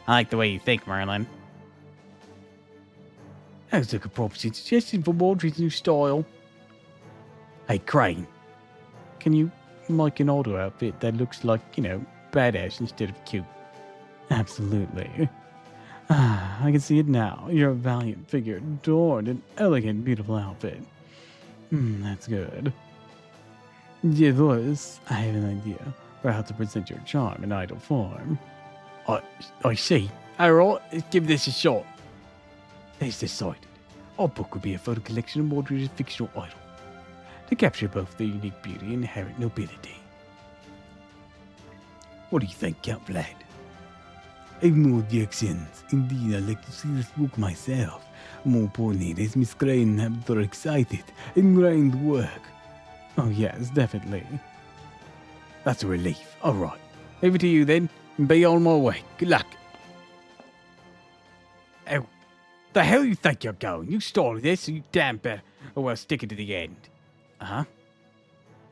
I like the way you think, Merlin. That was like a proper suggestion for Mordred's new style. Hey, Crane. Can you make an auto outfit that looks like, badass instead of cute? Absolutely. I can see it now. You're a valiant figure, adorned in elegant, beautiful outfit. That's good. Yeah, thus, I have an idea for how to present your charm in idol form. I see. Alright, let's give this a shot. It's decided. Our book will be a photo collection of Mordred's fictional idol, to capture both their unique beauty and inherent nobility. What do you think, Count Vlad? I've no objections. Indeed, I'd like to see this book myself. More importantly, there's Miss Crane and I'm excited and ready to work. Oh yes, definitely. That's a relief. Alright. Over to you then, and be on my way. Good luck. Oh, the hell you think you're going? You started this, so you damn better. Oh well, stick it to the end. Uh-huh.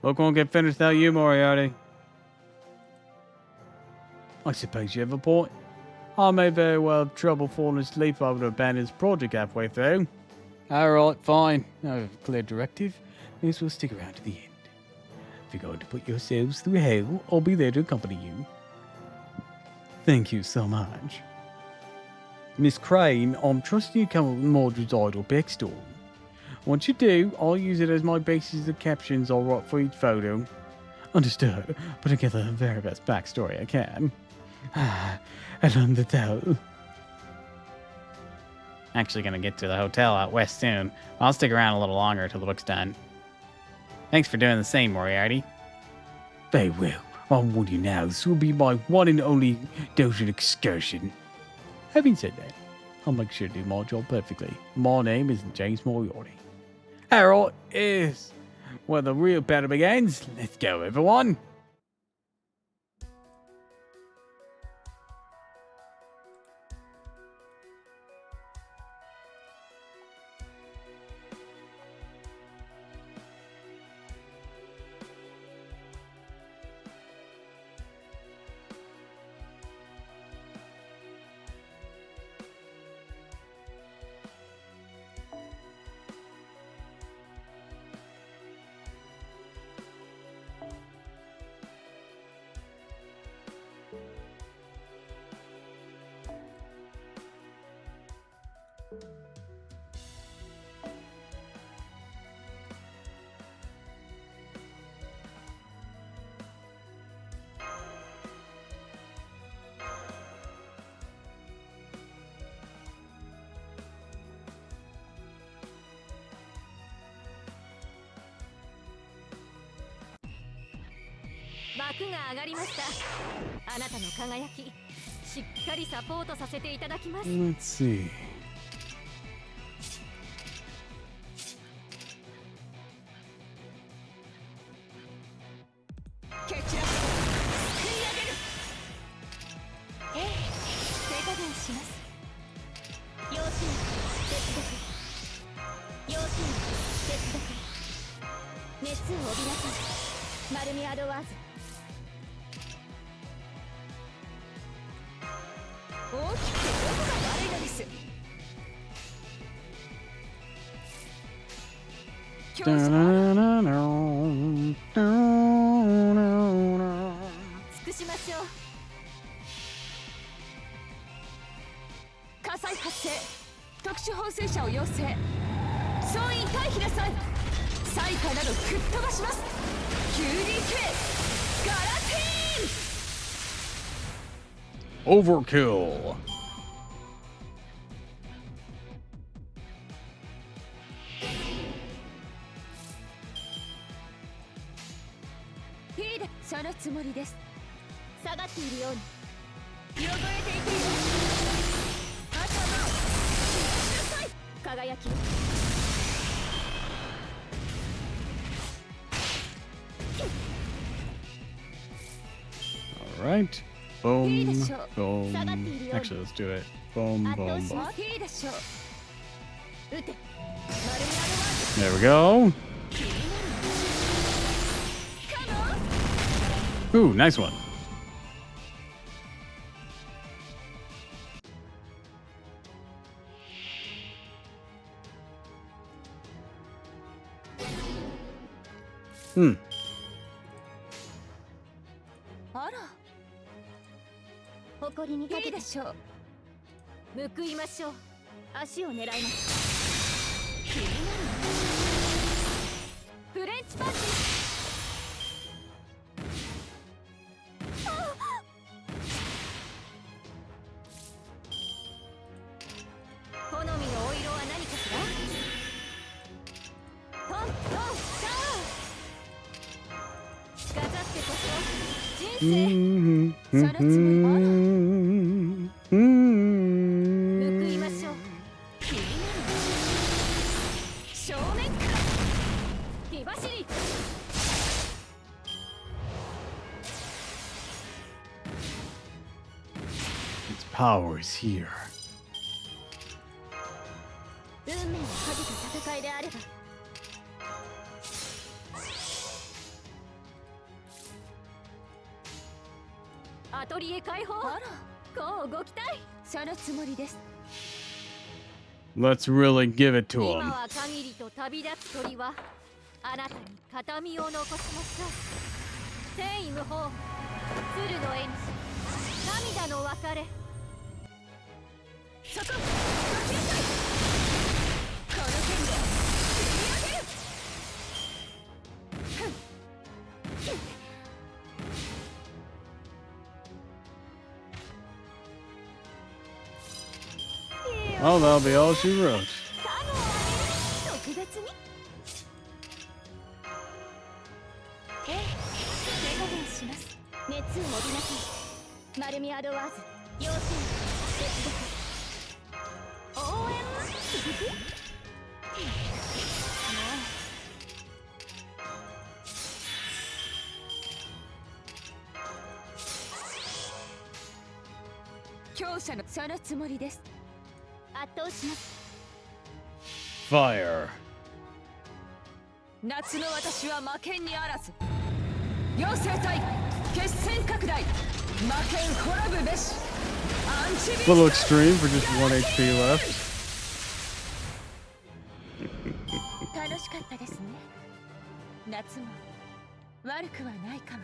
Book won't get finished without you, Moriarty. I suppose you have a point. I may very well have trouble falling asleep if I would abandon this project halfway through. Alright, fine. I have a clear directive. May as well stick around to the end. If you're going to put yourselves through hell, I'll be there to accompany you. Thank you so much. Miss Crane, I'm trusting you come up with Mordred's idol backstory. Once you do, I'll use it as my basis of captions I'll write for each photo. Understood. Put together the very best backstory I can. I learned to tell. Actually gonna get to the hotel out west soon. I'll stick around a little longer till the book's done. Thanks for doing the same, Moriarty. Very well. I'll warn you now, this will be my one and only doujin excursion. Having said that, I'll make sure to do my job perfectly. My name isn't James Moriarty. Alright, is where the real battle begins. Let's go, everyone. Let's see. アドワーズ。大きくてどこが悪いのです。強者尽くしましょう。火災発生。特殊放水車を要請。総員退避なさい。災禍など吹っ飛ばします。 QDK ガラティーン。 Overkill. いいで、そのつもりです。下がっているように。汚れていくよ。頭をしなさい。輝き。 All right. Boom. Leadership. Boom. Actually, let's do it. Boom, boom, boom. いいでしょう。撃て。 There we go. Ooh, nice one. Hmm. あら、誇りにかけていいでしょう。報いましょう。足を狙います。気になる。フレンチパンチ。好みのお色は何かしら。トントンシャー。飾ってこそ人生。そのつもり。あら、報いましょう。気になる。正面から火走り。 Its power is here. 運命をかけた戦いであれば。アトリエ開放。あら、こうご期待。そのつもりです。 Let's really give it to 今 him. は限りと旅立つ鳥はあなたに形見を残しましょう。天意無法、鶴の縁日、涙の別れ。そこ、どきなさい。この剣で切り上げる。Oh, that'll be all she wrote. 特別に。ええ、手加減します。熱を帯びなさい。マルミアドワーズ、要請、接続。応援も。強者のそのつもりです。圧倒します。 Fire. 夏の私は魔剣にあらず。妖精隊決戦拡大。魔剣滅ぶべし。アンチビ A little extreme for just 1 HP left. 楽しかったですね。夏も悪くはないかも。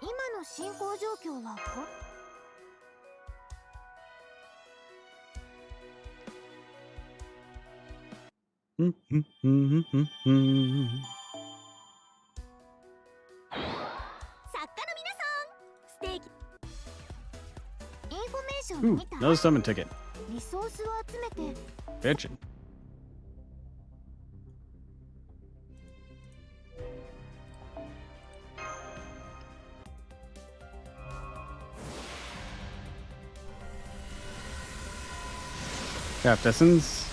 今の進行状況は作家の皆さん、ステーキ。インフォメーション Ooh, 見た。 another summon ticket. リソースを集めて Bitchin'. Craft essence.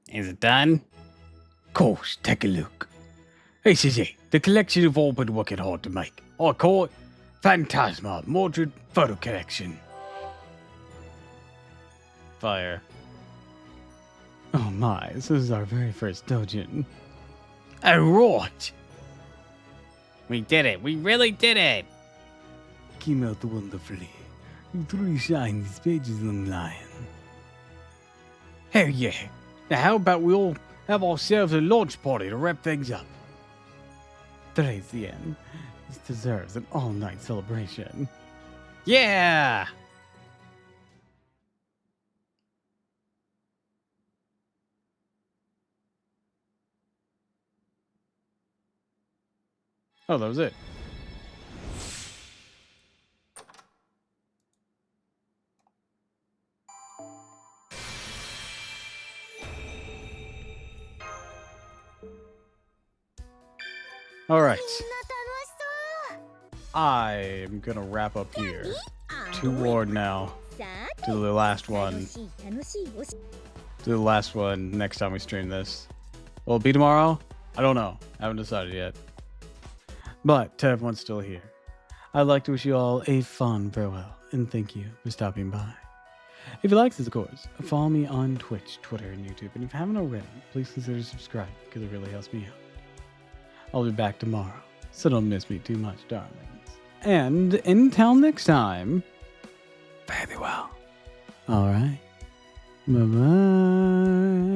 Is it done? Course, take a look. This is it. The collection you've all been working hard to make. I call it Phantasma Mordred Photo Collection. Fire. Oh my, this is our very first doujin. Oh, right. We did it. We really did it. Came out wonderfully. You truly shine these pages, young lion. Hell yeah. Now how about we all have ourselves a launch party to wrap things up? Today's the end. This deserves an all-night celebration. Yeah! Oh, that was it. All right. I'm gonna wrap up here. 2 more now. To the last one. To the last one next time we stream this. Will it be tomorrow? I don't know. I haven't decided yet. But to everyone still here, I'd like to wish you all a fond farewell and thank you for stopping by. If you like this, of course, follow me on Twitch, Twitter, and YouTube. And if you haven't already, please consider subscribing because it really helps me out. I'll be back tomorrow, so don't miss me too much, darlings. And until next time, fare thee well. All right. Bye-bye.